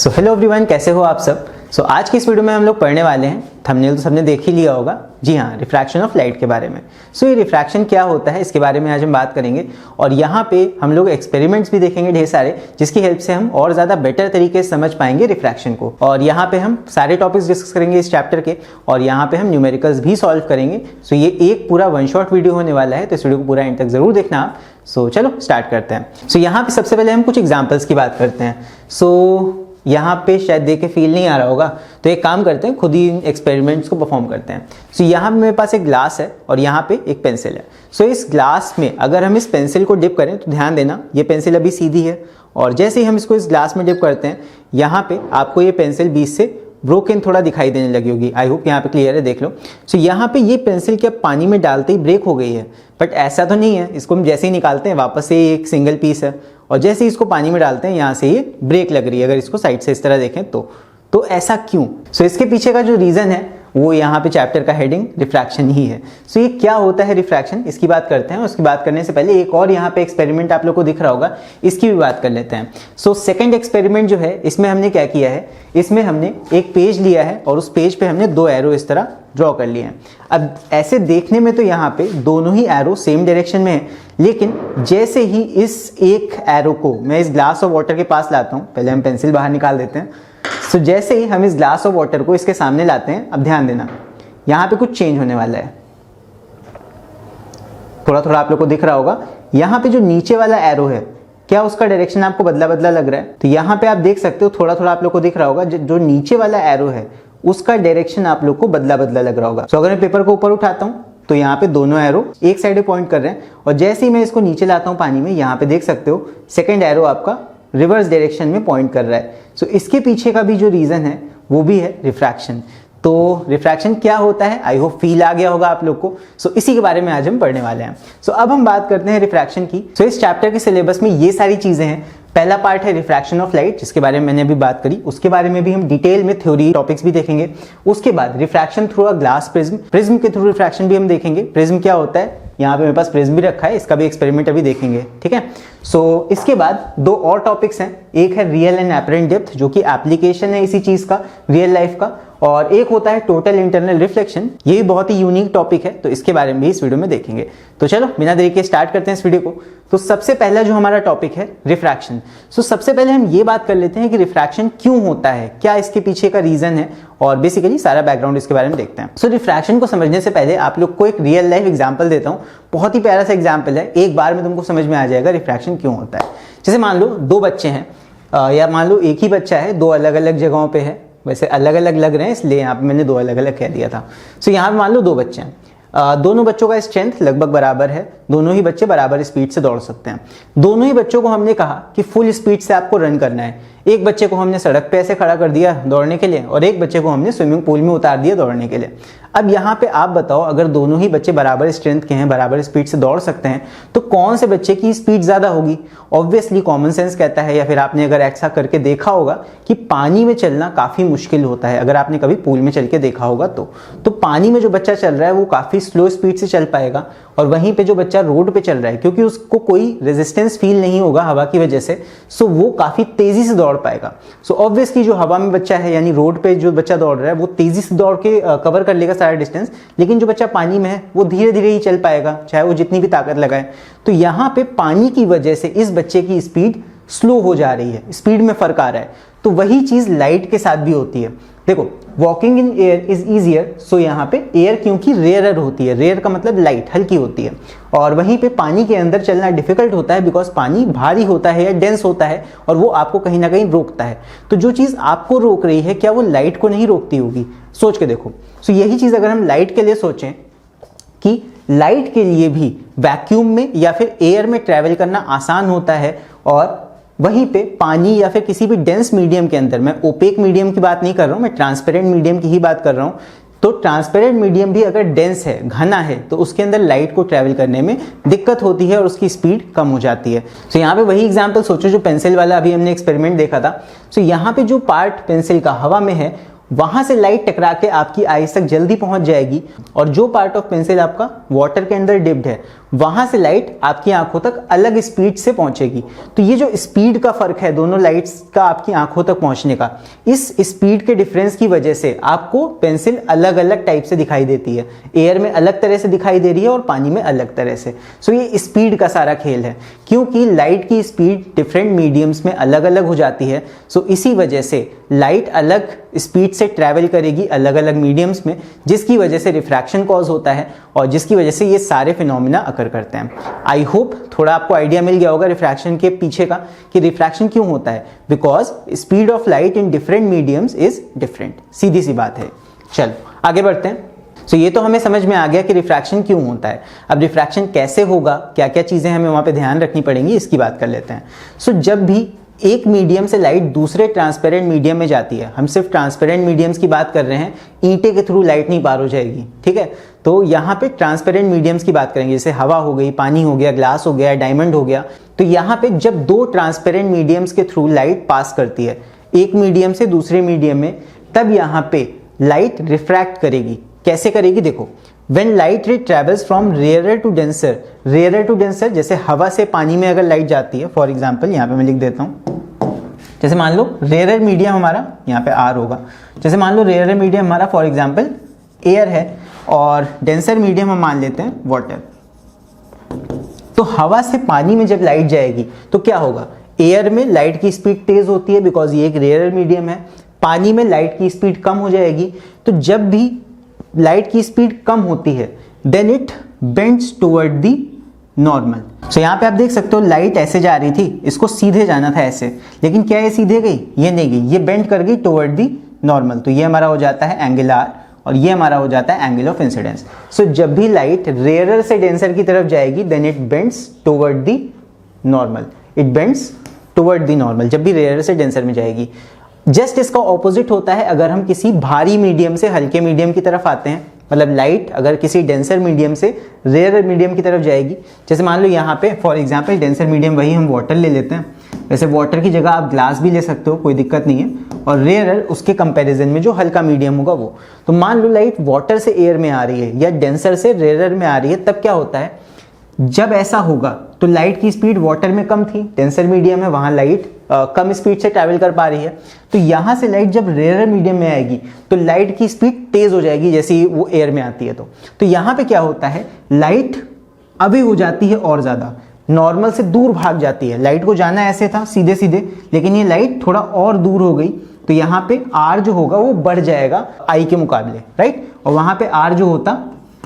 So hello everyone, कैसे हो आप सब। आज की इस वीडियो में हम लोग पढ़ने वाले हैं, थंबनेल तो सबने देख ही लिया होगा। जी हाँ, रिफ्रैक्शन ऑफ लाइट के बारे में। ये रिफ्रैक्शन क्या होता है इसके बारे में आज हम बात करेंगे और यहाँ पे हम लोग एक्सपेरिमेंट्स भी देखेंगे ढेर सारे, जिसकी हेल्प से हम और ज़्यादा बेटर तरीके से समझ पाएंगे रिफ्रैक्शन को। और यहाँ पे हम सारे टॉपिक्स डिस्कस करेंगे इस चैप्टर के और यहाँ पे हम न्यूमेरिकल्स भी सॉल्व करेंगे। ये एक पूरा वन शॉट वीडियो होने वाला है, तो इस वीडियो को पूरा एंड तक जरूर देखना आप। चलो स्टार्ट करते हैं। यहाँ पे सबसे पहले हम कुछ एग्जाम्पल्स की बात करते हैं। यहाँ पे शायद देख के फील नहीं आ रहा होगा, तो एक काम करते हैं, खुद ही इन एक्सपेरिमेंट्स को परफॉर्म करते हैं। यहाँ पे मेरे पास एक ग्लास है और यहाँ पे एक पेंसिल है। इस ग्लास में अगर हम इस पेंसिल को डिप करें तो ध्यान देना, ये पेंसिल अभी सीधी है और जैसे ही हम इसको इस ग्लास में डिप करते हैं, यहाँ पे आपको ये पेंसिल बीच से ब्रोकन थोड़ा दिखाई देने लगी होगी। आई होप यहाँ पे क्लियर है, देख लो। यहाँ पे ये पेंसिल क्या पानी में डालते ही ब्रेक हो गई है, बट ऐसा तो नहीं है। इसको हम जैसे ही निकालते हैं वापस से एक सिंगल पीस है और जैसे ही इसको पानी में डालते हैं यहाँ से ये ब्रेक लग रही है। अगर इसको साइड से इस तरह देखें तो ऐसा क्यों? इसके पीछे का जो रीज़न है वो यहाँ पे चैप्टर का हेडिंग रिफ्रैक्शन ही है। ये क्या होता है रिफ्रैक्शन, इसकी बात करते हैं। उसकी बात करने से पहले एक और यहाँ पे एक्सपेरिमेंट आप लोग को दिख रहा होगा, इसकी भी बात कर लेते हैं। सेकंड एक्सपेरिमेंट जो है, इसमें हमने क्या किया है, इसमें हमने एक पेज लिया है और उस पेज पे हमने दो एरो इस तरह ड्रॉ कर लिए हैं। अब ऐसे देखने में तो यहाँ पे दोनों ही एरो सेम डायरेक्शन में है, लेकिन जैसे ही इस एक एरो को मैं इस ग्लास ऑफ वाटर के पास लाता हूँ, पहले हम पेंसिल बाहर निकाल देते हैं। जैसे ही हम इस ग्लास ऑफ वाटर को इसके सामने लाते हैं, अब ध्यान देना यहाँ पे कुछ चेंज होने वाला है। थोड़ा थोड़ा आप लोग को दिख रहा होगा, यहाँ पे जो नीचे वाला एरो है, क्या उसका डायरेक्शन आपको बदला बदला लग रहा है? तो यहाँ पे आप देख सकते हो, थोड़ा थोड़ा आप लोग को दिख रहा होगा, जो नीचे वाला एरो है उसका डायरेक्शन आप लोग को बदला बदला लग रहा होगा। अगर मैं पेपर को ऊपर उठाता हूँ तो यहाँ पे दोनों एरो एक साइड में पॉइंट कर रहे हैं और जैसे ही मैं इसको नीचे लाता हूँ पानी में, यहाँ पे देख सकते हो सेकेंड एरो आपका रिवर्स डायरेक्शन में पॉइंट कर रहा है। इसके पीछे का भी जो रीजन है वो भी है रिफ्रैक्शन। तो रिफ्रैक्शन क्या होता है, आई होप फील आ गया होगा आप लोग को। इसी के बारे में आज हम पढ़ने वाले हैं। अब हम बात करते हैं रिफ्रैक्शन की। इस चैप्टर के सिलेबस में ये सारी चीजें हैं। पहला पार्ट है रिफ्रैक्शन ऑफ लाइट, जिसके बारे में मैंने अभी बात करी, उसके बारे में भी हम डिटेल में थ्योरी टॉपिक्स भी देखेंगे। उसके बाद refraction through a glass prism, prism के थ्रू रिफ्रैक्शन भी हम देखेंगे। प्रिज्म क्या होता है, यहाँ पे मेरे पास प्रिज्म भी रखा है, इसका भी एक्सपेरिमेंट अभी देखेंगे, ठीक है। इसके बाद दो और टॉपिक्स हैं, एक है रियल एंड एपरेंट डेप्थ, जो कि एप्लीकेशन है इसी चीज का, रियल लाइफ का, और एक होता है टोटल इंटरनल रिफ्लेक्शन। ये भी बहुत ही यूनिक टॉपिक है, तो इसके बारे में भी इस वीडियो में देखेंगे। तो चलो बिना देरी के स्टार्ट करते हैं इस वीडियो को। सबसे पहला जो हमारा टॉपिक है रिफ्रैक्शन। सबसे पहले हम ये बात कर लेते हैं कि रिफ्रैक्शन क्यों होता है, क्या इसके पीछे का रीजन है, और बेसिकली सारा बैकग्राउंड इसके बारे में देखते हैं। रिफ्रैक्शन को समझने से पहले आप लोग को एक रियल लाइफ एग्जांपल देता हूं। बहुत ही प्यारा सा एग्जांपल है, एक बार में तुमको समझ में आ जाएगा रिफ्रैक्शन क्यों होता है। जैसे मान लो दो बच्चे हैं, या मान लो एक ही बच्चा है, दो अलग अलग जगहों पे है, वैसे अलग अलग लग रहे हैं इसलिए यहाँ पे मैंने दो अलग अलग कह दिया था। यहाँ पे मान लो दो बच्चे हैं, दोनों बच्चों का स्ट्रेंथ लगभग बराबर है, दोनों ही बच्चे बराबर स्पीड से दौड़ सकते हैं। दोनों ही बच्चों को हमने कहा कि फुल स्पीड से आपको रन करना है। एक बच्चे को हमने सड़क पे ऐसे खड़ा कर दिया दौड़ने के लिए और एक बच्चे को हमने स्विमिंग पूल में उतार दिया दौड़ने के लिए। अब यहाँ पे आप बताओ, अगर दोनों ही बच्चे बराबर स्ट्रेंथ के हैं, बराबर स्पीड से दौड़ सकते हैं, तो कौन से बच्चे की स्पीड ज्यादा होगी? ऑब्वियसली कॉमन सेंस कहता है, या फिर आपने अगर ऐसा करके देखा होगा कि पानी में चलना काफी मुश्किल होता है। अगर आपने कभी पूल में चल के देखा होगा तो पानी में जो बच्चा चल रहा है वो काफी स्लो स्पीड से चल पाएगा, और वहीं पे जो बच्चा रोड पे चल रहा है, क्योंकि उसको कोई रेजिस्टेंस फील नहीं होगा हवा की वजह से, वो काफी तेजी से दौड़ पाएगा। ऑब्वियसली जो हवा में बच्चा है, यानी रोड पे जो बच्चा दौड़ रहा है, वो तेजी से दौड़ के कवर कर लेगा सारा डिस्टेंस, लेकिन जो बच्चा पानी में है वो धीरे धीरे ही चल पाएगा, चाहे वो जितनी भी ताकत लगाए। तो यहाँ पे पानी की वजह से इस बच्चे की स्पीड स्लो हो जा रही है, स्पीड में फर्क आ रहा है। तो वही चीज लाइट के साथ भी होती है। देखो, walking in air is easier, यहाँ पे एयर क्योंकि रेयरर होती है, रेयर का मतलब लाइट, हल्की होती है, और वहीं पे पानी के अंदर चलना डिफिकल्ट होता है, बिकॉज पानी भारी होता है या डेंस होता है और वो आपको कहीं ना कहीं रोकता है। तो जो चीज आपको रोक रही है, क्या वो लाइट को नहीं रोकती होगी? सोच के देखो। यही चीज अगर हम लाइट के लिए सोचें कि लाइट के लिए भी वैक्यूम में या फिर एयर में ट्रेवल करना आसान होता है, और वहीं पे पानी या फिर किसी भी डेंस मीडियम के अंदर, मैं ओपेक मीडियम की बात नहीं कर रहा हूं, मैं ट्रांसपेरेंट मीडियम की ही बात कर रहा हूं, तो ट्रांसपेरेंट मीडियम भी अगर डेंस है, घना है, तो उसके अंदर लाइट को ट्रेवल करने में दिक्कत होती है और उसकी स्पीड कम हो जाती है। यहाँ पे वही एग्जांपल सोचो जो पेंसिल वाला अभी हमने एक्सपेरिमेंट देखा था। यहाँ पे जो पार्ट पेंसिल का हवा में है, वहां से लाइट टकरा के आपकी आईज तक जल्दी पहुंच जाएगी, और जो पार्ट ऑफ पेंसिल आपका वाटर के अंदर डिप्ड है वहां से लाइट आपकी आंखों तक अलग स्पीड से पहुंचेगी। तो ये जो स्पीड का फर्क है दोनों लाइट्स का आपकी आंखों तक पहुंचने का, इस स्पीड के डिफरेंस की वजह से आपको पेंसिल अलग अलग टाइप से दिखाई देती है। एयर में अलग तरह से दिखाई दे रही है और पानी में अलग तरह से। सो ये स्पीड का सारा खेल है, क्योंकि लाइट की स्पीड डिफरेंट मीडियम्स में अलग अलग हो जाती है। सो इसी वजह से लाइट अलग स्पीड से ट्रैवल करेगी अलग अलग मीडियम्स में, जिसकी वजह से रिफ्रैक्शन कॉज होता है और जिसकी वजह से ये सारे फिनोमिना अकर करते हैं। आई होप थोड़ा आपको आइडिया मिल गया होगा रिफ्रैक्शन के पीछे का, कि रिफ्रैक्शन क्यों होता है, because speed of light in different mediums is different. सीधी सी बात है। चलो आगे बढ़ते हैं। सो ये तो हमें समझ में आ गया कि रिफ्रैक्शन क्यों होता है। अब रिफ्रैक्शन कैसे होगा, क्या क्या चीजें हमें वहां पे ध्यान रखनी पड़ेंगी, इसकी बात कर लेते हैं। सो जब भी एक मीडियम से लाइट दूसरे ट्रांसपेरेंट मीडियम में जाती है, हम सिर्फ ट्रांसपेरेंट मीडियम्स की बात कर रहे हैं, ईंटे के थ्रू लाइट नहीं पार हो जाएगी, ठीक है। तो यहाँ पे ट्रांसपेरेंट मीडियम्स की बात करेंगे, जैसे हवा हो गई, पानी हो गया, ग्लास हो गया, डायमंड हो गया। तो यहाँ पे जब दो ट्रांसपेरेंट मीडियम्स के थ्रू लाइट पास करती है एक मीडियम से दूसरे मीडियम में, तब यहाँ पे लाइट रिफ्रैक्ट करेगी। कैसे करेगी देखो, When light ray travels from rarer to denser, जैसे हवा से पानी में अगर लाइट जाती है, फॉर एग्जाम्पल यहाँ पे मैं लिख देता हूँ, जैसे मान लो रेयर मीडियम हमारा यहाँ पे आर होगा, जैसे मान लो रेयर मीडियम हमारा फॉर एग्जाम्पल एयर है और डेंसर मीडियम हम मान लेते हैं वाटर। तो हवा से पानी में जब लाइट जाएगी तो क्या होगा, एयर में लाइट की स्पीड तेज होती है बिकॉज ये एक रेयर मीडियम है, पानी में लाइट की स्पीड कम हो जाएगी। तो जब भी लाइट की स्पीड कम होती है then it bends toward the normal. So यहाँ पे आप देख सकते हो लाइट ऐसे जा रही थी, इसको सीधे जाना था ऐसे, लेकिन क्या ये सीधे गई, ये नहीं गई, ये बेंड कर गई टुवर्ड दी नॉर्मल। तो ये हमारा हो जाता है एंगल आर और ये हमारा हो जाता है एंगल ऑफ इंसिडेंस। सो जब भी लाइट रेयरर से डेंसर की तरफ जाएगी then it bends toward the normal, it bends toward the normal जब भी रेयरर से डेंसर में जाएगी। जस्ट इसका ऑपोजिट होता है अगर हम किसी भारी मीडियम से हल्के मीडियम की तरफ आते हैं, मतलब लाइट अगर किसी डेंसर मीडियम से रेयर मीडियम की तरफ जाएगी, जैसे मान लो यहाँ पे फॉर एग्जांपल डेंसर मीडियम वही हम वाटर ले लेते हैं, वैसे वाटर की जगह आप ग्लास भी ले सकते हो, कोई दिक्कत नहीं है, और रेयर उसके कंपैरिजन में जो हल्का मीडियम होगा वो। तो मान लो लाइट वाटर से एयर में आ रही है या डेंसर से रेयर में आ रही है, तब क्या होता है, जब ऐसा होगा तो लाइट की स्पीड वाटर में कम थी, डेंसर मीडियम है, वहां लाइट कम स्पीड से ट्रैवल कर पा रही है। तो यहां से लाइट जब रेयर मीडियम में आएगी तो लाइट की स्पीड तेज हो जाएगी जैसे वो एयर में आती है। तो यहां पे क्या होता है, लाइट अभी हो जाती है और ज्यादा, नॉर्मल से दूर भाग जाती है। लाइट को जाना ऐसे था सीधे सीधे, लेकिन ये लाइट थोड़ा और दूर हो गई, तो यहाँ पे आर जो होगा वो बढ़ जाएगा आई के मुकाबले, राइट। और वहां पे आर जो होता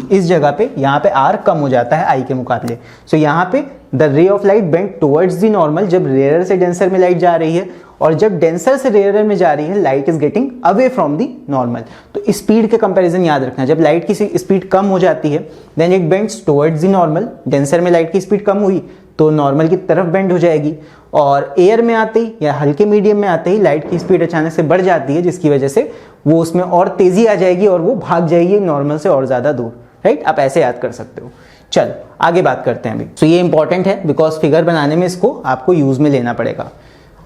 इस जगह पे, यहाँ पे आर कम हो जाता है आई के मुकाबले। सो यहाँ पे द रे of light bend towards the normal जब रेयर से डेंसर में लाइट जा रही है, और जब डेंसर से रेयर में जा रही है light is getting away from the normal. तो स्पीड के कंपैरिजन याद रखना, जब लाइट की स्पीड कम हो जाती है then it bends towards the normal. Denser में लाइट की स्पीड कम हुई तो नॉर्मल की तरफ बेंड हो जाएगी, और एयर में आते ही या हल्के मीडियम में आते ही लाइट की स्पीड अचानक से बढ़ जाती है, जिसकी वजह से वो उसमें और तेजी आ जाएगी और वो भाग जाएगी नॉर्मल से और ज्यादा दूर, राइट। आप ऐसे याद कर सकते हो। चल आगे बात करते हैं अभी। तो ये इंपॉर्टेंट है बिकॉज फिगर बनाने में इसको आपको यूज में लेना पड़ेगा।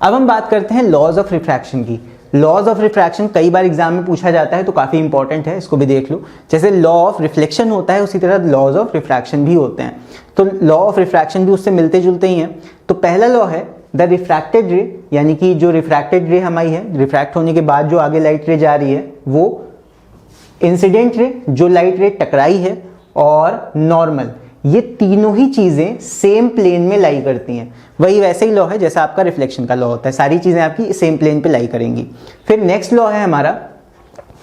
अब हम बात करते हैं लॉज ऑफ रिफ्रैक्शन की। लॉज ऑफ रिफ्रैक्शन कई बार एग्जाम में पूछा जाता है तो काफी इंपॉर्टेंट है, इसको भी देख लो। जैसे लॉ ऑफ रिफ्लेक्शन होता है उसी तरह लॉज ऑफ रिफ्रैक्शन भी होते हैं। तो लॉ ऑफ रिफ्रैक्शन भी उससे मिलते जुलते ही हैं। तो पहला लॉ है द रिफ्रैक्टेड रे, यानी कि जो रिफ्रैक्टेड रे हमारी है, रिफ्रैक्ट होने के बाद जो आगे लाइट रे जा रही है, वो इंसिडेंट रे जो लाइट रे टकराई है, और नॉर्मल, ये तीनों ही चीजें सेम प्लेन में लाई करती हैं। वही वैसे ही लॉ है जैसा आपका रिफ्लेक्शन का लॉ होता है, सारी चीजें आपकी सेम प्लेन पे लाई करेंगी। फिर नेक्स्ट लॉ है हमारा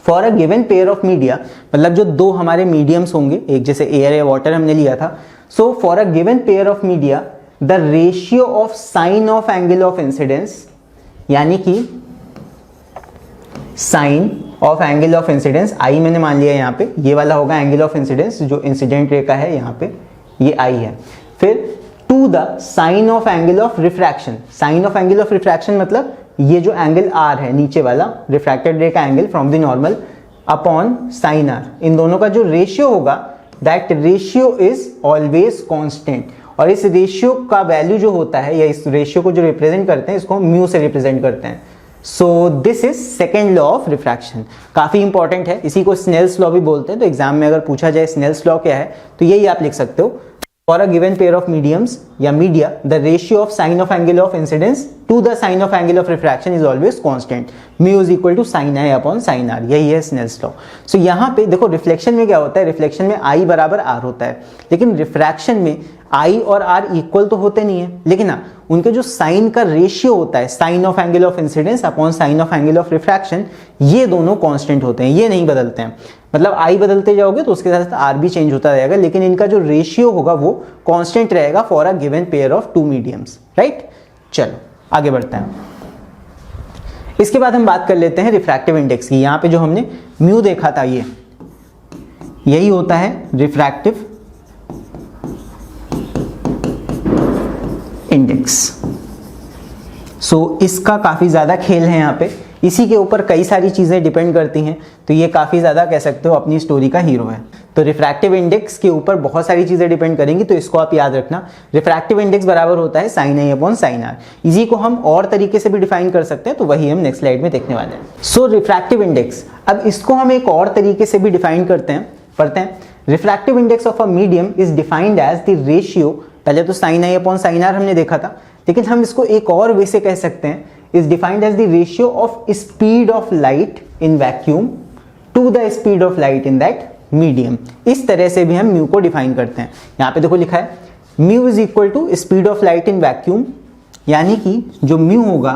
for a given pair of media, मतलब जो दो हमारे मीडियम्स होंगे, एक जैसे एयर या वाटर हमने लिया था। So for a given pair of media the ratio of sine of angle of incidence, यानी कि sine of angle of incidence, I मैंने मान लिया यहाँ पे, ये वाला होगा एंगल ऑफ इंसिडेंस जो इंसिडेंट रे का है, यहाँ पे ये आई है। फिर to the sine of angle of refraction, sine of angle of refraction मतलब ये जो एंगल आर है नीचे वाला रिफ्रैक्टेड रे का angle from the normal upon sine R, इन दोनों का जो रेशियो होगा that ratio is always constant. और इस रेशियो का वैल्यू जो होता है या इस रेशियो को जो रिप्रेजेंट करते हैं इसको म्यू से रिप्रेजेंट करते हैं। सो this is second law of refraction, काफी इंपॉर्टेंट है, इसी को स्नेल्स लॉ भी बोलते हैं। तो एग्जाम में अगर पूछा जाए स्नेल्स लॉ क्या है तो यही आप लिख सकते हो, for a given pair of mediums या media the ratio of sine of angle of incidence to the sine of angle of refraction is always constant, mu is equal to sine I upon sine R, यही है Snell's law. सो यहाँ पे देखो reflection में क्या होता है, reflection में आई बराबर आर होता है, लेकिन रिफ्रैक्शन में आई और आर इक्वल तो होते नहीं है, लेकिन हाँ उनके जो साइन का रेशियो होता है, sine of angle of incidence upon sine of angle of refraction, ये दोनों कांस्टेंट होते हैं, ये नहीं बदलते हैं। मतलब आई बदलते जाओगे तो उसके साथ आर भी चेंज होता रहेगा, लेकिन इनका जो रेशियो होगा वो कांस्टेंट रहेगा for a given pair of two mediums, right. चलो आगे बढ़ते हैं। इसके बाद हम बात कर लेते हैं रिफ्रैक्टिव इंडेक्स की। यहां पे जो हमने म्यू देखा था, ये यही होता है रिफ्रैक्टिव इंडेक्स। सो इसका काफी ज्यादा खेल है यहाँ पे, इसी के ऊपर कई सारी चीजें डिपेंड करती हैं, तो ये काफी ज्यादा कह सकते हो अपनी स्टोरी का हीरो है। तो रिफ्रैक्टिव इंडेक्स के ऊपर बहुत सारी चीजें डिपेंड करेंगी, तो इसको आप याद रखना। रिफ्रैक्टिव इंडेक्स बराबर होता है sine I upon sine R. इसी को हम और तरीके से भी डिफाइन कर सकते हैं, तो वही हम नेक्स्ट स्लाइड में देखने वाले हैं। सो रिफ्रैक्टिव इंडेक्स, अब इसको हम एक और तरीके से भी डिफाइन करते हैं, पढ़ते हैं। Refractive index of a medium is defined as the ratio, पहले तो sine I upon sine R हमने देखा था, लेकिन हम इसको एक और वे से कह सकते हैं, is defined as the ratio of speed of light in vacuum to the speed of light in that medium। इस तरह से भी हम म्यू को डिफाइन करते हैं। यहाँ पे देखो लिखा है mu is equal to speed of light in vacuum, यानी कि जो म्यू होगा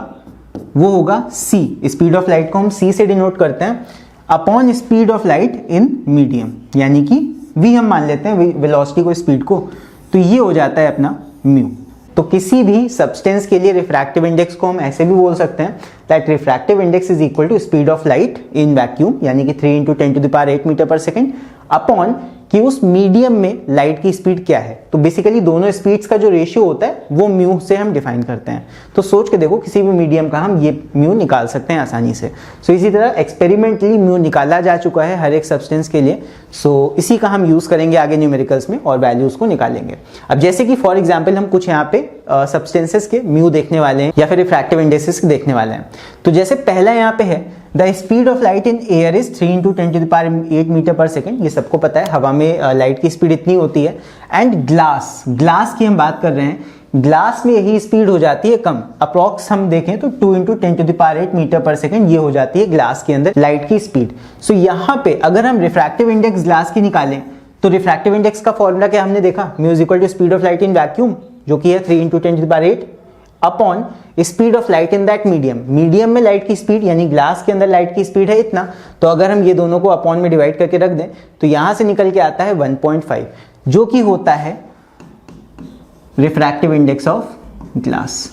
वो होगा c, स्पीड ऑफ लाइट को हम c से डिनोट करते हैं, upon speed of light in medium, यानी कि v हम मान लेते हैं वेलोसिटी को, स्पीड को, तो ये हो जाता है अपना म्यू। तो किसी भी सब्सटेंस के लिए रिफ्रैक्टिव इंडेक्स को हम ऐसे भी बोल सकते हैं that refractive index is equal to speed of light in vacuum, यानी कि 3 × 10⁸ मीटर पर सेकेंड, अपॉन कि उस मीडियम में लाइट की स्पीड क्या है। तो बेसिकली दोनों स्पीड्स का जो रेशियो होता है वो म्यू से हम डिफाइन करते हैं। तो सोच के देखो किसी भी मीडियम का हम ये म्यू निकाल सकते हैं आसानी से। सो इसी तरह एक्सपेरिमेंटली म्यू निकाला जा चुका है हर एक सब्सटेंस के लिए। सो इसी का हम यूज करेंगे आगे न्यूमेरिकल्स में और वैल्यूज को निकालेंगे। अब जैसे कि फॉर एग्जाम्पल हम कुछ यहाँ पे सब्सटेंसेस के म्यू देखने वाले हैं या फिर रिफ्रैक्टिव इंडेक्सेस देखने वाले हैं। तो जैसे पहला यहाँ पे है the speed of light in air is 3 × 10⁸ metre per second, ये सबको पता है, हवा में लाइट की स्पीड इतनी होती है। एंड ग्लास की हम बात कर रहे हैं, ग्लास में यही स्पीड हो जाती है कम, अप्रॉक्स हम देखें तो 2 × 10⁸ मीटर पर सेकेंड ये हो जाती है ग्लास के अंदर लाइट की स्पीड। सो यहाँ पे अगर हम रिफ्रैक्टिव इंडेक्स ग्लास की निकालें तो रिफ्रैक्टिव इंडेक्स का फॉर्मूला क्या हमने देखा, mu is equal to speed of light in vacuum, जो कि है 3 × 10⁸ upon speed of light in that medium. Medium में लाइट की स्पीड यानी ग्लास के अंदर लाइट की स्पीड है इतना, तो अगर हम ये दोनों को अपॉन में डिवाइड करके रख दें तो यहां से निकल के आता है 1.5, जो कि होता है रिफ्रैक्टिव इंडेक्स ऑफ ग्लास।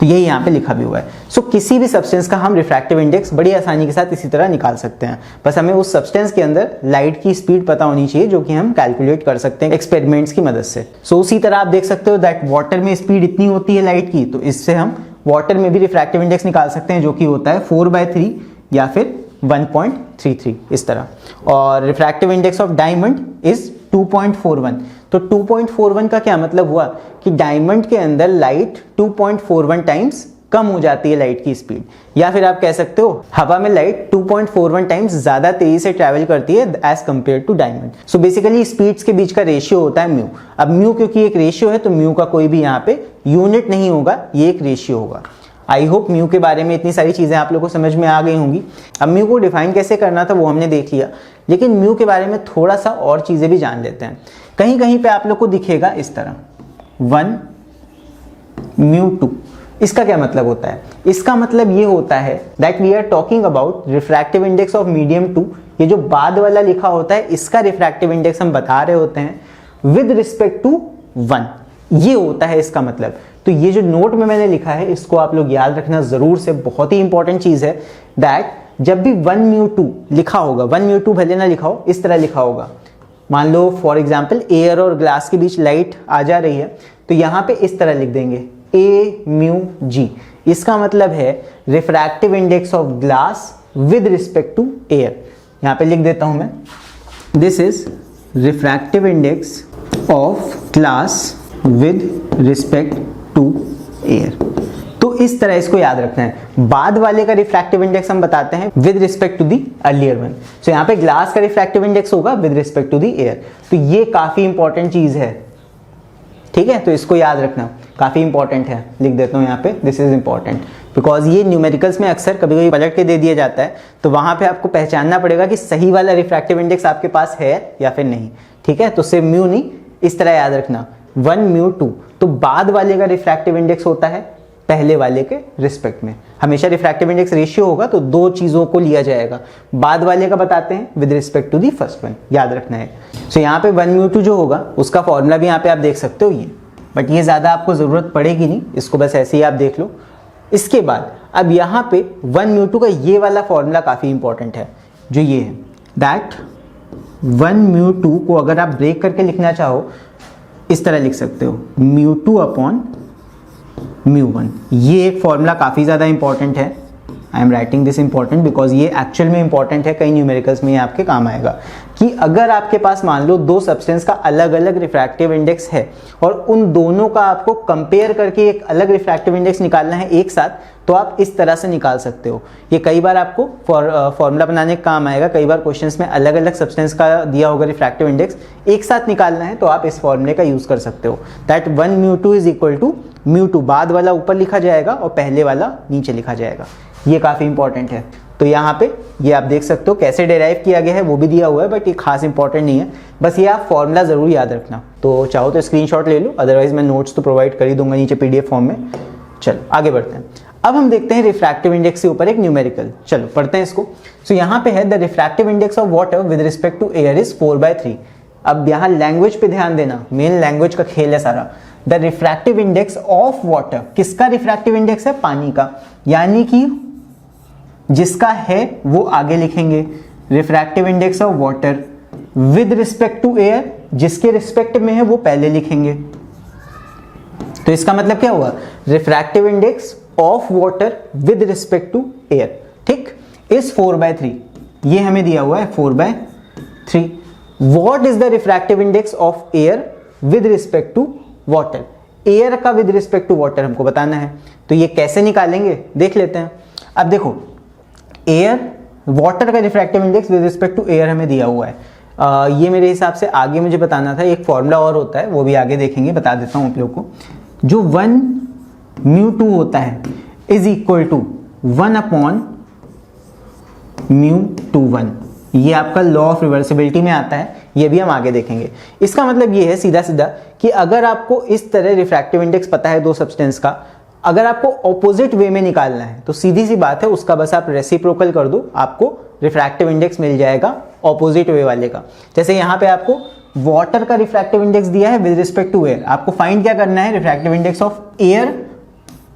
तो यही यहाँ पे लिखा भी हुआ है। सो किसी भी सब्सटेंस का हम रिफ्रैक्टिव इंडेक्स बड़ी आसानी के साथ इसी तरह निकाल सकते हैं, बस हमें उस सब्सटेंस के अंदर लाइट की स्पीड पता होनी चाहिए, जो कि हम कैलकुलेट कर सकते हैं एक्सपेरिमेंट्स की मदद से। सो उसी तरह आप देख सकते हो दैट वाटर में स्पीड इतनी होती है लाइट की, तो इससे हम वाटर में भी रिफ्रैक्टिव इंडेक्स निकाल सकते हैं, जो कि होता है 4/3 या फिर 1.33 इस तरह। और refractive index of diamond is 2.41। तो 2.41 का क्या मतलब हुआ कि डायमंड के अंदर लाइट 2.41 टाइम्स कम हो जाती है लाइट की स्पीड, या फिर आप कह सकते हो हवा में लाइट 2.41 टाइम्स ज्यादा तेजी से ट्रैवल करती है as compared to diamond. So basically speeds के बीच का रेशियो होता है म्यू। अब म्यू क्योंकि एक रेशियो है तो म्यू का कोई भी यहाँ पे यूनिट नहीं होगा, ये एक रेशियो होगा। आई होप म्यू के बारे में इतनी सारी चीजें आप लोगों को समझ में आ गई होंगी। अब म्यू को डिफाइन कैसे करना था वो हमने देख लिया, लेकिन म्यू के बारे में थोड़ा सा और चीजें भी जान लेते हैं। कहीं कहीं पे आप लोग को दिखेगा इस तरह 1 μ2। इसका क्या मतलब होता है? इसका मतलब ये होता है that we are talking about refractive index of medium 2। ये जो बाद वाला लिखा होता है इसका रिफ्रैक्टिव इंडेक्स हम बता रहे होते हैं विद रिस्पेक्ट टू 1, ये होता है इसका मतलब। तो ये जो नोट में मैंने लिखा है इसको आप लोग याद रखना जरूर से, बहुत ही इंपॉर्टेंट चीज है दैट जब भी 1 μ2 लिखा होगा, 1 μ2 भले ना लिखा हो, इस तरह लिखा होगा। मान लो फॉर एग्जाम्पल एयर और ग्लास के बीच लाइट आ जा रही है, तो यहां पे इस तरह लिख देंगे A μg। इसका मतलब है refractive index of glass with respect to air. यहां पे लिख देता हूं मैं, this is refractive index of glass with respect to air. तो इस तरह इसको याद रखना है। बाद वाले का रिफ्रैक्टिव इंडेक्स हम बताते हैं with respect to the earlier one. So यहाँ पे ग्लास का रिफ्रैक्टिव इंडेक्स होगा with respect to the air. तो ये काफी इंपॉर्टेंट चीज है, ठीक है, तो इसको याद रखना, काफ़ी इंपॉर्टेंट है, लिख देता हूँ यहाँ पे, दिस इज इंपॉर्टेंट बिकॉज ये न्यूमेरिकल्स में अक्सर कभी कभी पलट के दे दिया जाता है, तो वहाँ पे आपको पहचानना पड़ेगा कि सही वाला रिफ्रैक्टिव इंडेक्स आपके पास है या फिर नहीं। ठीक है, तो सिर्फ म्यू नहीं, इस तरह याद रखना 1 म्यू 2, तो बाद वाले का रिफ्रैक्टिव इंडेक्स होता है पहले वाले के रिस्पेक्ट में। हमेशा रिफ्रैक्टिव इंडेक्स रेशियो होगा तो दो चीज़ों को लिया जाएगा, बाद वाले का बताते हैं with respect to the first one, याद रखना है। सो यहाँ पे 1 म्यू 2 जो होगा उसका फॉर्मूला भी यहाँ पे आप देख सकते हो ये, बट ये ज़्यादा आपको ज़रूरत पड़ेगी नहीं, इसको बस ऐसे ही आप देख लो। इसके बाद अब यहाँ पे 1 म्यू 2 का ये वाला फॉर्मूला काफ़ी इंपॉर्टेंट है, जो ये है दैट 1 म्यू 2 को अगर आप ब्रेक करके लिखना चाहो इस तरह लिख सकते हो, म्यू 2 अपॉन म्यू 1। ये एक फॉर्मूला काफ़ी ज़्यादा इंपॉर्टेंट है, I am writing this important because ये एक्चुअल में इंपॉर्टेंट है, कई न्यूमेरिकल्स में ये आपके काम आएगा कि अगर आपके पास मान लो दो सब्सटेंस का अलग अलग रिफ्रैक्टिव इंडेक्स है और उन दोनों का आपको कंपेयर करके एक अलग रिफ्रैक्टिव इंडेक्स निकालना है एक साथ, तो आप इस तरह से निकाल सकते हो। ये कई बार आपको फॉर्मूला बनाने का काम आएगा, कई बार क्वेश्चंस में अलग अलग सब्सटेंस का दिया होगा रिफ्रैक्टिव इंडेक्स, एक साथ निकालना है तो आप इस फॉर्मूले का यूज कर सकते हो, that 1 mu 2 is equal to mu 2, बाद वाला ऊपर लिखा जाएगा और पहले वाला नीचे लिखा जाएगा। ये काफ़ी इंपॉर्टेंट है, तो यहाँ पे ये आप देख सकते हो कैसे डेराइव किया गया है वो भी दिया हुआ है, बट ये खास इंपॉर्टेंट नहीं है, बस ये आप फॉर्मूला ज़रूर याद रखना। तो चाहो तो स्क्रीनशॉट ले लो, अदरवाइज मैं नोट्स तो प्रोवाइड कर ही दूंगा नीचे PDF फॉर्म में। चलो आगे बढ़ते हैं, अब हम देखते हैं रिफ्रैक्टिव इंडेक्स के ऊपर एक न्यूमेरिकल, चलो पढ़ते हैं इसको। सो यहाँ पे है the refractive index of water with respect to air is 4/3। अब यहाँ लैंग्वेज पे ध्यान देना, मेन लैंग्वेज का खेल है सारा। The refractive index of water, किसका रिफ्रैक्टिव इंडेक्स है? पानी का, यानी कि जिसका है वो आगे लिखेंगे, refractive index of water with respect to air, जिसके रिस्पेक्ट में है वो पहले लिखेंगे। तो इसका मतलब क्या हुआ? Refractive index of water with respect to air, ठीक, इज 4/3, ये हमें दिया हुआ है 4/3। What is the refractive index of air with respect to water? Air का विद रिस्पेक्ट टू वाटर हमको बताना है, तो ये कैसे निकालेंगे देख लेते हैं। अब देखो, एयर, वाटर का refractive index with respect to air हमें दिया हुआ है, ये मेरे हिसाब से आगे मुझे बताना था, एक फॉर्मूला और होता है वो भी आगे देखेंगे, बता देता हूं आप लोग को। जो 1 म्यू 2 होता है is equal to 1 upon mu 2 1, ये आपका लॉ ऑफ रिवर्सिबिलिटी में आता है, ये भी हम आगे देखेंगे। इसका मतलब ये है सीधा सीधा कि अगर आपको इस तरह रिफ्रैक्टिव इंडेक्स पता है दो सब्सटेंस का, अगर आपको ऑपोजिट वे में निकालना है तो सीधी सी बात है, उसका बस आप रेसिप्रोकल कर दो, आपको रिफ्रैक्टिव इंडेक्स मिल जाएगा ऑपोजिट वे वाले का। जैसे यहाँ पे आपको वाटर का रिफ्रैक्टिव इंडेक्स दिया है विद रिस्पेक्ट टू एयर, आपको फाइंड क्या करना है? Refractive index of air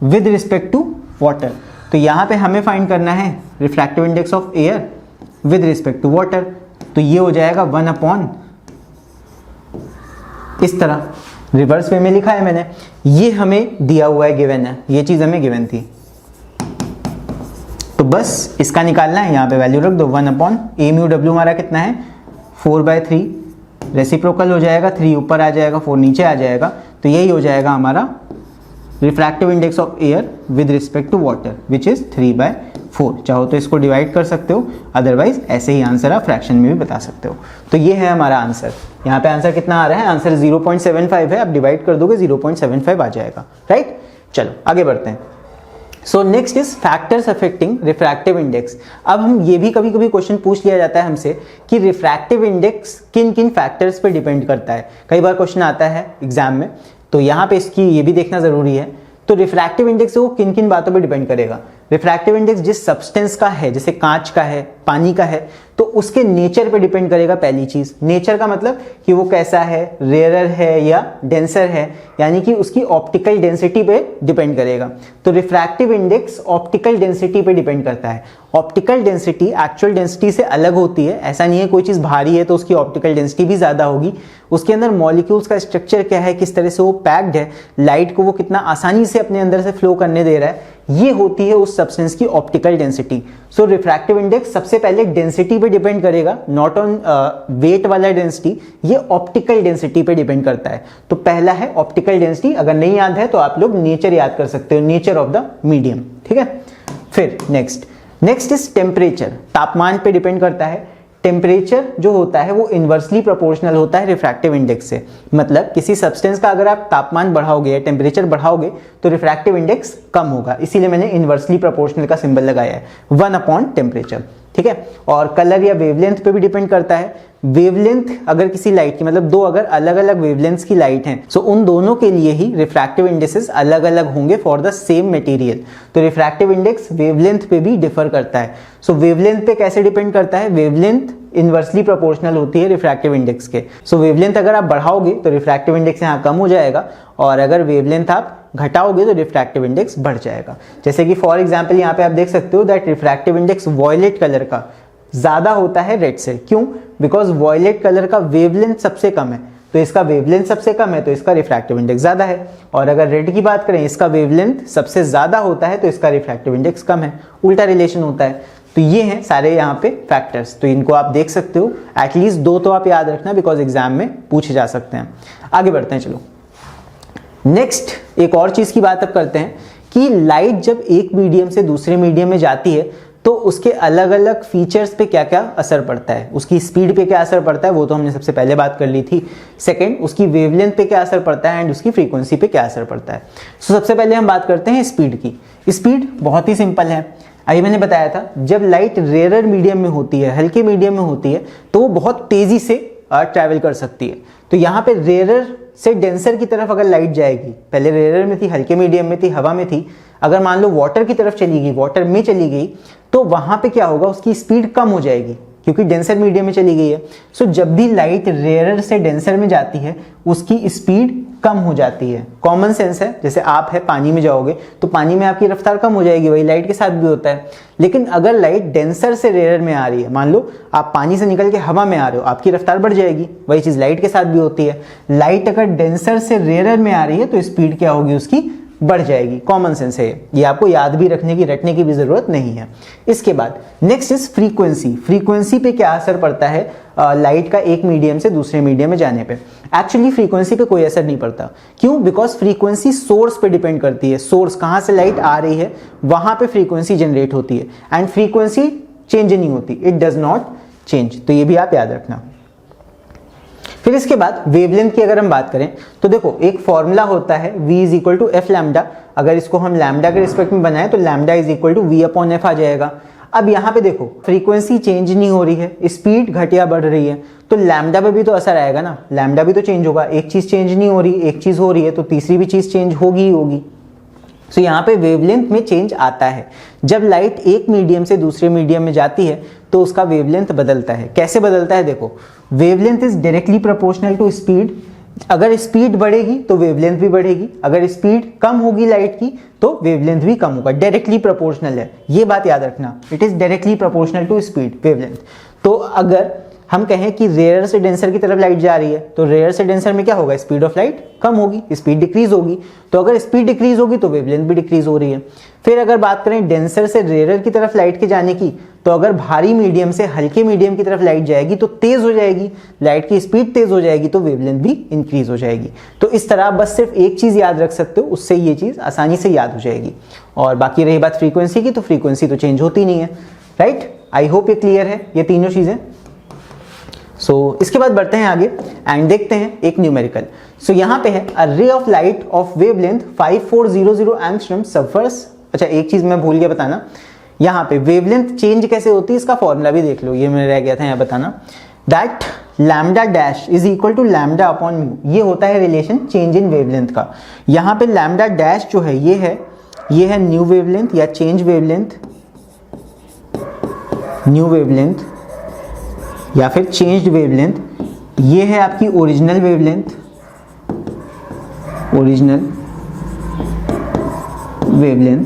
with respect to water. तो यहाँ पे हमें फाइंड करना है refractive index of air with respect to water, तो ये हो जाएगा 1 अपॉन, इस तरह रिवर्स वे में लिखा है मैंने, ये हमें दिया हुआ है, गिवन है, ये चीज हमें गिवन थी, तो बस इसका निकालना है, यहाँ पे वैल्यू रख दो 1 अपॉन ए म्यू डब्ल्यू हमारा कितना है 4/3, रेसिप्रोकल हो जाएगा, 3 ऊपर आ जाएगा 4 नीचे आ जाएगा, तो यही हो जाएगा हमारा refractive index of air with respect to water which is 3/4। चाहो तो इसको डिवाइड कर सकते हो, अदरवाइज ऐसे ही आंसर आप फ्रैक्शन में भी बता सकते हो। तो ये है हमारा आंसर, यहाँ पे आंसर कितना आ रहा है? आंसर 0.75 है, आप डिवाइड कर दोगे 0.75 आ जाएगा, राइट। चलो आगे बढ़ते हैं। So next is factors affecting refractive index. अब हम ये भी कभी कभी क्वेश्चन पूछ लिया जाता है हमसे कि रिफ्रैक्टिव इंडेक्स किन किन फैक्टर्स पे डिपेंड करता है, कई बार क्वेश्चन आता है एग्जाम में, तो यहाँ पे इसकी ये भी देखना जरूरी है। तो रिफ्रैक्टिव इंडेक्स वो किन किन बातों पे डिपेंड करेगा? रिफ्रैक्टिव इंडेक्स जिस सब्सटेंस का है, जैसे कांच का है, पानी का है, तो उसके नेचर पे डिपेंड करेगा। पहली चीज, नेचर का मतलब कि वो कैसा है, रेयरर है या डेंसर है, यानी कि उसकी ऑप्टिकल डेंसिटी पे डिपेंड करेगा। तो रिफ्रैक्टिव इंडेक्स ऑप्टिकल डेंसिटी पे डिपेंड करता है। ऑप्टिकल डेंसिटी एक्चुअल डेंसिटी से अलग होती है, ऐसा नहीं है कोई चीज भारी है तो उसकी ऑप्टिकल डेंसिटी भी ज्यादा होगी, उसके अंदर मॉलिक्यूल्स का स्ट्रक्चर क्या है, किस तरह से वो पैक्ड है, लाइट को वो कितना आसानी से अपने अंदर से फ्लो करने दे रहा है, ये होती है उस सब्सटेंस की ऑप्टिकल डेंसिटी। सो रिफ्रैक्टिव इंडेक्स सबसे पहले डेंसिटी पे डिपेंड करेगा, नॉट ऑन वेट वाला डेंसिटी, ये ऑप्टिकल डेंसिटी पे डिपेंड करता है। तो पहला है ऑप्टिकल डेंसिटी, अगर नहीं याद है तो आप लोग नेचर याद कर सकते हो, नेचर ऑफ द मीडियम, ठीक है। फिर नेक्स्ट इज टेम्परेचर, तापमान पे डिपेंड करता है। टेम्परेचर जो होता है वो इन्वर्सली प्रोपोर्शनल होता है रिफ्रैक्टिव इंडेक्स से। मतलब किसी सब्सटेंस का अगर आप तापमान बढ़ाओगे या टेम्परेचर बढ़ाओगे तो रिफ्रैक्टिव इंडेक्स कम होगा, इसीलिए मैंने इन्वर्सली प्रोपोर्शनल का सिंबल लगाया है 1/टेम्परेचर। ठीक है, और कलर या वेवलेंथ पे भी डिपेंड करता है। वेवलेंथ अगर किसी लाइट की, मतलब दो अगर अलग अलग वेवलेंथ्स की लाइट हैं, सो उन दोनों के लिए ही रिफ्रैक्टिव इंडेक्सेस अलग अलग होंगे फॉर द सेम मटेरियल। तो रिफ्रैक्टिव इंडेक्स वेवलेंथ पे भी डिफर करता है। सो वेवलेंथ पे कैसे डिपेंड करता है? वेवलेंथ इनवर्सली प्रोपोर्शनल होती है रिफ्रैक्टिव इंडेक्स के। सो वेवलेंथ अगर आप बढ़ाओगे तो रिफ्रैक्टिव इंडेक्स यहाँ कम हो जाएगा, और अगर वेवलेंथ आप घटाओगे तो रिफ्रैक्टिव इंडेक्स बढ़ जाएगा। जैसे कि फॉर एग्जांपल यहाँ पे आप देख सकते हो that refractive index violet colour का ज्यादा होता है रेड से। क्यों? बिकॉज वॉयलेट कलर का वेवलेंथ सबसे कम है, तो इसका वेवलेंथ सबसे कम है तो इसका रिफ्रैक्टिव इंडेक्स ज्यादा है। और अगर रेड की बात करें, इसका वेवलेंथ सबसे ज्यादा होता है तो इसका रिफ्रैक्टिव इंडेक्स कम है, उल्टा रिलेशन होता है। तो ये हैं सारे यहाँ पे फैक्टर्स, तो इनको आप देख सकते हो। एटलीस्ट 2 तो आप याद रखना, बिकॉज एग्जाम में पूछे जा सकते हैं। आगे बढ़ते हैं, चलो नेक्स्ट एक और चीज की बात अब करते हैं कि लाइट जब एक मीडियम से दूसरे मीडियम में जाती है तो उसके अलग अलग फीचर्स पे क्या क्या असर पड़ता है। उसकी स्पीड पे क्या असर पड़ता है वो तो हमने सबसे पहले बात कर ली थी। सेकंड, उसकी वेवलेंथ पे क्या असर पड़ता है एंड उसकी फ्रीक्वेंसी पे क्या असर पड़ता है। सो सबसे पहले हम बात करते हैं स्पीड की। स्पीड बहुत ही सिंपल है। अभी मैंने बताया था जब लाइट रेयर मीडियम में होती है, हल्के मीडियम में होती है, तो वो बहुत तेजी से ट्रैवल कर सकती है। तो यहाँ पे रेयर से डेंसर की तरफ अगर लाइट जाएगी, पहले रेयर में थी, हल्के मीडियम में थी, हवा में थी, अगर मान लो वाटर की तरफ चली गई, वाटर में चली गई, तो वहां पे क्या होगा, उसकी स्पीड कम हो जाएगी क्योंकि डेंसर मीडियम में चली गई है। सो जब भी लाइट रेयर से डेंसर में जाती है उसकी स्पीड कम हो जाती है। कॉमन सेंस है, जैसे आप है पानी में जाओगे तो पानी में आपकी रफ्तार कम हो जाएगी, वही लाइट के साथ भी होता है। लेकिन अगर लाइट डेंसर से रेयर में आ रही है, मान लो आप पानी से निकल के हवा में आ रहे हो, आपकी रफ्तार बढ़ जाएगी, वही चीज लाइट के साथ भी होती है। लाइट अगर डेंसर से रेयर में आ रही है तो स्पीड क्या होगी, उसकी बढ़ जाएगी। कॉमन सेंस है ये आपको याद भी रखने की, रटने की भी जरूरत नहीं है। इसके बाद नेक्स्ट इज फ्रीक्वेंसी। फ्रीक्वेंसी पे क्या असर पड़ता है लाइट का एक मीडियम से दूसरे मीडियम में जाने पे? एक्चुअली फ्रीक्वेंसी पे कोई असर नहीं पड़ता। क्यों? बिकॉज फ्रीक्वेंसी सोर्स पे डिपेंड करती है। सोर्स कहां से लाइट आ रही है वहां पे फ्रीक्वेंसी जनरेट होती है, एंड फ्रीक्वेंसी चेंज नहीं होती, इट डज नॉट चेंज। तो ये भी आप याद रखना। फिर इसके बाद वेवलेंथ की अगर हम बात करें तो देखो एक फॉर्मूला होता है v is equal to F lambda. अगर इसको हम लैम्डा के रिस्पेक्ट में बनाए तो lambda is equal to v upon F आ जाएगा। अब यहाँ पे देखो फ्रीक्वेंसी चेंज नहीं हो रही है, स्पीड घट या बढ़ रही है, तो लैम्डा पे भी तो असर आएगा ना, लैम्डा भी तो चेंज होगा। एक चीज चेंज नहीं हो रही, एक चीज हो रही है, तो तीसरी भी चीज चेंज होगी ही होगी। सो यहाँ पे वेवलेंथ में चेंज आता है। जब लाइट एक मीडियम से दूसरे मीडियम में जाती है तो उसका वेवलेंथ बदलता है। कैसे बदलता है? देखो wavelength is directly proportional to speed. अगर स्पीड बढ़ेगी तो वेवलेंथ भी बढ़ेगी, अगर स्पीड कम होगी लाइट की तो वेवलेंथ भी कम होगा। डायरेक्टली प्रोपोर्शनल है, ये बात याद रखना, it is directly proportional to speed wavelength. तो अगर हम कहें कि रेयर से डेंसर की तरफ लाइट जा रही है तो रेयर से डेंसर में क्या होगा, स्पीड ऑफ लाइट कम होगी, स्पीड डिक्रीज होगी। तो अगर स्पीड डिक्रीज होगी तो वेवलेंथ भी डिक्रीज हो रही है। फिर अगर बात करें डेंसर से रेयर की तरफ लाइट के जाने की, तो अगर भारी मीडियम से हल्के मीडियम की तरफ लाइट जाएगी तो तेज हो जाएगी, लाइट की स्पीड तेज हो जाएगी तो वेवलेंथ भी इंक्रीज हो जाएगी। तो इस तरह बस सिर्फ एक चीज याद रख सकते हो, उससे ये चीज आसानी से याद हो जाएगी। और बाकी रही बात फ्रीक्वेंसी की, तो फ्रीक्वेंसी तो चेंज होती नहीं है, राइट। आई होप ये क्लियर है ये तीनों चीजें। इसके बाद बढ़ते हैं आगे एंड देखते हैं एक न्यूमेरिकल। यहाँ पे है a ray of light of wavelength 5400 angstrom suffers. अच्छा एक चीज मैं भूल गया बताना, यहाँ पे वेवलेंथ चेंज कैसे होती है इसका फॉर्मूला भी देख लो, ये मैंने रह गया था यहाँ बताना। That lambda dash is equal to lambda upon mu, ये होता है रिलेशन चेंज इन वेवलेंथ का। यहाँ पे लैम्डा डैश जो है ये है न्यू वेवलेंथ या चेंज वेवलेंथ, न्यू वेवलेंथ या फिर चेंज्ड वेवलेंथ। ये है आपकी ओरिजिनल वेवलेंथ, ओरिजिनल वेवलेंथ,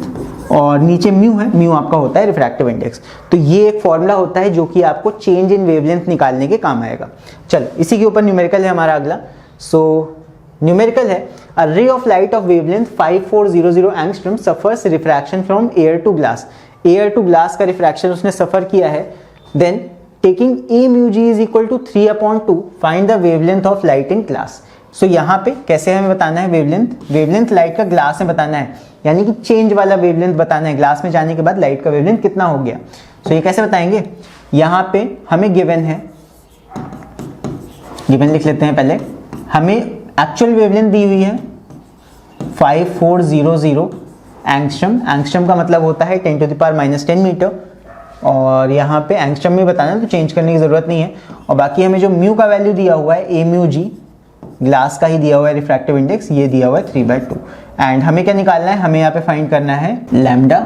और नीचे म्यू है, म्यू आपका होता है रिफ्रैक्टिव इंडेक्स। तो ये एक फॉर्मूला होता है जो कि आपको चेंज इन वेवलेंथ निकालने के काम आएगा। चलो इसी के ऊपर न्यूमेरिकल है हमारा अगला। न्यूमेरिकल है a ray of light of wavelength 5400 angstrom suffers refraction from air to glass. Air to glass का रिफ्रैक्शन उसने सफर किया है। Then taking a mu G is equal to 3/2 find the wavelength of light in glass. यहाँ पे कैसे हमें बताना है वेवलेंथ लाइट का ग्लास में बताना है, यानी कि चेंज वाला वेवलेंथ बताना है। ग्लास में जाने के बाद लाइट का वेवलेंथ कितना हो गया। ये कैसे बताएंगे, यहाँ पे हमें गिवन है, गिवन लिख लेते हैं पहले, हमें एक्चुअल वेवलेंथ दी हुई है 5400 एंगस्ट्रम। एंगस्ट्रम का मतलब होता है 10⁻⁻10 मीटर, और यहाँ पे एंगस्ट्रम में बताना तो चेंज करने की ज़रूरत नहीं है। और बाकी हमें जो म्यू का वैल्यू दिया हुआ है ए म्यू जी, ग्लास का ही दिया हुआ है रिफ्रैक्टिव इंडेक्स, ये दिया हुआ है 3/2। एंड हमें क्या निकालना है, हमें यहाँ पे फाइंड करना है लैम्डा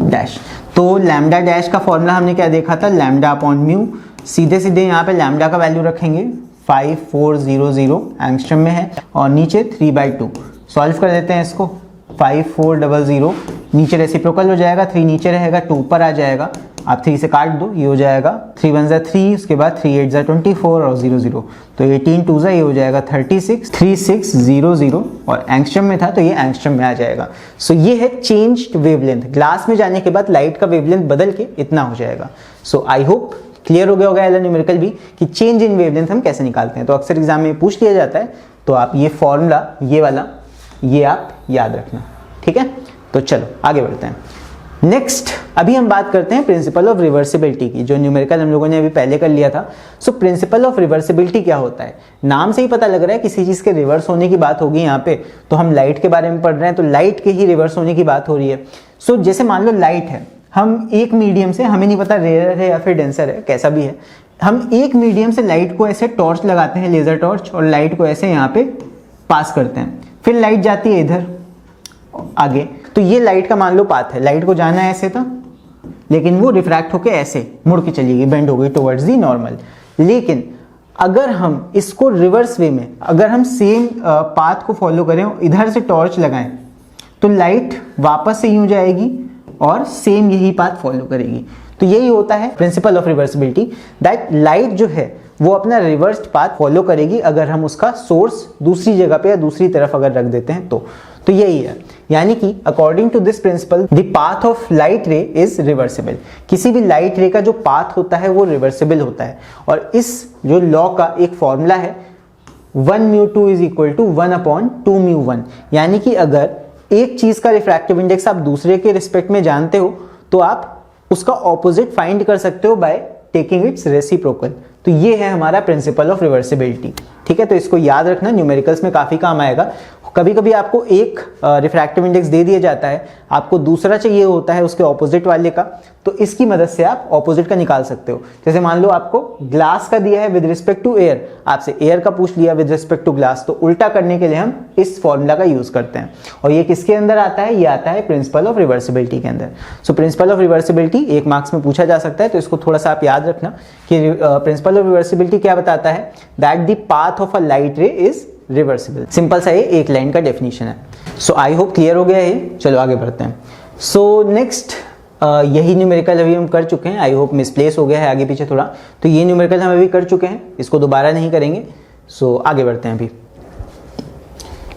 डैश। तो लैम्डा डैश का फॉर्मूला हमने क्या देखा था, लैम्डा अपॉन म्यू। सीधे सीधे यहाँ पे लैम्डा का वैल्यू रखेंगे 5400 एंगस्ट्रम में है, और नीचे 3/2। सॉल्व कर देते हैं इसको, 5400 नीचे रेसिप्रोकल हो जाएगा, 3 नीचे रहेगा, 2 ऊपर आ जाएगा। आप 3 से काट दो, ये हो जाएगा 3 1 ज़ा 3, उसके बाद 3 8 ज़ा 24 और 0 0, तो 18 2 ज़ा ये हो जाएगा 36 3600, और एंगस्ट्रम में था तो ये एंगस्ट्रम में आ जाएगा। सो ये है चेंज्ड वेवलेंथ। ग्लास में जाने के बाद लाइट का वेवलेंथ बदल के इतना हो जाएगा। सो आई होप क्लियर हो गया होगा एल न्यूमेरिकल भी कि चेंज इन वेवलेंथ हम कैसे निकालते हैं। तो अक्सर एग्जाम में पूछ लिया जाता है, तो आप ये फॉर्मूला, ये वाला, ये आप याद रखना, ठीक है। तो चलो आगे बढ़ते हैं। नेक्स्ट अभी हम बात करते हैं प्रिंसिपल ऑफ रिवर्सिबिलिटी की, जो न्यूमेरिकल हम लोगों ने अभी पहले कर लिया था। सो प्रिंसिपल ऑफ रिवर्सिबिलिटी क्या होता है, नाम से ही पता लग रहा है किसी चीज़ के रिवर्स होने की बात होगी यहाँ पे। तो हम लाइट के बारे में पढ़ रहे हैं, तो लाइट के ही रिवर्स होने की बात हो रही है। सो जैसे मान लो लाइट है, हम एक मीडियम से, हमें नहीं पता रेयर है या फिर डेंसर है, कैसा भी है, हम एक मीडियम से लाइट को ऐसे टॉर्च लगाते हैं, लेजर टॉर्च, और लाइट को ऐसे यहाँ पे पास करते हैं, फिर लाइट जाती है इधर आगे। तो ये लाइट का मान लो पाथ है, लाइट को जाना है ऐसे था, लेकिन वो रिफ्रैक्ट होके ऐसे मुड़ के चली गई, बेंड हो गई टुवर्ड्स दी नॉर्मल। लेकिन अगर हम इसको रिवर्स वे में, अगर हम सेम पाथ को फॉलो करें, इधर से टॉर्च लगाएं, तो लाइट वापस से यूं जाएगी और सेम यही पाथ फॉलो करेगी। तो यही होता है principle of reversibility, that light जो है वो अपना रिवर्स्ड पाथ फॉलो करेगी अगर हम उसका सोर्स दूसरी जगह पे या दूसरी तरफ अगर रख देते हैं तो यही है। यानी कि according to this principle the path of light ray is reversible. किसी भी लाइट रे का जो पाथ होता है वो रिवर्सिबल होता है। और इस जो लॉ का एक फॉर्मूला है 1μ2 इज इक्वल टू 1/2μ1। यानी कि अगर एक चीज का रिफ्रैक्टिव इंडेक्स आप दूसरे के रिस्पेक्ट में जानते हो तो आप उसका ऑपोजिट फाइंड कर सकते हो बाय टेकिंग इट्स रेसिप्रोकल। तो ये है हमारा प्रिंसिपल ऑफ रिवर्सिबिलिटी, ठीक है। तो इसको याद रखना, न्यूमेरिकल्स में काफी काम आएगा। कभी कभी आपको एक रिफ्रैक्टिव इंडेक्स दे दिया जाता है, आपको दूसरा चाहिए होता है उसके ऑपोजिट वाले का, तो इसकी मदद से आप ऑपोजिट का निकाल सकते हो। जैसे मान लो आपको ग्लास का दिया है विद रिस्पेक्ट टू एयर, आपसे एयर का पूछ लिया विद रिस्पेक्ट टू ग्लास, तो उल्टा करने के लिए हम इस फॉर्मूला का यूज करते हैं। और ये किसके अंदर आता है, ये आता है प्रिंसिपल ऑफ रिवर्सिबिलिटी के अंदर। So principle of reversibility 1 marks में पूछा जा सकता है, तो इसको थोड़ा सा आप याद रखना कि प्रिंसिपल ऑफ रिवर्सिबिलिटी क्या बताता है, that the path of a light ray is reversible. Simple सा ये एक लाइन का डेफिनेशन है। सो आई होप क्लियर हो गया है। चलो आगे बढ़ते हैं। सो नेक्स्ट यही न्यूमेरिकल अभी हम कर चुके हैं, आई होप मिसप्लेस हो गया है आगे पीछे थोड़ा, तो ये न्यूमेरिकल हम अभी कर चुके हैं, इसको दोबारा नहीं करेंगे। सो आगे बढ़ते हैं अभी।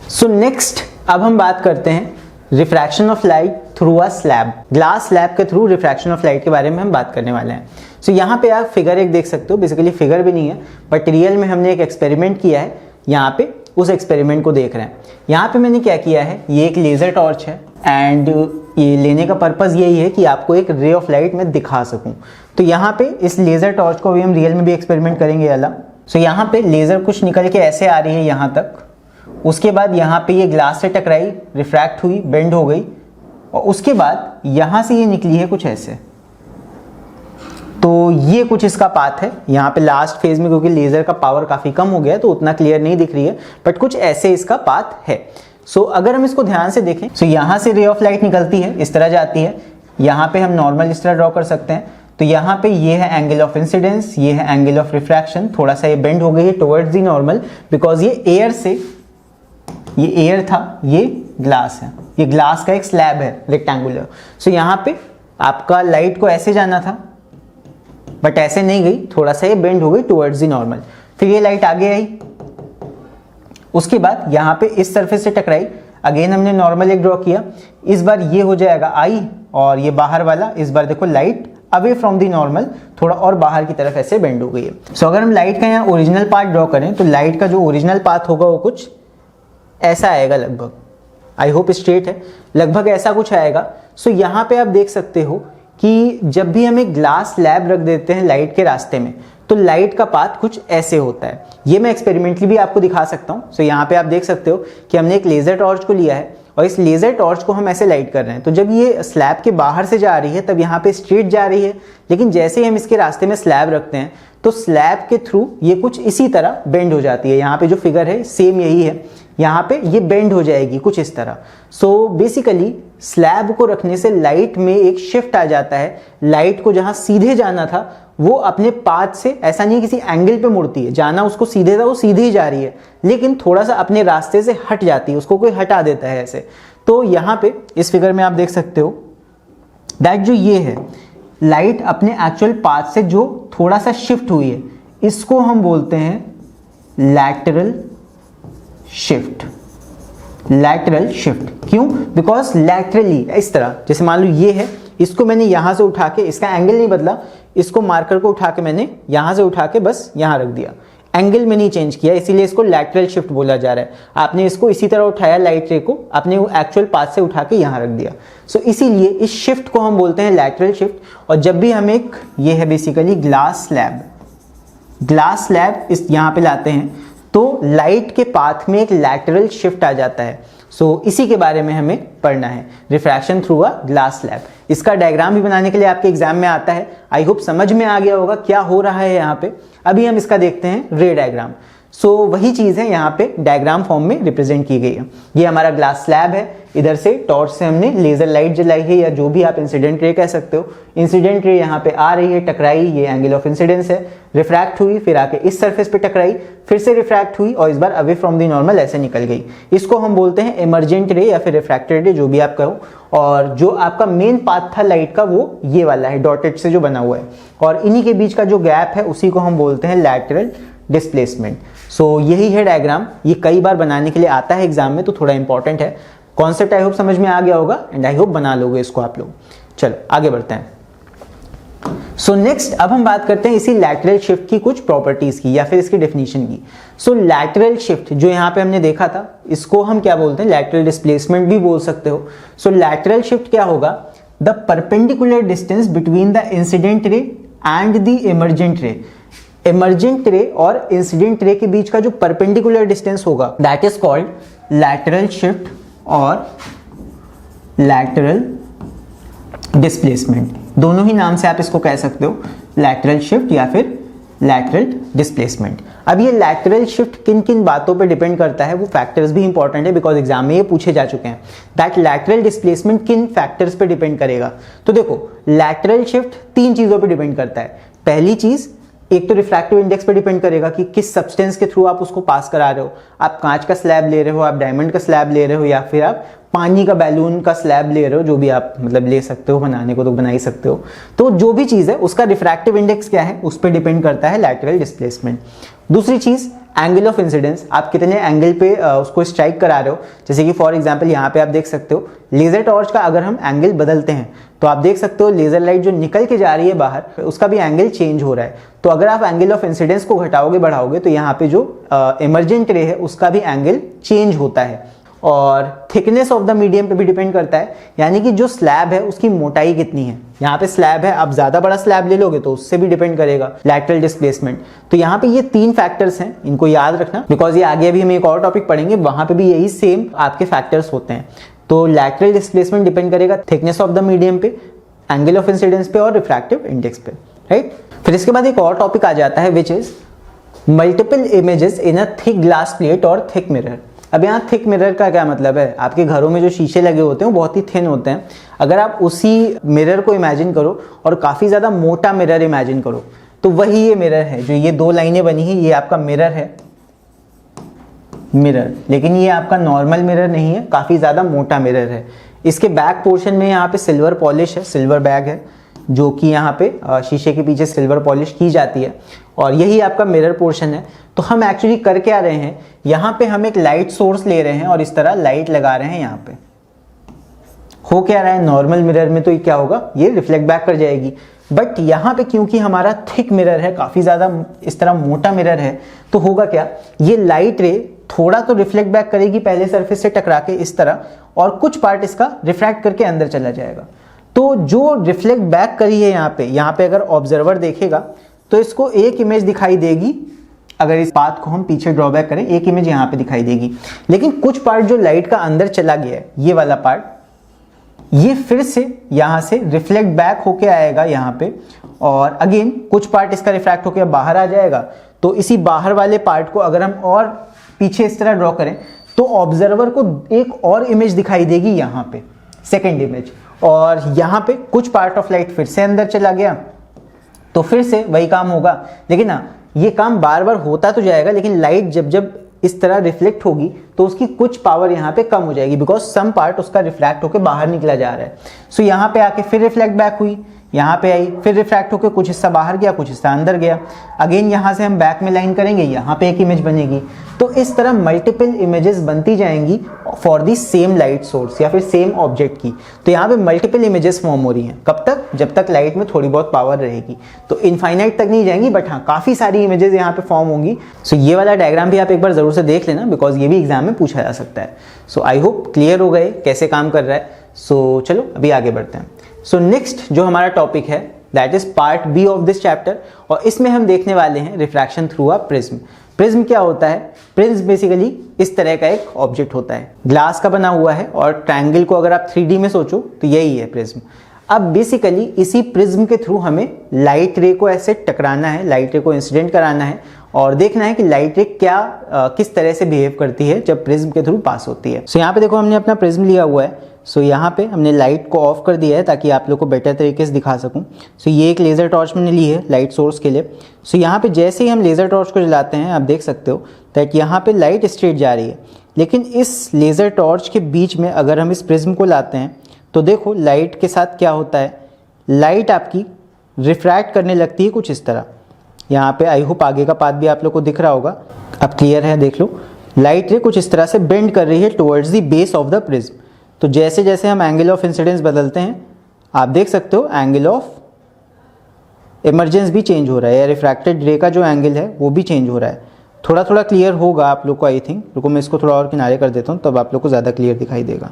सो नेक्स्ट अब हम बात करते हैं refraction of light through a slab. Glass slab के थ्रू रिफ्रैक्शन ऑफ लाइट के बारे में हम बात करने वाले हैं। सो यहाँ पे आप फिगर एक देख सकते हो, बेसिकली फिगर भी नहीं है बट रियल में हमने एक एक्सपेरिमेंट किया है, यहाँ पे उस एक्सपेरिमेंट को देख रहे हैं। यहाँ पे मैंने क्या किया है, ये एक लेजर टॉर्च है एंड ये लेने का पर्पस यही है कि आपको एक रे ऑफ लाइट में दिखा सकूं। तो यहाँ पे इस लेजर टॉर्च को भी हम रियल में भी एक्सपेरिमेंट करेंगे अलग। सो यहाँ पे लेजर कुछ निकल के ऐसे आ रही है यहाँ तक, उसके बाद यहाँ पे ये ग्लास से टकराई, रिफ्रैक्ट हुई, बेंड हो गई, और उसके बाद यहाँ से ये निकली है कुछ ऐसे। तो ये कुछ इसका पाथ है। यहाँ पे लास्ट फेज में क्योंकि लेजर का पावर काफी कम हो गया है तो उतना क्लियर नहीं दिख रही है, बट कुछ ऐसे इसका पाथ है। सो अगर हम इसको ध्यान से देखें, सो यहाँ से रे ऑफ लाइट निकलती है, इस तरह जाती है, यहाँ पे हम नॉर्मल इस तरह ड्रॉ कर सकते हैं। तो यहाँ पे ये है एंगल ऑफ इंसिडेंस, ये है एंगल ऑफ रिफ्रैक्शन, थोड़ा सा ये बेंड हो गई है टुवर्ड्स दी नॉर्मल, बिकॉज ये एयर से, ये एयर था, ये ग्लास है, ये ग्लास का एक स्लैब है रेक्टेंगुलर। सो यहाँ पे आपका लाइट को ऐसे जाना था बट ऐसे नहीं गई, थोड़ा सा ये बेंड हो गई टुवर्ड्स दी नॉर्मल। फिर ये लाइट आगे आई, उसके बाद यहाँ पे इस सरफेस से टकराई, अगेन हमने नॉर्मल एक ड्रॉ किया, इस बार ये हो जाएगा आई, और ये बाहर वाला इस बार देखो light away from the normal थोड़ा और बाहर की तरफ ऐसे बेंड हो गई है। सो अगर हम लाइट का यहाँ ओरिजिनल पार्ट ड्रॉ करें तो लाइट का जो ओरिजिनल पाथ होगा वो कुछ ऐसा आएगा लगभग, आई होप स्ट्रेट है, लगभग ऐसा कुछ आएगा। सो यहाँ पे आप देख सकते हो कि जब भी हम एक ग्लास स्लैब रख देते हैं लाइट के रास्ते में तो लाइट का पाथ कुछ ऐसे होता है। ये मैं एक्सपेरिमेंटली भी आपको दिखा सकता हूँ। सो यहाँ पे आप देख सकते हो कि हमने एक लेजर टॉर्च को लिया है और इस लेजर टॉर्च को हम ऐसे लाइट कर रहे हैं। तो जब ये स्लैब के बाहर से जा रही है तब यहाँ पे स्ट्रेट जा रही है, लेकिन जैसे ही हम इसके रास्ते में स्लैब रखते हैं तो स्लैब के थ्रू ये कुछ इसी तरह बेंड हो जाती है। यहाँ पे जो फिगर है सेम यही है, यहाँ पे ये बेंड हो जाएगी कुछ इस तरह। सो बेसिकली स्लैब को रखने से लाइट में एक शिफ्ट आ जाता है। लाइट को जहाँ सीधे जाना था वो अपने पाथ से, ऐसा नहीं किसी एंगल पे मुड़ती है, जाना उसको सीधे था वो सीधे ही जा रही है, लेकिन थोड़ा सा अपने रास्ते से हट जाती है, उसको कोई हटा देता है ऐसे। तो यहाँ पे इस फिगर में आप देख सकते हो दैट जो ये है लाइट अपने एक्चुअल पाथ से जो थोड़ा सा शिफ्ट हुई है, इसको हम बोलते हैं लैटरल शिफ्ट। लैटरल शिफ्ट क्यों? बिकॉज लैटरली इस तरह, जैसे मान लो ये है, इसको मैंने यहां से उठा के, इसका एंगल नहीं बदला, इसको मार्कर को उठा के मैंने यहां से उठा के बस यहां रख दिया, एंगल में नहीं चेंज किया, इसीलिए इसको लैटरल शिफ्ट बोला जा रहा है। आपने इसको इसी तरह उठाया लाइट रे को, आपने वो एक्चुअल पाथ से उठा के यहां रख दिया। सो इसीलिए इस शिफ्ट को हम बोलते हैं लैटरल शिफ्ट। और जब भी हम एक, ये है basically glass slab, glass slab इस यहां पे लाते हैं तो लाइट के पाथ में एक लैटरल शिफ्ट आ जाता है। सो इसी के बारे में हमें पढ़ना है, refraction through a glass slab. इसका डायग्राम भी बनाने के लिए आपके एग्जाम में आता है। आई होप समझ में आ गया होगा क्या हो रहा है यहाँ पे। अभी हम इसका देखते हैं रे डायग्राम। सो वही चीज है यहाँ पे डायग्राम फॉर्म में रिप्रेजेंट की गई है। ये हमारा ग्लास स्लैब है, इधर से टॉर्च से हमने लेजर लाइट जलाई है, या जो भी आप इंसिडेंट रे कह सकते हो। इंसिडेंट रे यहाँ पे आ रही है, टकराई, ये एंगल ऑफ इंसिडेंस है, रिफ्रैक्ट हुई, फिर आके इस सरफेस पे टकराई, फिर से रिफ्रैक्ट हुई और इस बार अवे फ्रॉम द नॉर्मल ऐसे निकल गई। इसको हम बोलते हैं इमर्जेंट रे या फिर रिफ्रैक्टेड रे, जो भी आप कहो। और जो आपका मेन पाथ था लाइट का वो ये वाला है, डॉटेड से जो बना हुआ है, और इन्हीं के बीच का जो गैप है उसी को हम बोलते हैं लैटरल डिस्प्लेसमेंट। सो यही है डायग्राम। ये कई बार बनाने के लिए आता है एग्जाम में, तो थोड़ा इंपॉर्टेंट है। कॉन्सेप्ट आई होप समझ में आ गया होगा एंड आई होप बना लोगे इसको आप लोग। चलो आगे बढ़ते हैं। सो नेक्स्ट अब हम बात करते हैं इसी लैटरल शिफ्ट की कुछ प्रॉपर्टीज की या फिर इसकी डेफिनेशन की। सो लैटरल शिफ्ट जो यहाँ पे हमने देखा था, इसको हम क्या बोलते हैं? लैटरल डिस्प्लेसमेंट भी बोल सकते हो। सो लैटरल शिफ्ट क्या होगा? The perpendicular distance between the incident रे एंड द इमर्जेंट रे। इमर्जेंट रे और इंसिडेंट रे के बीच का जो परपेंडिकुलर डिस्टेंस होगा that is called lateral shift और लैटरल डिस्प्लेसमेंट। दोनों ही नाम से आप इसको कह सकते हो, लैटरल शिफ्ट या फिर लैटरल डिस्प्लेसमेंट। अब ये लैटरल शिफ्ट किन किन बातों पे डिपेंड करता है, वो फैक्टर्स भी इंपॉर्टेंट है बिकॉज एग्जाम में ये पूछे जा चुके हैं। दैट लैटरल डिस्प्लेसमेंट किन फैक्टर्स पे डिपेंड करेगा? तो देखो, लैटरल शिफ्ट 3 चीजों पे डिपेंड करता है। पहली चीज, एक तो रिफ्रैक्टिव इंडेक्स पे डिपेंड करेगा कि किस सब्सटेंस के थ्रू आप उसको पास करा रहे हो। आप कांच का स्लैब ले रहे हो, आप डायमंड का स्लैब ले रहे हो, या फिर आप पानी का बैलून का स्लैब ले रहे हो, जो भी आप मतलब ले सकते हो, बनाने को तो बना ही सकते हो। तो जो भी चीज है उसका रिफ्रैक्टिव इंडेक्स क्या है उस पर डिपेंड करता है लैटरल डिस्प्लेसमेंट। दूसरी चीज, एंगल ऑफ इंसिडेंस, आप कितने एंगल पे उसको स्ट्राइक करा रहे हो। जैसे कि फॉर एग्जांपल यहाँ पे आप देख सकते हो लेजर टॉर्च का अगर हम एंगल बदलते हैं तो आप देख सकते हो लेजर लाइट जो निकल के जा रही है बाहर, उसका भी एंगल चेंज हो रहा है। तो अगर आप एंगल ऑफ इंसिडेंस को घटाओगे बढ़ाओगे तो यहाँ पे जो इमर्जेंट रे है उसका भी एंगल चेंज होता है। और थिकनेस ऑफ द मीडियम पे भी डिपेंड करता है, यानी कि जो स्लैब है उसकी मोटाई कितनी है। यहाँ पे स्लैब है, आप ज्यादा बड़ा स्लैब ले लोगे तो उससे भी डिपेंड करेगा लैटरल डिस्प्लेसमेंट। तो यहाँ पे ये 3 फैक्टर्स हैं, इनको याद रखना बिकॉज ये आगे अभी हम एक और टॉपिक पढ़ेंगे, वहां पे भी यही सेम आपके फैक्टर्स होते हैं। तो लैटरल डिस्प्लेसमेंट डिपेंड करेगा थिकनेस ऑफ द मीडियम पे, एंगल ऑफ इंसिडेंस पे और रिफ्रैक्टिव इंडेक्स पे, राइट। फिर इसके बाद एक और टॉपिक आ जाता है which is multiple images in a thick glass plate और थिक मिरर। अब यहाँ थिक मिरर का क्या मतलब है? आपके घरों में जो शीशे लगे होते हैं वो बहुत ही थिन होते हैं। अगर आप उसी मिरर को इमेजिन करो और काफी ज्यादा मोटा मिरर इमेजिन करो तो वही ये मिरर है। जो ये 2 लाइनें बनी है ये आपका मिरर है, मिरर, लेकिन ये आपका नॉर्मल मिरर नहीं है, काफी ज्यादा मोटा मिरर है। इसके बैक पोर्शन में यहाँ पे सिल्वर पॉलिश है, सिल्वर बैग है, जो कि यहाँ पे शीशे के पीछे सिल्वर पॉलिश की जाती है और यही आपका मिरर पोर्शन है। तो हम एक्चुअली कर क्या रहे हैं, यहाँ पे हम एक लाइट सोर्स ले रहे हैं और इस तरह लाइट लगा रहे हैं। यहाँ पे हो क्या रहा है, नॉर्मल मिरर में तो ये क्या होगा, ये रिफ्लेक्ट बैक कर जाएगी, बट यहाँ पे क्योंकि हमारा थिक मिरर है, काफी ज्यादा इस तरह मोटा मिरर है, तो होगा क्या, ये लाइट रे थोड़ा तो रिफ्लेक्ट बैक करेगी पहले सरफेस से टकरा के इस तरह, और कुछ पार्ट इसका रिफ्रैक्ट करके अंदर चला जाएगा। तो जो रिफ्लेक्ट बैक करी है यहाँ पे अगर ऑब्जर्वर देखेगा तो इसको एक इमेज दिखाई देगी। अगर इस पाथ को हम पीछे ड्रॉबैक करें, एक इमेज यहाँ पे दिखाई देगी, लेकिन कुछ पार्ट जो लाइट का अंदर चला गया है, ये वाला पार्ट, ये फिर से यहाँ से रिफ्लेक्ट बैक होके आएगा यहाँ पे, और अगेन कुछ पार्ट इसका रिफ्रैक्ट होके बाहर आ जाएगा। तो इसी बाहर वाले पार्ट को अगर हम और पीछे इस तरह ड्रॉ करें तो ऑब्जर्वर को एक और इमेज दिखाई देगी यहाँ पे, सेकेंड इमेज, और यहाँ पे कुछ पार्ट ऑफ लाइट फिर से अंदर चला गया तो फिर से वही काम होगा। लेकिन ना, ये काम बार बार होता तो जाएगा, लेकिन लाइट जब जब इस तरह रिफ्लेक्ट होगी तो उसकी कुछ पावर यहाँ पे कम हो जाएगी, बिकॉज सम पार्ट उसका रिफ्रैक्ट होकर बाहर निकला जा रहा है। सो यहाँ पे आके फिर रिफ्लेक्ट बैक हुई, यहाँ पे आई, फिर रिफ्रैक्ट होकर कुछ हिस्सा बाहर गया, कुछ हिस्सा अंदर गया। अगेन यहाँ से हम बैक में लाइन करेंगे, यहाँ पे एक इमेज बनेगी। तो इस तरह मल्टीपल इमेजेस बनती जाएंगी for the same light source या फिर सेम ऑब्जेक्ट की। तो यहाँ पे मल्टीपल इमेजेस फॉर्म हो रही हैं। कब तक? जब तक लाइट में थोड़ी बहुत पावर रहेगी। तो इनफाइनाइट तक नहीं जाएंगी, बट हाँ, काफ़ी सारी इमेजेस यहाँ पे फॉर्म होंगी। सो ये वाला डायग्राम भी आप एक बार ज़रूर से देख लेना, बिकॉज ये भी एग्जाम में पूछा जा सकता है। सो आई होप क्लियर हो गए कैसे काम कर रहा है। सो चलो अभी आगे बढ़ते हैं। सो नेक्स्ट जो हमारा टॉपिक है that is part B of this chapter, और इसमें हम देखने वाले हैं refraction through a prism. Prism क्या होता है? प्रिज्म बेसिकली इस तरह का एक ऑब्जेक्ट होता है, ग्लास का बना हुआ है, और ट्रायंगल को अगर आप 3D में सोचो तो यही है प्रिज्म। अब बेसिकली इसी प्रिज्म के थ्रू हमें लाइट रे को ऐसे टकराना है, लाइट रे को इंसिडेंट कराना है, और देखना है कि लाइट रे किस तरह से बिहेव करती है जब प्रिज्म के थ्रू पास होती है। सो यहाँ पे देखो हमने अपना प्रिज्म लिया हुआ है। सो यहाँ पे हमने लाइट को ऑफ कर दिया है ताकि आप लोग को बेटर तरीके से दिखा सकूं। सो ये एक लेज़र टॉर्च मैंने ली है लाइट सोर्स के लिए। सो यहाँ पे जैसे ही हम लेज़र टॉर्च को जलाते हैं, आप देख सकते हो दैट यहाँ पे लाइट स्ट्रेट जा रही है, लेकिन इस लेज़र टॉर्च के बीच में अगर हम इस प्रिज्म को लाते हैं तो देखो लाइट के साथ क्या होता है, लाइट आपकी रिफ्रैक्ट करने लगती है कुछ इस तरह। यहाँ पे आई होप आगे का पाथ भी आप लोग को दिख रहा होगा, अब क्लियर है, देख लो। लाइट रे कुछ इस तरह से बेंड कर रही है towards the base of the prism. तो जैसे जैसे हम एंगल ऑफ इंसिडेंस बदलते हैं, आप देख सकते हो एंगल ऑफ इमर्जेंस भी चेंज हो रहा है, या रिफ्रैक्टेड रे का जो एंगल है वो भी चेंज हो रहा है। थोड़ा थोड़ा क्लियर होगा आप लोग को, आई थिंक। रुको मैं इसको थोड़ा और किनारे कर देता हूँ, तब आप लोग को ज़्यादा क्लियर दिखाई देगा।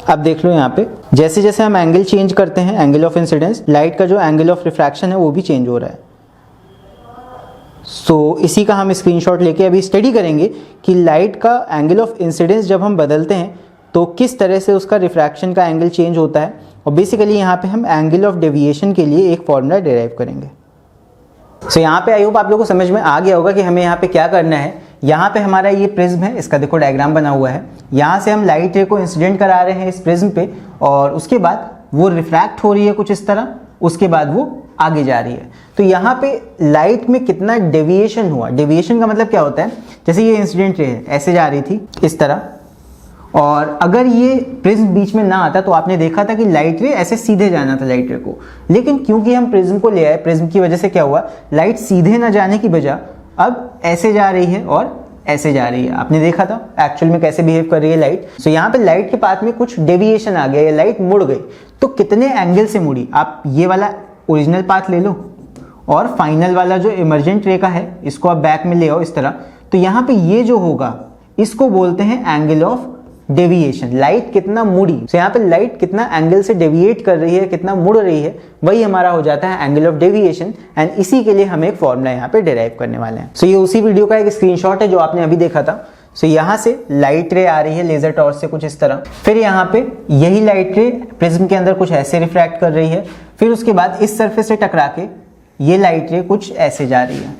अब देख लो यहाँ पे जैसे जैसे हम एंगल चेंज करते हैं, एंगल ऑफ इंसिडेंस, लाइट का जो एंगल ऑफ रिफ्रैक्शन है वो भी चेंज हो रहा है। सो इसी का हम स्क्रीनशॉट लेके अभी स्टडी करेंगे कि लाइट का एंगल ऑफ इंसिडेंस जब हम बदलते हैं तो किस तरह से उसका रिफ्रैक्शन का एंगल चेंज होता है, और बेसिकली यहाँ पे हम एंगल ऑफ डेविएशन के लिए एक फॉर्मूला डिराइव करेंगे। सो यहाँ पे आई होप आप लोगों को समझ में आ गया होगा कि हमें यहाँ पे क्या करना है। यहाँ पे हमारा ये प्रिज्म है, इसका देखो डायग्राम बना हुआ है। यहाँ से हम लाइट रे को इंसिडेंट करा रहे हैं इस प्रिज्म पे, और उसके बाद वो रिफ्रैक्ट हो रही है कुछ इस तरह, उसके बाद वो आगे जा रही है। तो यहाँ पे लाइट में कितना डेविएशन हुआ, डेविएशन का मतलब क्या होता है, जैसे ये इंसिडेंट रे है, ऐसे जा रही थी इस तरह, और अगर ये प्रिज्म बीच में ना आता तो आपने देखा था कि लाइट रे ऐसे सीधे जाना था लाइट रे को। लेकिन क्योंकि हम प्रिज्म को ले आए, प्रिज्म की वजह से क्या हुआ, लाइट सीधे ना जाने की बजाय अब ऐसे जा रही है और ऐसे जा रही है। आपने देखा था एक्चुअल में कैसे बिहेव कर रही है लाइट। सो यहाँ पे लाइट के पाथ में कुछ डेविएशन आ गया, ये लाइट मुड़ गई। तो कितने एंगल से मुड़ी, आप ये वाला ओरिजिनल पाथ ले लो, और फाइनल वाला जो इमर्जेंट रे का है इसको आप बैक में ले आओ इस तरह। तो यहाँ पे ये जो होगा इसको बोलते हैं एंगल ऑफ डेविएशन। लाइट कितना मुड़ी, तो यहाँ पे लाइट कितना एंगल से डेविएट कर रही है, कितना मुड़ रही है, वही हमारा हो जाता है एंगल ऑफ डेविएशन। एंड इसी के लिए हम एक फॉर्मूला यहाँ पे डिराइव करने वाले हैं। सो ये उसी वीडियो का एक स्क्रीनशॉट है जो आपने अभी देखा था। सो यहाँ से लाइट रे आ रही है लेजर टॉर्च से कुछ इस तरह, फिर यहाँ पे यही लाइट रे प्रिज्म के अंदर कुछ ऐसे रिफ्रैक्ट कर रही है, फिर उसके बाद इस सरफेस से टकरा के ये लाइट रे कुछ ऐसे जा रही है।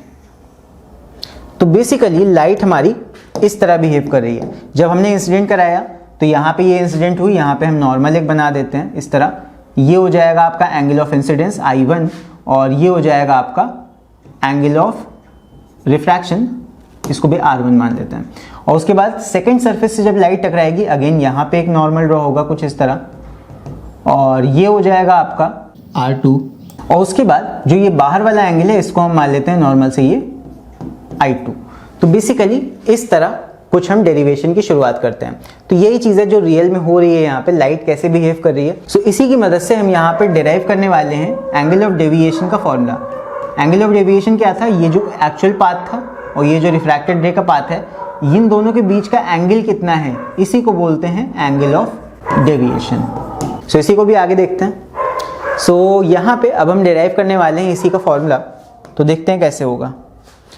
तो बेसिकली लाइट हमारी इस तरह बिहेव कर रही है। जब हमने इंसिडेंट कराया तो यहाँ पे ये इंसिडेंट हुई, यहाँ पे हम नॉर्मल एक बना देते हैं इस तरह। ये हो जाएगा आपका एंगल ऑफ इंसिडेंस I1, और ये हो जाएगा आपका एंगल ऑफ रिफ्रैक्शन, इसको भी R1 मान लेते हैं। और उसके बाद सेकेंड सरफेस से जब लाइट टकराएगी, अगेन यहाँ पे एक नॉर्मल ड्रॉ होगा कुछ इस तरह, और ये हो जाएगा आपका R2। और उसके बाद जो ये बाहर वाला एंगल है इसको हम मान लेते हैं नॉर्मल से ये I2। तो बेसिकली इस तरह कुछ हम डेरिवेशन की शुरुआत करते हैं। तो यही चीज़ है जो रियल में हो रही है, यहाँ पे लाइट कैसे बिहेव कर रही है। सो इसी की मदद से हम यहाँ पे डिराइव करने वाले हैं एंगल ऑफ डेविएशन का फॉर्मूला। एंगल ऑफ डेविएशन क्या था, ये जो एक्चुअल पाथ था और ये जो रिफ्रैक्टेड रे का पाथ है, इन दोनों के बीच का एंगल कितना है, इसी को बोलते हैं एंगल ऑफ डेविएशन। सो इसी को भी आगे देखते हैं। सो यहाँ पे अब हम डिराइव करने वाले हैं इसी का फॉर्मूला, तो देखते हैं कैसे होगा,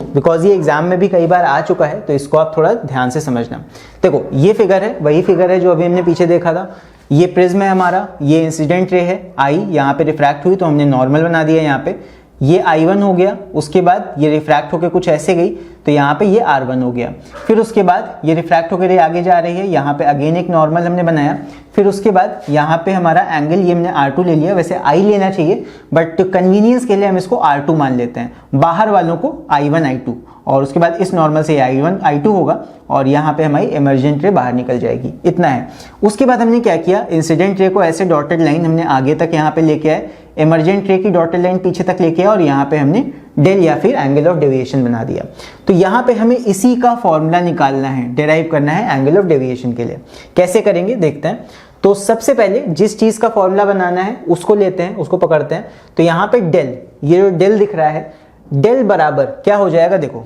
बिकॉज ये एग्जाम में भी कई बार आ चुका है, तो इसको आप थोड़ा ध्यान से समझना। देखो ये फिगर है, वही फिगर है जो अभी हमने पीछे देखा था। ये प्रिज्म है हमारा, ये इंसिडेंट रे है आई, यहाँ पे रिफ्रैक्ट हुई तो हमने नॉर्मल बना दिया यहाँ पे, ये I1 हो गया, उसके बाद ये रिफ्रैक्ट होकर कुछ ऐसे गई तो यहाँ पे ये R1 हो गया, फिर उसके बाद ये रिफ्रैक्ट होकर आगे जा रही है, यहाँ पे अगेन एक नॉर्मल हमने बनाया, फिर उसके बाद यहाँ पे हमारा एंगल ये हमने R2 ले लिया, वैसे I लेना चाहिए बट कन्वीनियंस के लिए हम इसको R2 मान लेते हैं, बाहर वालों को I1 I2, और उसके बाद इस नॉर्मल से I1 I2 होगा और यहाँ पे हमारी इमर्जेंट रे बाहर निकल जाएगी, इतना है। उसके बाद हमने क्या किया, इंसिडेंट रे को ऐसे डॉटेड लाइन हमने आगे तक यहाँ पे लेके आए, इमर्जेंट रे की डॉटेड लाइन पीछे तक लेके आए और यहाँ पे हमने डेल या फिर एंगल ऑफ डेविएशन बना दिया। तो यहाँ पे हमें इसी का फॉर्मूला निकालना है, डिराइव करना है एंगल ऑफ डेविएशन के लिए। कैसे करेंगे देखते हैं। तो सबसे पहले जिस चीज का फॉर्मूला बनाना है उसको लेते हैं, उसको पकड़ते हैं। तो यहाँ पे डेल, ये जो डेल दिख रहा है, डेल बराबर क्या हो जाएगा, देखो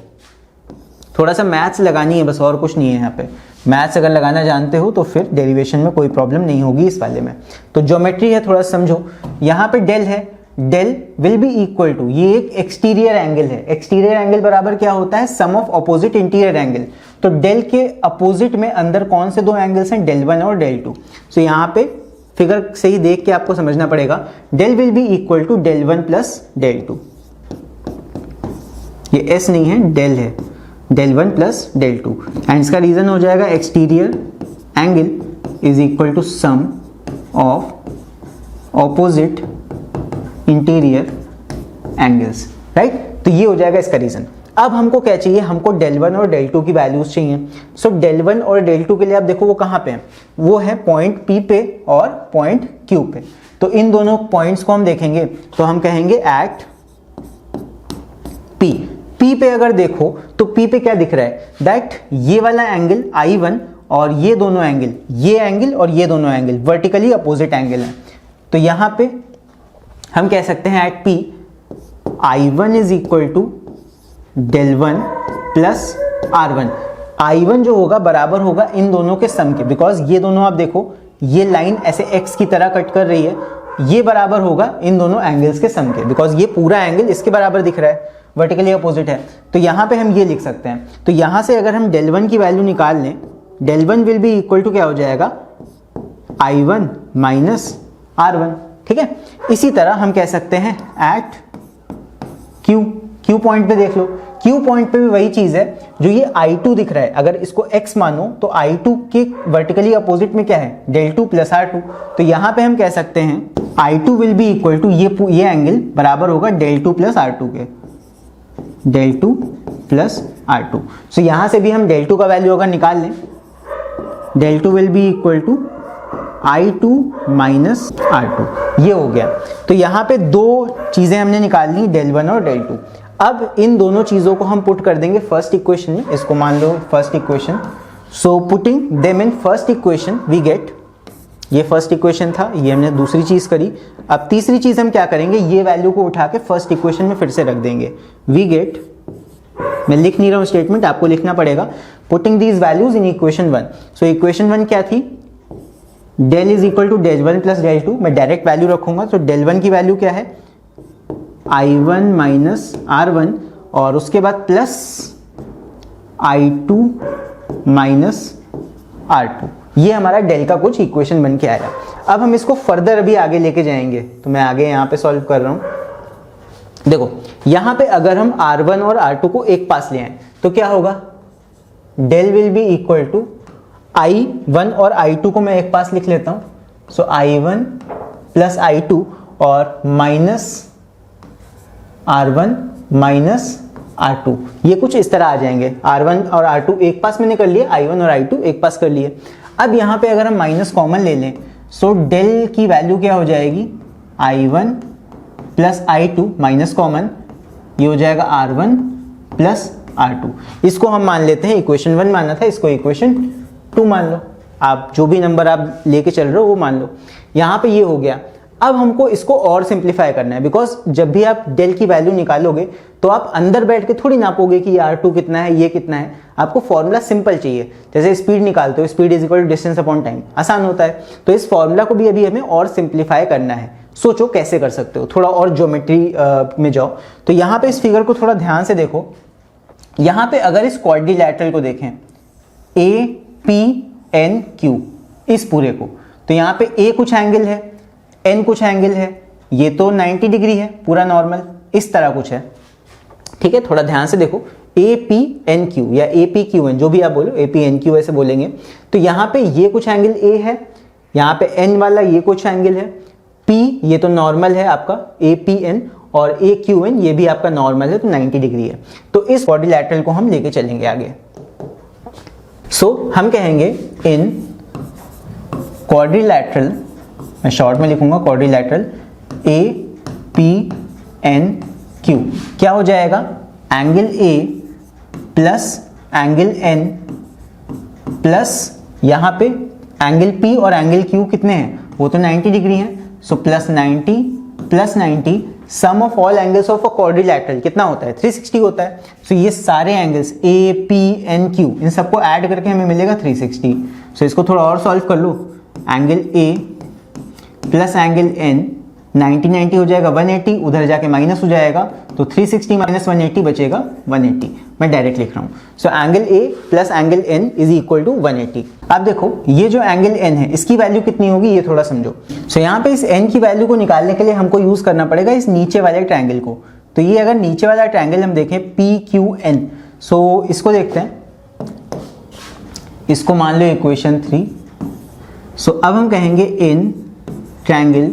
थोड़ा सा मैथ्स लगानी है बस, और कुछ नहीं है। यहाँ पे मैथ्स अगर लगाना जानते हो तो फिर डेरिवेशन में कोई प्रॉब्लम नहीं होगी इस वाले में। तो ज्योमेट्री है, थोड़ा समझो। यहाँ पे डेल है, del will be equal to, ये एक एक्सटीरियर एंगल है, एक्सटीरियर एंगल बराबर क्या होता है, sum of opposite interior angle. तो डेल के अपोजिट में अंदर कौन से दो एंगल्स हैं, डेल 1 और डेल 2। सो यहाँ पे फिगर से ही देख के आपको समझना पड़ेगा, del will be equal to del 1 plus del 2। ये एस नहीं है, डेल है, डेल 1 प्लस डेल 2, एंड इसका रीजन हो जाएगा exterior angle is equal to sum of opposite interior angles, right. तो ये हो जाएगा इसका रीजन। अब हमको क्या चाहिए, हमको डेल 1 और डेल 2 की वैल्यूज चाहिए। सो डेल 1 और डेल 2 के लिए आप देखो वो कहाँ पे है, वो है पॉइंट P पे और पॉइंट Q पे। तो इन दोनों पॉइंट्स को हम देखेंगे तो हम कहेंगे एट P। P पे अगर देखो तो P पे क्या दिख रहा है, दैट ये वाला एंगल I1 और ये दोनों एंगल, ये एंगल और ये दोनों एंगल वर्टिकली अपोजिट एंगल है। तो यहां पे हम कह सकते हैं at P I1 is equal to del 1 plus R1। I1 जो होगा बराबर होगा इन दोनों के सम के, बिकॉज ये दोनों आप देखो ये लाइन ऐसे x की तरह कट कर रही है, ये बराबर होगा इन दोनों एंगल्स के सम के, बिकॉज ये पूरा एंगल इसके बराबर दिख रहा है, वर्टिकली अपोजिट है। तो यहाँ पे हम ये लिख सकते हैं। तो यहाँ से अगर हम डेल 1 की वैल्यू निकाल लें, del 1 will be equal to क्या हो जाएगा, I1 माइनस R1, ठीक है। इसी तरह हम कह सकते हैं एट Q पॉइंट पे देख लो, Q पॉइंट पे भी वही चीज है जो ये I2 दिख रहा है, अगर इसको x मानो तो I2 के वर्टिकली अपोजिट में क्या है, डेल 2 प्लस R2। तो यहाँ पे हम कह सकते हैं I2 will be equal to ये एंगल बराबर होगा डेल 2 प्लस R2 के, डेल 2 प्लस R2। सो यहां से भी हम डेल 2 का वैल्यू अगर निकाल लें, del 2 will be equal to I2 minus R2, ये हो गया। तो यहाँ पे दो चीजें हमने निकाल ली, डेल 1 और डेल 2। अब इन दोनों चीजों को हम पुट कर देंगे फर्स्ट इक्वेशन में, इसको मान लो first equation. So putting them in first equation we get, ये फर्स्ट इक्वेशन था, ये हमने दूसरी चीज करी। अब तीसरी चीज हम क्या करेंगे, ये वैल्यू को उठा के फर्स्ट इक्वेशन में फिर से रख देंगे। वी गेट, मैं लिख नहीं रहा हूं स्टेटमेंट, आपको लिखना पड़ेगा, putting these values in equation 1। So equation 1 क्या थी, del is equal to del 1 plus del 2। मैं डायरेक्ट वैल्यू रखूंगा, तो डेल 1 की वैल्यू क्या है, I1 माइनस R1, और उसके बाद प्लस I2 माइनस R2। ये हमारा डेल का कुछ इक्वेशन बन के आया। अब हम इसको फर्दर अभी आगे लेके जाएंगे, तो मैं आगे यहाँ पे सॉल्व कर रहा हूं। देखो यहाँ पे अगर हम R1 और R2 को एक पास ले आए तो क्या होगा, del will be equal to I1 और I2 को मैं एक पास लिख लेता हूं। सो I1 प्लस I2 और माइनस R1 माइनस R2, ये कुछ इस तरह आ जाएंगे। R1 और R2 एक पास मैंने कर लिए, I1 और I2 एक पास कर लिए। अब यहाँ पे अगर हम माइनस कॉमन ले लें, सो डेल की वैल्यू क्या हो जाएगी, I1 plus I2 minus common, ये हो जाएगा R1 प्लस R2। इसको हम मान लेते हैं, इक्वेशन 1 मानना था, इसको इक्वेशन 2 मान लो, आप जो भी नंबर आप लेके चल रहे हो वो मान लो। यहाँ पे ये हो गया। अब हमको इसको और सिंप्लीफाई करना है, बिकॉज जब भी आप डेल की वैल्यू निकालोगे तो आप अंदर बैठ के थोड़ी नापोगे कि R2 कितना है, ये कितना है। आपको फॉर्मूला सिंपल चाहिए, जैसे स्पीड निकालते हो, speed is equal to distance upon time, आसान होता है। तो इस फॉर्मूला को भी अभी हमें और सिंप्लीफाई करना है। सोचो कैसे कर सकते हो, थोड़ा और ज्योमेट्री में जाओ। तो यहाँ पे इस फिगर को थोड़ा ध्यान से देखो। यहाँ पे अगर इस क्वाड्रिलैटरल को देखें APNQ, इस पूरे को, तो यहाँ पे A कुछ एंगल है, N कुछ एंगल है, ये तो 90 डिग्री है पूरा नॉर्मल, इस तरह कुछ है, ठीक है। थोड़ा ध्यान से देखो, APNQ या APQN जो भी आप बोलो, APNQ ऐसे बोलेंगे। तो यहाँ पे ये कुछ एंगल A है, यहाँ पे N वाला ये कुछ एंगल है, P ये तो नॉर्मल है आपका APN, और AQN ये भी आपका नॉर्मल है, तो 90 डिग्री है। तो इस क्वाड्रिलैटरल को हम लेके चलेंगे आगे। हम कहेंगे इन क्वाड्रिलैटरल, मैं शॉर्ट में लिखूंगा क्वाड्रिलैटरल APNQ, क्या हो जाएगा, angle A plus angle N plus यहाँ पे एंगल P और एंगल Q कितने हैं, वो तो 90 डिग्री है। So plus 90 sum of all angles of a quadrilateral कितना होता है, 360 होता है। सो ये सारे एंगल्स APNQ इन सबको ऐड करके हमें मिलेगा 360। सो इसको थोड़ा और सॉल्व कर लो, angle A plus angle N 90 हो जाएगा 180, उधर जाके माइनस हो जाएगा, तो 360 माइनस 180 बचेगा 180। मैं डायरेक्ट लिख रहा हूँ। So angle A plus angle N is equal to 180। अब देखो ये जो एंगल N है इसकी वैल्यू कितनी होगी ये थोड़ा समझो। सो यहाँ पे इस N की वैल्यू को निकालने के लिए हमको यूज करना पड़ेगा इस नीचे वाले ट्रायंगल को। तो ये अगर नीचे वाला ट्रायंगल हम देखें PQN, सो इसको देखते हैं, इसको मान लो इक्वेशन 3। सो अब हम कहेंगे इन ट्रायंगल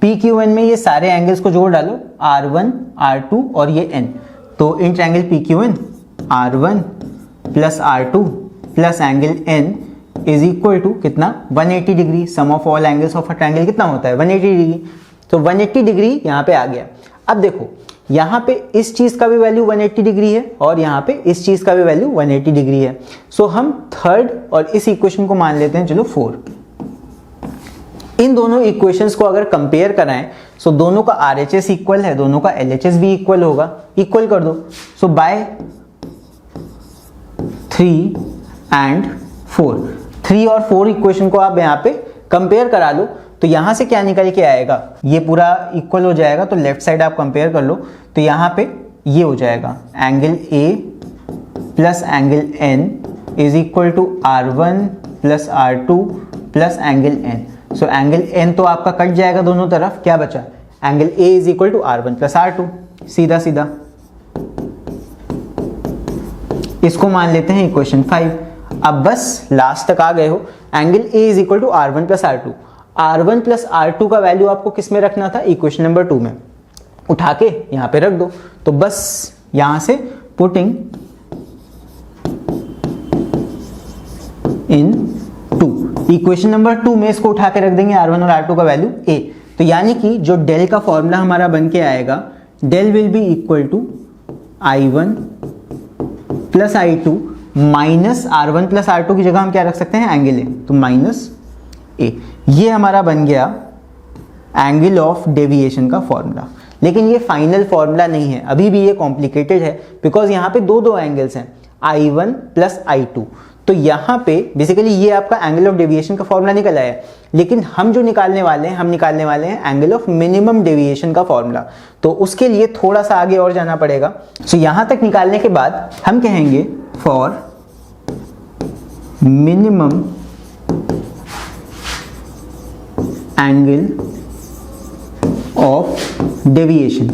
PQN में ये सारे एंगल्स को जोड़ डालो, R1 R2 और ये N। तो in triangle PQN R1 plus R2 plus angle N is equal to कितना, 180 degree. Sum of all angles of a triangle कितना होता है, 180 डिग्री। तो 180 डिग्री यहाँ पे आ गया। अब देखो यहाँ पे इस चीज का भी वैल्यू 180 डिग्री है और यहाँ पे इस चीज का भी वैल्यू 180 डिग्री है। सो हम थर्ड और इस इक्वेशन को मान लेते हैं चलो 4। इन दोनों इक्वेशंस को अगर कंपेयर कराएं, सो दोनों का RHS इक्वल है, दोनों का LHS भी इक्वल होगा, इक्वल कर दो। सो बाय 3 एंड 4, 3 और 4 इक्वेशन को आप यहाँ पे कंपेयर करा लो, तो यहाँ से क्या निकल के आएगा, ये पूरा इक्वल हो जाएगा। तो लेफ्ट साइड आप कंपेयर कर लो, तो यहाँ पे ये हो जाएगा angle A plus angle N is equal to R1 plus R2 plus angle N। So angle N तो आपका कट जाएगा दोनों तरफ, क्या बचा, angle A is equal to R1 plus R2, सीधा सीधा। इसको मान लेते हैं इक्वेशन 5। अब बस लास्ट तक आ गए हो, angle A is equal to R1 plus R2। R1 plus R2 का वैल्यू आपको किस में रखना था, इक्वेशन नंबर 2 में, उठा के यहाँ पे रख दो। तो बस यहाँ से पुटिंग इन 2, इक्वेशन नंबर 2 में इसको उठा के रख देंगे R1 और R2 का वैल्यू A। तो यानी कि जो डेल का फॉर्मूला हमारा बन के आएगा, del will be equal to I1 plus I2 minus R1 plus R2 की जगह हम क्या रख सकते हैं, एंगल A, तो माइनस A। ये हमारा बन गया एंगल ऑफ डेविएशन का फॉर्मूला। लेकिन ये फाइनल फॉर्मूला नहीं है, अभी भी ये कॉम्प्लिकेटेड है, बिकॉज यहाँ पे दो एंगल्स हैं, I1 प्लस I2। तो यहाँ पे बेसिकली ये आपका एंगल ऑफ डेविएशन का फॉर्मूला निकल आया है, लेकिन हम जो निकालने वाले हैं, हम निकालने वाले हैं एंगल ऑफ मिनिमम डेविएशन का फॉर्मूला। तो उसके लिए थोड़ा सा आगे और जाना पड़ेगा। सो यहाँ तक निकालने के बाद हम कहेंगे for minimum angle of deviation.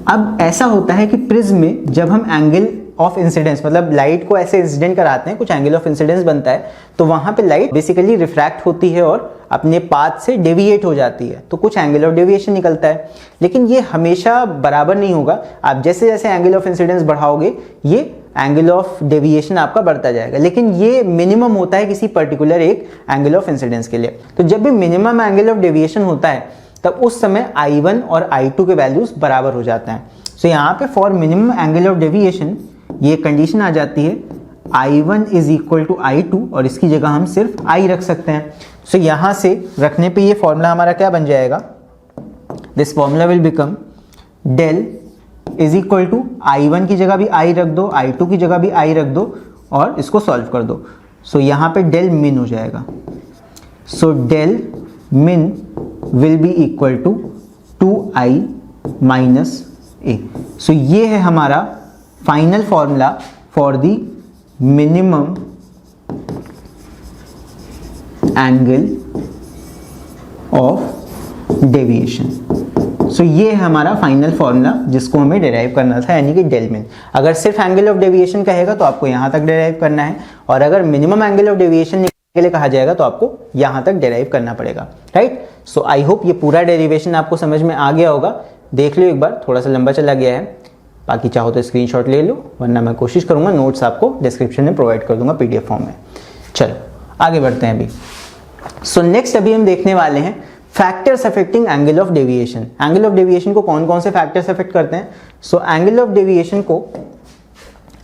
अब ऐसा होता है कि प्रिज्म में जब हम एंगल ऑफ इंसिडेंस, मतलब लाइट को ऐसे इंसिडेंट कराते हैं, कुछ एंगल ऑफ इंसिडेंस बनता है, तो वहां पे लाइट बेसिकली रिफ्रैक्ट होती है और अपने पाथ से डेविएट हो जाती है, तो कुछ एंगल ऑफ डेविएशन निकलता है। लेकिन ये हमेशा बराबर नहीं होगा, आप जैसे जैसे एंगल ऑफ इंसिडेंस बढ़ाओगे ये एंगल ऑफ डेविएशन आपका बढ़ता जाएगा, लेकिन ये मिनिमम होता है किसी पर्टिकुलर एक एंगल ऑफ इंसिडेंस के लिए। तो जब भी मिनिमम एंगल ऑफ डेविएशन होता है, तब उस समय I1 और I2 के वैल्यूज बराबर हो जाते हैं। सो यहाँ पे for minimum angle of deviation ये कंडीशन आ जाती है I1 is equal to I2, और इसकी जगह हम सिर्फ I रख सकते हैं। सो यहाँ से रखने पे ये फॉर्मूला हमारा क्या बन जाएगा, this formula will become del is equal to I1 की जगह भी I रख दो, I2 की जगह भी I रख दो, और इसको सॉल्व कर दो। सो यहाँ पे डेल मिन हो जाएगा। So del min will be equal to 2i minus a। So ये है हमारा final formula for the minimum angle of deviation. So ये है हमारा फाइनल फॉर्मूला जिसको हमें डिराइव करना था, यानी कि डेल मिन। अगर सिर्फ एंगल ऑफ डेविएशन कहेगा तो आपको यहाँ तक डिराइव करना है, और अगर मिनिमम एंगल ऑफ डेविएशन के लिए कहा जाएगा तो आपको यहाँ तक डिराइव करना पड़ेगा, राइट। सो आई होप ये पूरा डेरिवेशन आपको समझ में आ गया होगा। देख लो एक बार, थोड़ा सा लंबा चला गया है, बाकी चाहो तो स्क्रीनशॉट ले लो, वरना मैं कोशिश करूंगा नोट्स आपको डिस्क्रिप्शन में प्रोवाइड कर दूंगा पीडीएफ फॉर्म में। चलो आगे बढ़ते हैं अभी। सो नेक्स्ट अभी हम देखने वाले हैं factors affecting angle of deviation. Angle of deviation को कौन कौन से फैक्टर्स अफेक्ट करते हैं? सो एंगल ऑफ डेविएशन को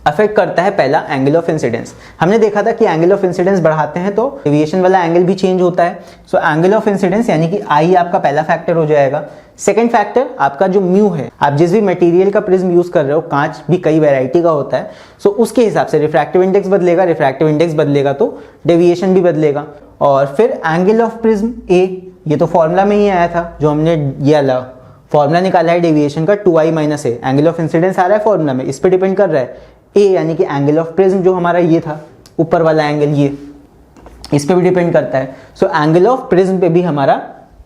अफेक्ट करता है पहला एंगल ऑफ इंसिडेंस। हमने देखा था कि एंगल ऑफ इंसिडेंस बढ़ाते हैं तो डेविएशन वाला एंगल भी चेंज होता है। सो एंगल ऑफ इंसिडेंस यानी कि आई आपका पहला फैक्टर हो जाएगा। सेकंड फैक्टर आपका जो म्यू है, आप जिस भी मटेरियल का प्रिज्म यूज कर रहे हो, कांच भी कई वैरायटी का होता है, सो उसके हिसाब से रिफ्रैक्टिव इंडेक्स बदलेगा, रिफ्रैक्टिव इंडेक्स बदलेगा तो डेविएशन भी बदलेगा। और फिर एंगल ऑफ प्रिज्म ए, ये तो फॉर्मूला में ही आया था जो हमने ये वाला फॉर्मूला निकाला है डेविएशन का, 2i minus A. Angle of incidence आ रहा है फॉर्मूला में, इस पे डिपेंड कर रहा है ए, यानी कि एंगल ऑफ प्रिज्म जो हमारा ये था ऊपर वाला एंगल, ये इस पे भी डिपेंड करता है। सो एंगल ऑफ प्रिज्म पे भी हमारा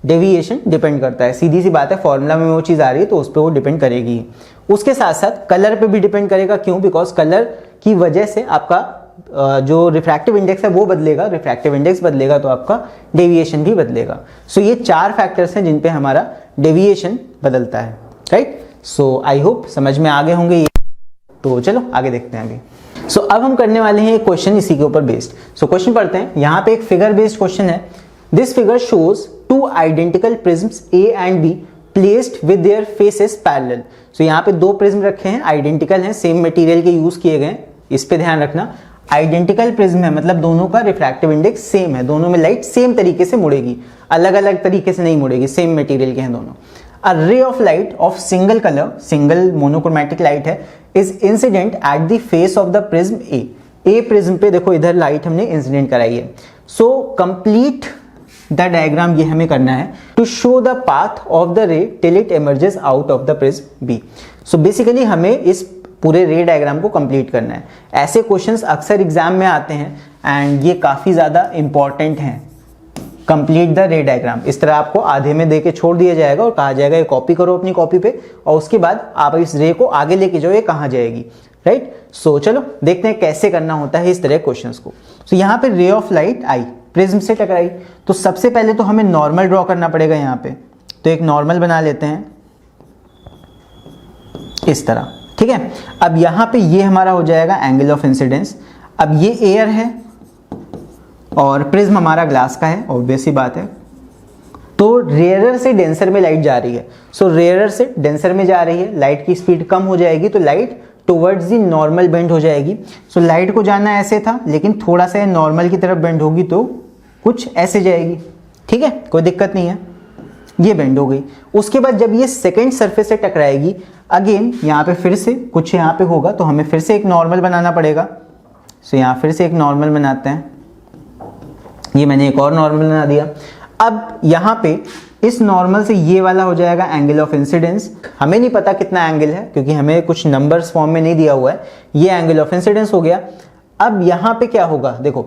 डेविएशन डिपेंड करता है। सीधी सी बात है, फॉर्मूला में वो चीज आ रही है तो उस पर वो डिपेंड करेगी। उसके साथ साथ कलर पे भी डिपेंड करेगा। क्यों? बिकॉज कलर की वजह से आपका जो रिफ्रैक्टिव इंडेक्स है वो बदलेगा, रिफ्रैक्टिव इंडेक्स बदलेगा तो आपका डेविएशन भी बदलेगा। सो ये 4 फैक्टर्स हैं जिन पे हमारा डेविएशन बदलता है, राइट। सो आई होप समझ में आ गए होंगे ये। तो चलो आगे देखते हैं अभी। सो अब हम करने वाले हैं एक क्वेश्चन इसी के ऊपर बेस्ड। सो क्वेश्चन पढ़ते हैं। यहाँ पे एक फिगर बेस्ड क्वेश्चन है। This figure shows 2 identical prisms A and B placed with their faces parallel. So यहाँ पे 2 प्रिज्म रखे हैं, आइडेंटिकल हैं, सेम मटेरियल के यूज किए गए, इस पे ध्यान रखना। आइडेंटिकल प्रिज्म है मतलब दोनों का रिफ्रैक्टिव इंडेक्स सेम है, दोनों में लाइट सेम तरीके से मुड़ेगी, अलग अलग तरीके से नहीं मुड़ेगी, सेम मटेरियल के हैं दोनों। A ray of light of single color, single monochromatic light है, is incident at the face of the prism A। A prism पे देखो इधर लाइट हमने इंसिडेंट कराई है। सो कंप्लीट द डायग्राम ये हमें करना है to show the path of the ray till it emerges out of the prism B। So basically हमें इस पूरे रे डायग्राम को कंप्लीट करना है। ऐसे क्वेश्चंस अक्सर एग्जाम में आते हैं एंड ये काफी ज्यादा इंपॉर्टेंट हैं। कंप्लीट द रे डायग्राम, इस तरह आपको आधे में देके छोड़ दिया जाएगा और कहा जाएगा ये कॉपी करो अपनी कॉपी पे, और उसके बाद आप इस रे को आगे लेके जाओ, ये कहाँ जाएगी, राइट। सो चलो देखते हैं कैसे करना होता है इस तरह क्वेश्चंस को। सो यहाँ पे रे ऑफ लाइट आई प्रिज्म से टकराई, तो सबसे पहले तो हमें नॉर्मल ड्रॉ करना पड़ेगा यहाँ पे। तो एक नॉर्मल बना लेते हैं इस तरह, ठीक है। अब यहाँ पे ये हमारा हो जाएगा एंगल ऑफ इंसिडेंस। अब ये एयर है और प्रिज्म हमारा ग्लास का है, ऑब्वियस ही बात है। तो रेयरर से डेंसर में लाइट जा रही है। सो रेयरर से डेंसर में जा रही है, लाइट की स्पीड कम हो जाएगी तो light towards the normal bend हो जाएगी। सो लाइट को जाना ऐसे था, लेकिन थोड़ा सा नॉर्मल की तरफ बेंड होगी तो कुछ ऐसे जाएगी, ठीक है, कोई दिक्कत नहीं है, ये बेंड हो गई। उसके बाद जब ये सेकेंड सरफेस से टकराएगी, अगेन यहाँ पे फिर से कुछ यहाँ पे होगा तो हमें फिर से एक नॉर्मल बनाना पड़ेगा। सो यहाँ फिर से एक नॉर्मल बनाते हैं, ये मैंने एक और नॉर्मल बना दिया। अब यहाँ पे इस नॉर्मल से ये वाला हो जाएगा एंगल ऑफ इंसिडेंस। हमें नहीं पता कितना एंगल है क्योंकि हमें कुछ नंबर्स फॉर्म में नहीं दिया हुआ है। ये एंगल ऑफ इंसिडेंस हो गया। अब यहाँ पे क्या होगा, देखो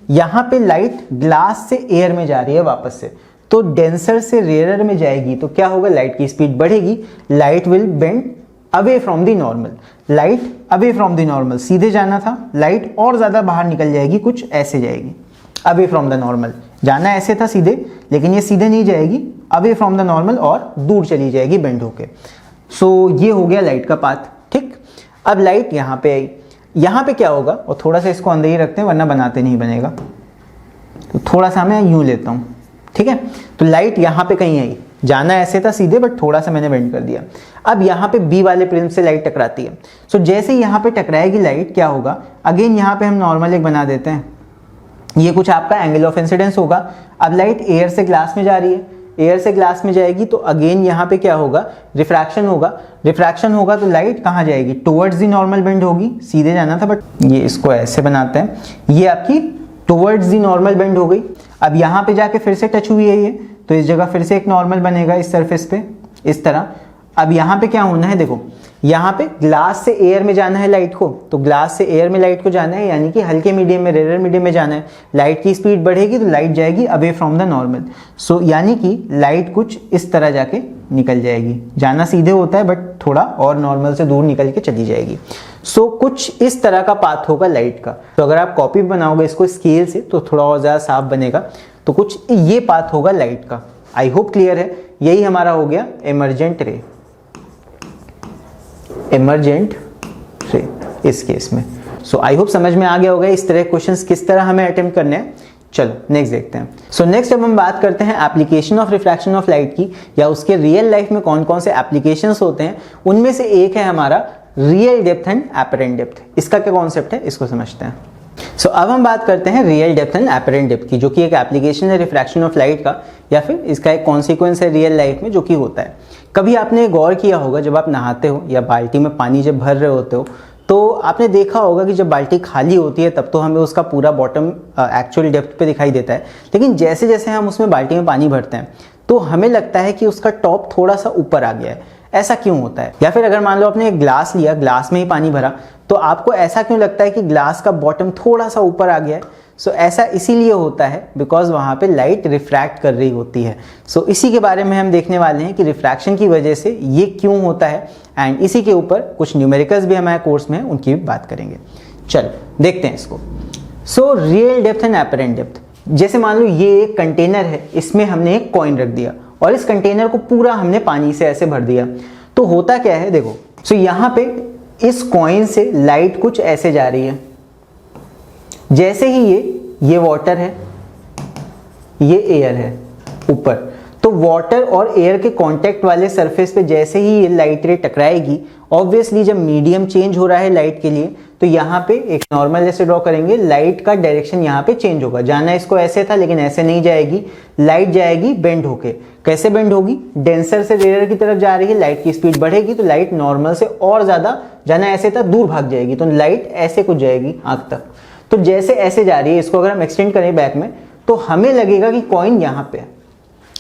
यहाँ पे लाइट ग्लास से एयर में जा रही है वापस से, तो डेंसर से रेयरर में जाएगी तो क्या होगा, लाइट की स्पीड बढ़ेगी, light will bend away from the normal. Light away from the normal, सीधे जाना था, लाइट और ज्यादा बाहर निकल जाएगी, कुछ ऐसे जाएगी, अवे फ्रॉम द नॉर्मल। जाना ऐसे था सीधे, लेकिन ये सीधे नहीं जाएगी, अवे फ्रॉम द नॉर्मल और दूर चली जाएगी बेंड होके। सो ये हो गया लाइट का पाथ, ठीक। अब लाइट यहाँ पे आई, यहाँ पे क्या होगा, और थोड़ा सा इसको अंदर ही रखते हैं वरना बनाते नहीं बनेगा, तो थोड़ा सा मैं यूं लेता हूँ, ठीक है। तो लाइट यहाँ पे कहीं आई, जाना ऐसे था सीधे बट थोड़ा सा मैंने बेंड कर दिया। अब यहाँ पे बी वाले प्रिज्म से लाइट टकराती है। सो जैसे यहाँ पे टकराएगी लाइट, क्या होगा, अगेन यहाँ पे हम नॉर्मल एक बना देते हैं, ये कुछ आपका एंगल ऑफ इंसिडेंस होगा। अब लाइट एयर से ग्लास में जा रही है, एयर से ग्लास में जाएगी तो अगेन यहाँ पे क्या होगा, रिफ्रैक्शन होगा। रिफ्रैक्शन होगा तो लाइट कहाँ जाएगी, टुवर्ड्स दी नॉर्मल बेंड होगी, सीधे जाना था बट ये इसको ऐसे बनाते हैं, ये आपकी टुवर्ड्स दी नॉर्मल बेंड हो गई। अब यहाँ पे जाके फिर से टच हुई है ये, तो इस जगह फिर से एक नॉर्मल बनेगा इस सरफेस पे इस तरह। अब यहाँ पे क्या होना है, देखो यहाँ पे ग्लास से एयर में जाना है लाइट को, तो ग्लास से एयर में लाइट को जाना है, यानी कि हल्के मीडियम में, रेयर मीडियम में जाना है। लाइट की स्पीड बढ़ेगी तो लाइट जाएगी अवे फ्रॉम द नॉर्मल। सो यानी कि लाइट कुछ इस तरह जाके निकल जाएगी। जाना सीधे होता है बट थोड़ा और नॉर्मल से दूर निकल के चली जाएगी। सो कुछ इस तरह का पाथ होगा लाइट का। तो अगर आप कॉपी बनाओगे इसको स्केल से तो थोड़ा और ज़्यादा साफ बनेगा। तो कुछ ये पाथ होगा लाइट का। आई होप क्लियर है। यही हमारा हो गया इमर्जेंट रे, इमर्जेंट रे इस केस में। सो आई होप समझ में आ गया होगा इस तरह क्वेश्चंस किस तरह हमें अटेम्प्ट करने हैं। चलो नेक्स्ट देखते हैं। सो नेक्स्ट अब हम बात करते हैं application of refraction of light की, या उसके रियल लाइफ में कौन कौन से एप्लीकेशंस होते हैं। उनमें से एक है हमारा real depth and apparent depth. इसका क्या कॉन्सेप्ट है इसको समझते हैं। सो अब हम बात करते हैं real depth and apparent depth की, जो कि एक एप्लीकेशन है रिफ्रैक्शन ऑफ लाइट का, या फिर इसका एक कॉन्सिक्वेंस है रियल लाइफ में जो कि होता है। कभी आपने गौर किया होगा जब आप नहाते हो या बाल्टी में पानी जब भर रहे होते हो, तो आपने देखा होगा कि जब बाल्टी खाली होती है तब तो हमें उसका पूरा बॉटम एक्चुअल डेप्थ पे दिखाई देता है, लेकिन जैसे जैसे हम उसमें बाल्टी में पानी भरते हैं तो हमें लगता है कि उसका टॉप थोड़ा सा ऊपर आ गया है। ऐसा क्यों होता है? या फिर अगर मान लो आपने एक ग्लास लिया, ग्लास में ही पानी भरा, तो आपको ऐसा क्यों लगता है कि ग्लास का बॉटम थोड़ा सा ऊपर आ गया है? सो ऐसा इसीलिए होता है बिकॉज वहाँ पे लाइट रिफ्रैक्ट कर रही होती है। सो इसी के बारे में हम देखने वाले हैं कि रिफ्रैक्शन की वजह से ये क्यों होता है, एंड इसी के ऊपर कुछ न्यूमेरिकल्स भी हमारे कोर्स में हैं, उनकी भी बात करेंगे। चलो देखते हैं इसको। So real depth and apparent depth. जैसे मान लो ये एक कंटेनर है, इसमें हमने एक कॉइन रख दिया और इस कंटेनर को पूरा हमने पानी से ऐसे भर दिया। तो होता क्या है, देखो सो यहाँ पे इस कॉइन से लाइट कुछ ऐसे जा रही है। जैसे ही ये वाटर है, ये एयर है ऊपर, तो वाटर और एयर के कांटेक्ट वाले सरफेस पे जैसे ही ये लाइट रे टकराएगी, ऑब्वियसली जब मीडियम चेंज हो रहा है लाइट के लिए, तो यहाँ पे एक नॉर्मल जैसे ड्रॉ करेंगे, लाइट का डायरेक्शन यहाँ पे चेंज होगा। जाना इसको ऐसे था लेकिन ऐसे नहीं जाएगी, लाइट जाएगी बेंड होके। कैसे बेंड होगी? डेंसर से रेयर की तरफ जा रही है, लाइट की स्पीड बढ़ेगी तो लाइट नॉर्मल से और ज्यादा, जाना ऐसे था दूर भाग जाएगी, तो लाइट ऐसे कुछ जाएगी आंख तक। तो जैसे ऐसे जा रही है, इसको अगर हम एक्सटेंड करें बैक में तो हमें लगेगा कि कॉइन यहाँ पे है,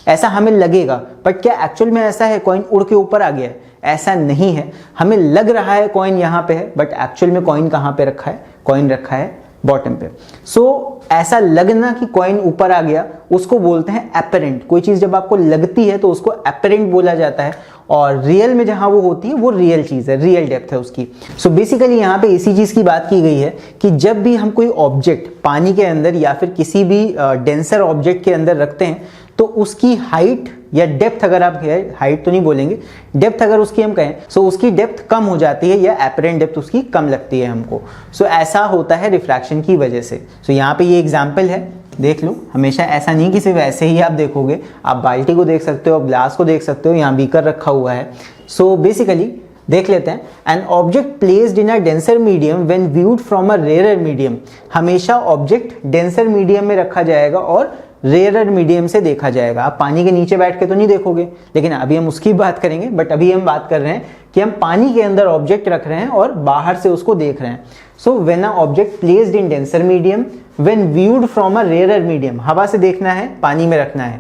ऐसा हमें लगेगा। बट क्या एक्चुअल में ऐसा है कॉइन उड़ के ऊपर आ गया है? ऐसा नहीं है। हमें लग रहा है कॉइन यहाँ पे है, बट एक्चुअल में कॉइन कहाँ पे रखा है? कॉइन रखा है बॉटम पे। सो ऐसा लगना कि कॉइन ऊपर आ गया उसको बोलते हैं एपरेंट। कोई चीज जब आपको लगती है तो उसको एपरेंट बोला जाता है, और रियल में जहां वो होती है वो रियल चीज है, रियल डेप्थ है उसकी। सो बेसिकली यहाँ पे इसी चीज की बात की गई है कि जब भी हम कोई ऑब्जेक्ट पानी के अंदर या फिर किसी भी डेंसर ऑब्जेक्ट के अंदर रखते हैं तो उसकी हाइट या डेप्थ, अगर आप हाइट तो नहीं बोलेंगे, डेप्थ अगर उसकी हम कहें, सो उसकी डेप्थ कम हो जाती है या एपरेंट डेप्थ उसकी कम लगती है हमको। सो ऐसा होता है रिफ्रैक्शन की वजह से। सो यहाँ पे ये एग्जाम्पल है, देख लो। हमेशा ऐसा नहीं कि सिर्फ ऐसे ही आप देखोगे, आप बाल्टी को देख सकते हो, आप ग्लास को देख सकते हो, यहाँ बीकर रखा हुआ है। सो बेसिकली देख लेते हैं। An object placed in a denser medium when viewed from a rare medium. हमेशा ऑब्जेक्ट डेंसर मीडियम में रखा जाएगा और रेयर मीडियम से देखा जाएगा। आप पानी के नीचे बैठ के तो नहीं देखोगे, लेकिन अभी हम उसकी बात करेंगे। बट अभी हम बात कर रहे हैं कि हम पानी के अंदर ऑब्जेक्ट रख रहे हैं और बाहर से उसको देख रहे हैं। So when a object placed in denser medium when viewed from a rare medium, हवा से देखना है, पानी में रखना है,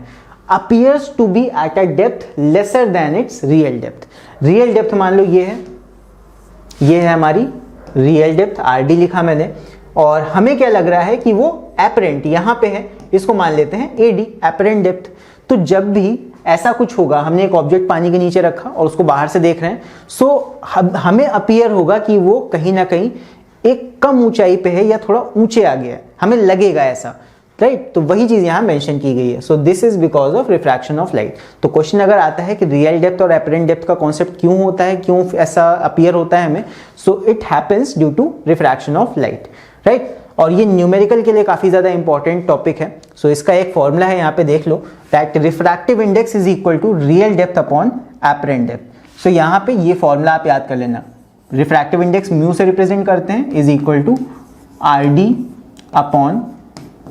appears to be at a depth lesser than its real depth। Real depth मान लो ये है हमारी रियल डेप्थ, RD लिखा मैंने, और हमें क्या लग रहा है कि वो एपरेंट यहाँ पे है, इसको मान लेते हैं AD, एपरेंट डेप्थ। तो जब भी ऐसा कुछ होगा, हमने एक ऑब्जेक्ट पानी के नीचे रखा और उसको बाहर से देख रहे हैं, सो हमें अपीयर होगा कि वो कहीं ना कहीं एक कम ऊंचाई पे है या थोड़ा ऊंचे आ गया है, हमें लगेगा ऐसा, राइट। तो वही चीज यहां मेंशन की गई है। So this is because of refraction of light. तो क्वेश्चन अगर आता है कि रियल डेप्थ और एपरेंट डेप्थ का कॉन्सेप्ट क्यों होता है, क्यों ऐसा अपीयर होता है हमें, so it happens due to refraction of light, right. और ये न्यूमेरिकल के लिए काफी ज्यादा इंपॉर्टेंट टॉपिक है। सो इसका एक फॉर्मूला है, यहाँ पे देख लो, that refractive index is equal to real depth upon apparent depth. So यहाँ पे ये फॉर्मूला आप याद कर लेना। रिफ्रैक्टिव इंडेक्स म्यू से रिप्रेजेंट करते हैं, is equal to RD upon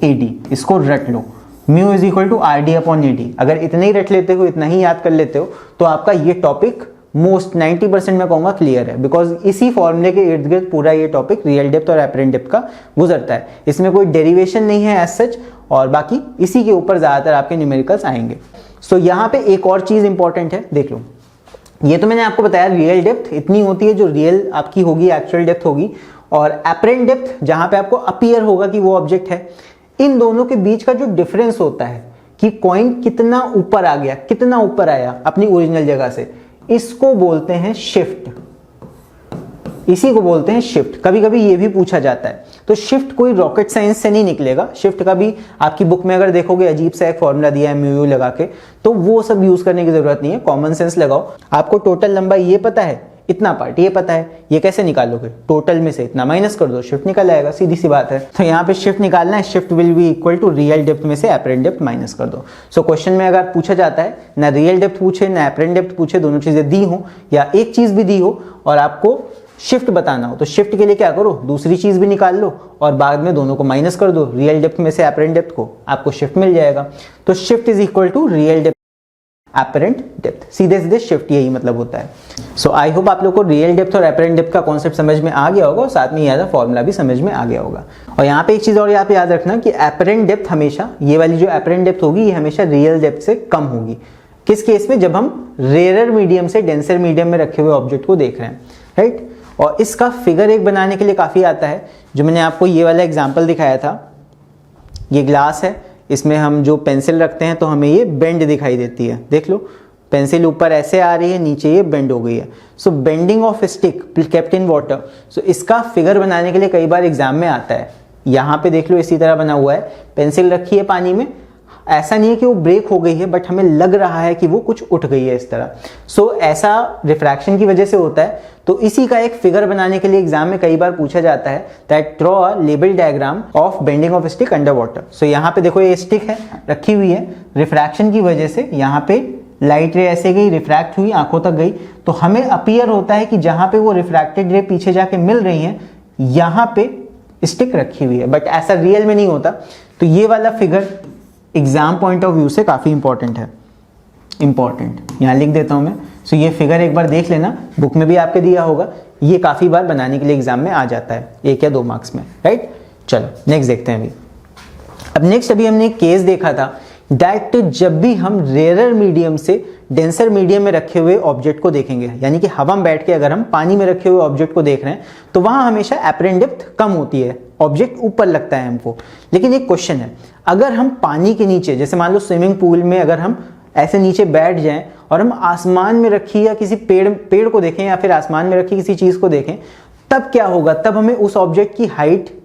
AD। इसको रट लो, mu is equal to RD upon AD। अगर इतना ही रट लेते हो, इतना ही याद कर लेते हो, तो आपका ये टॉपिक मोस्ट 90% मैं कहूंगा क्लियर है, बिकॉज इसी फॉर्मूले के इर्द गिर्द पूरा ये टॉपिक रियल डेप्थ और एपरेंट डेप्थ का गुजरता है। इसमें कोई डेरिवेशन नहीं है एज सच, और बाकी इसी के ऊपर ज़्यादातर आपके न्यूमेरिकल्स आएंगे। सो यहाँ पे एक और चीज़ इंपॉर्टेंट है, देख लो, ये तो मैंने आपको बताया रियल डेप्थ इतनी होती है जो रियल आपकी होगी, एक्चुअल डेप्थ होगी, और एपरेंट डेप्थ जहाँ पे आपको अपीयर होगा कि वो ऑब्जेक्ट है। इन दोनों के बीच का जो डिफरेंस होता है कि कॉइन कितना ऊपर आ गया, कितना ऊपर आया अपनी ओरिजिनल जगह से, इसको बोलते हैं शिफ्ट, इसी को बोलते हैं शिफ्ट। कभी कभी ये भी पूछा जाता है, तो शिफ्ट कोई रॉकेट साइंस से नहीं निकलेगा। शिफ्ट का भी आपकी बुक में अगर देखोगे अजीब सा एक फॉर्मूला दिया है म्यू लगा के, तो वो सब यूज करने की जरूरत नहीं है, कॉमन सेंस लगाओ। आपको टोटल लंबाई ये पता है, इतना पार्ट ये पता है, ये कैसे निकालोगे, टोटल में से इतना माइनस कर दो, शिफ्ट निकल आएगा, सीधी सी बात है। तो यहाँ पे शिफ्ट निकालना है, shift will be equal to real depth में से एपरेंट डेप्थ माइनस कर दो। सो क्वेश्चन में अगर पूछा जाता है ना रियल डेप्थ पूछे ना एपरेंट डेप्थ पूछे, दोनों चीजें दी हो या एक चीज भी दी हो और आपको शिफ्ट बताना हो, तो शिफ्ट के लिए क्या करो, दूसरी चीज भी निकाल लो और बाद में दोनों को माइनस कर दो, रियल डेप्थ में से एपरेंट डेप्थ को, आपको शिफ्ट मिल जाएगा। तो shift is equal to real depth apparent depth, सीधे सीधे शिफ्ट यही मतलब होता है। सो आई होप आप लोग को रियल डेप्थ और एपरेंट डेप्थ का कॉन्सेप्ट समझ में आ गया होगा और साथ में यह फॉर्मूला भी समझ में आ गया होगा। और यहाँ पे एक चीज और यहाँ पे याद रखना कि एपरेंट डेप्थ हमेशा, ये वाली जो एपरेंट डेप्थ होगी ये हमेशा रियल डेप्थ से कम होगी। किस केस में, जब हम रेयर मीडियम से डेंसर मीडियम में रखे हुए ऑब्जेक्ट को देख रहे हैं, राइट। और इसका फिगर एक बनाने के लिए काफी आता है, जो मैंने आपको ये वाला एग्जाम्पल दिखाया था, ये ग्लास है, इसमें हम जो पेंसिल रखते हैं तो हमें ये बेंड दिखाई देती है, देख लो पेंसिल ऊपर ऐसे आ रही है, नीचे ये बेंड हो गई है। So bending of stick kept in water, so इसका फिगर बनाने के लिए कई बार एग्जाम में आता है। यहाँ पे देख लो इसी तरह बना हुआ है, पेंसिल रखी है पानी में, ऐसा नहीं है कि वो ब्रेक हो गई है बट हमें लग रहा है कि वो कुछ उठ गई है इस तरह। सो ऐसा रिफ्रैक्शन की वजह से होता है। तो इसी का एक फिगर बनाने के लिए एग्जाम में कई बार पूछा जाता है that draw a label diagram of bending of stick under water. So यहाँ पे देखो ये स्टिक है रखी हुई है, रिफ्रैक्शन की वजह से यहाँ पे लाइट रे ऐसे गई, रिफ्रैक्ट हुई, आंखों तक गई, तो हमें अपीयर होता है कि जहां पे वो रिफ्रैक्टेड रे पीछे जाके मिल रही है यहाँ पे स्टिक रखी हुई है, बट ऐसा रियल में नहीं होता। तो ये वाला figure exam point of view से काफी इंपॉर्टेंट है, इंपॉर्टेंट यहाँ लिख देता हूं मैं। सो ये फिगर एक बार देख लेना, बुक में भी आपके दिया होगा, ये काफी बार बनाने के लिए एग्जाम में आ जाता है, 1 या 2 मार्क्स में, राइट। चलो नेक्स्ट देखते हैं अभी। अब नेक्स्ट अभी हमने एक केस देखा था दैट जब भी हम रेयर मीडियम से डेंसर मीडियम में रखे हुए ऑब्जेक्ट को देखेंगे, यानी कि हवा में बैठ के अगर हम पानी में रखे हुए ऑब्जेक्ट को देख रहे हैं तो वहां हमेशा एपरेंट डेप्थ कम होती है, ऑब्जेक्ट ऊपर लगता है हमको। लेकिन एक क्वेश्चन है, अगर हम पानी के नीचे, जैसे मान लो स्विमिंग पूल में अगर हम ऐसे नीचे बैठ जाएं और हम आसमान में रखी या किसी पेड़ को देखें या फिर आसमान में रखी किसी चीज को देखें, तब क्या होगा, तब हमें उस ऑब्जेक्ट की हाइट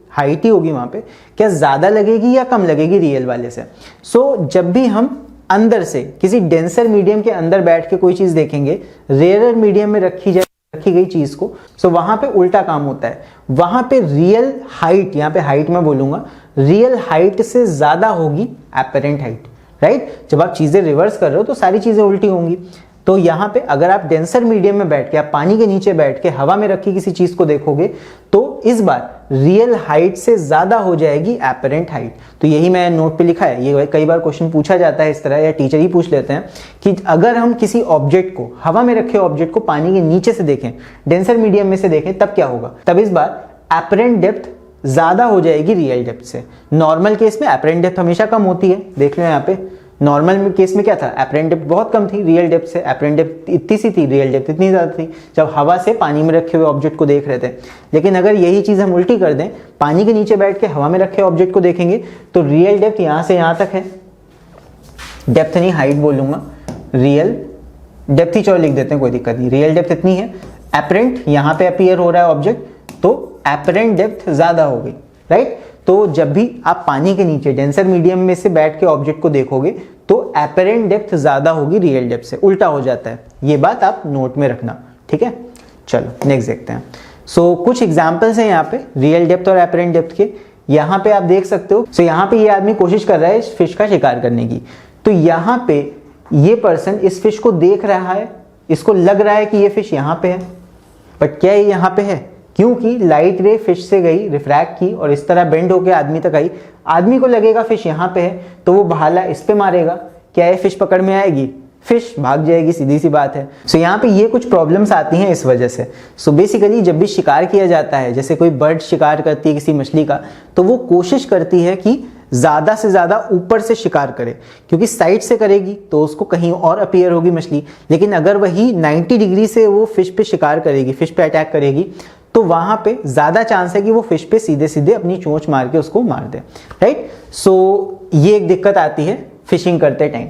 ही होगी वहां पे, क्या ज्यादा लगेगी या कम लगेगी रियल वाले से। सो जब भी हम अंदर से किसी डेंसर मीडियम के अंदर बैठ के कोई चीज देखेंगे, रेयर मीडियम में रखी गई चीज को, सो वहां पे उल्टा काम होता है, वहां पे रियल हाइट, यहाँ पे हाइट मैं बोलूंगा, रियल हाइट से ज्यादा होगी एपरेंट हाइट, राइट। जब आप चीजें रिवर्स कर रहे हो तो सारी चीजें उल्टी होंगी। तो यहाँ पे अगर आप डेंसर मीडियम में बैठ के, आप पानी के नीचे बैठ के हवा में रखी किसी चीज को देखोगे तो इस बार रियल हाइट से ज्यादा हो जाएगी एपरेंट हाइट। तो यही मैं नोट पे लिखा है, ये कई बार क्वेश्चन पूछा जाता है इस तरह, या टीचर ही पूछ लेते हैं कि अगर हम किसी ऑब्जेक्ट को, हवा में रखे ऑब्जेक्ट को पानी के नीचे से देखें, डेंसर मीडियम में से देखें, तब क्या होगा, तब इस बार एपरेंट डेप्थ ज्यादा हो जाएगी रियल डेप्थ से। नॉर्मल केस में एपरेंट डेप्थ हमेशा कम होती है, देख लो यहाँ पे नॉर्मल केस में क्या था, एपरेंट डेप्थ बहुत कम थी रियल डेप्थ से, एपरेंट डेप्थ इतनी सी थी, रियल डेप्थ इतनी ज्यादा थी जब हवा से पानी में रखे हुए ऑब्जेक्ट को देख रहे थे। लेकिन अगर यही चीज हम उल्टी कर दें, पानी के नीचे बैठ के हवा में रखे ऑब्जेक्ट को देखेंगे तो रियल डेप्थ यहां से यहां तक है, डेप्थ नहीं हाइट बोलूंगा, रियल डेप्थ ही चलो लिख देते हैं, कोई दिक्कत नहीं, रियल डेप्थ इतनी है, एपरेंट यहां पे अपीयर हो रहा है ऑब्जेक्ट, तो एपरेंट डेप्थ ज्यादा हो गई, राइट। तो जब भी आप पानी के नीचे डेंसर मीडियम में से बैठ के ऑब्जेक्ट को देखोगे तो एपरेंट डेप्थ ज्यादा होगी रियल डेप्थ से, उल्टा हो जाता है, ये बात आप नोट में रखना, ठीक है। चलो नेक्स्ट देखते हैं। सो कुछ एग्जांपल्स हैं यहाँ पे रियल डेप्थ और एपरेंट डेप्थ के, यहाँ पे आप देख सकते हो। सो यहाँ पे ये आदमी कोशिश कर रहा है इस फिश का शिकार करने की, तो यहाँ पे ये पर्सन इस फिश को देख रहा है, इसको लग रहा है कि ये फिश यहाँ पे है, बट क्या ये यहाँ पे है, क्योंकि लाइट रे फिश से गई, रिफ्रैक्ट की और इस तरह बेंड होकर आदमी तक आई, आदमी को लगेगा फिश यहाँ पे है तो वो भाला इस पे मारेगा, क्या ये फिश पकड़ में आएगी, फिश भाग जाएगी, सीधी सी बात है। सो यहाँ पे ये कुछ प्रॉब्लम्स आती हैं इस वजह से। सो बेसिकली जब भी शिकार किया जाता है, जैसे कोई बर्ड शिकार करती है किसी मछली का, तो वो कोशिश करती है कि ज़्यादा से ज़्यादा ऊपर से शिकार करे, क्योंकि साइड से करेगी तो उसको कहीं और अपीयर होगी मछली, लेकिन अगर वही 90 डिग्री से वो फिश पे शिकार करेगी, फिश पे अटैक करेगी, तो वहां पे ज़्यादा चांस है कि वो फिश पे सीधे सीधे अपनी चोंच मार के उसको मार दे, राइट। सो ये एक दिक्कत आती है फिशिंग करते टाइम।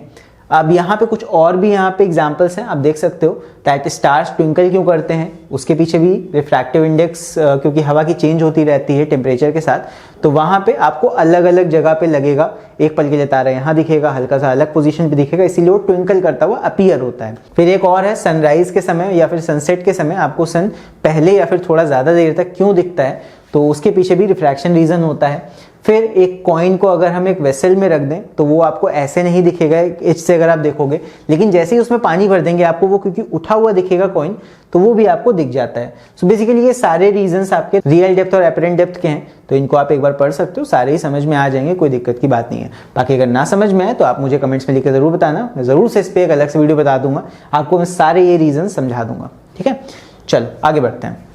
अब यहाँ पे कुछ और भी यहाँ पे एग्जांपल्स हैं, आप देख सकते हो दैट स्टार्स ट्विंकल क्यों करते हैं, उसके पीछे भी रिफ्रैक्टिव इंडेक्स, क्योंकि हवा की चेंज होती रहती है टेम्परेचर के साथ, तो वहाँ पे आपको अलग अलग जगह पे लगेगा, एक पल के लिए तारा यहाँ दिखेगा, हल्का सा अलग पोजीशन पे दिखेगा, इसीलिए वो ट्विंकल करता हुआ अपीयर होता है। फिर एक और है सनराइज के समय या फिर सनसेट के समय आपको सन पहले या फिर थोड़ा ज़्यादा देर तक क्यों दिखता है, तो उसके पीछे भी रिफ्रैक्शन रीजन होता है। फिर एक कॉइन को अगर हम एक वेसल में रख दें तो वो आपको ऐसे नहीं दिखेगा एज से अगर आप देखोगे, लेकिन जैसे ही उसमें पानी भर देंगे आपको वो क्योंकि उठा हुआ दिखेगा कॉइन, तो वो भी आपको दिख जाता है। सो बेसिकली ये सारे रीजंस आपके रियल डेप्थ और एपरेंट डेप्थ के हैं, तो इनको आप एक बार पढ़ सकते हो, सारे ही समझ में आ जाएंगे, कोई दिक्कत की बात नहीं है। बाकी अगर ना समझ में आए तो आप मुझे कमेंट्स में लिखकर जरूर बताना, मैं जरूर से इस पर एक अलग से वीडियो बता दूंगा, आपको मैं सारे ये रीजन समझा दूंगा, ठीक है। चलो आगे बढ़ते हैं।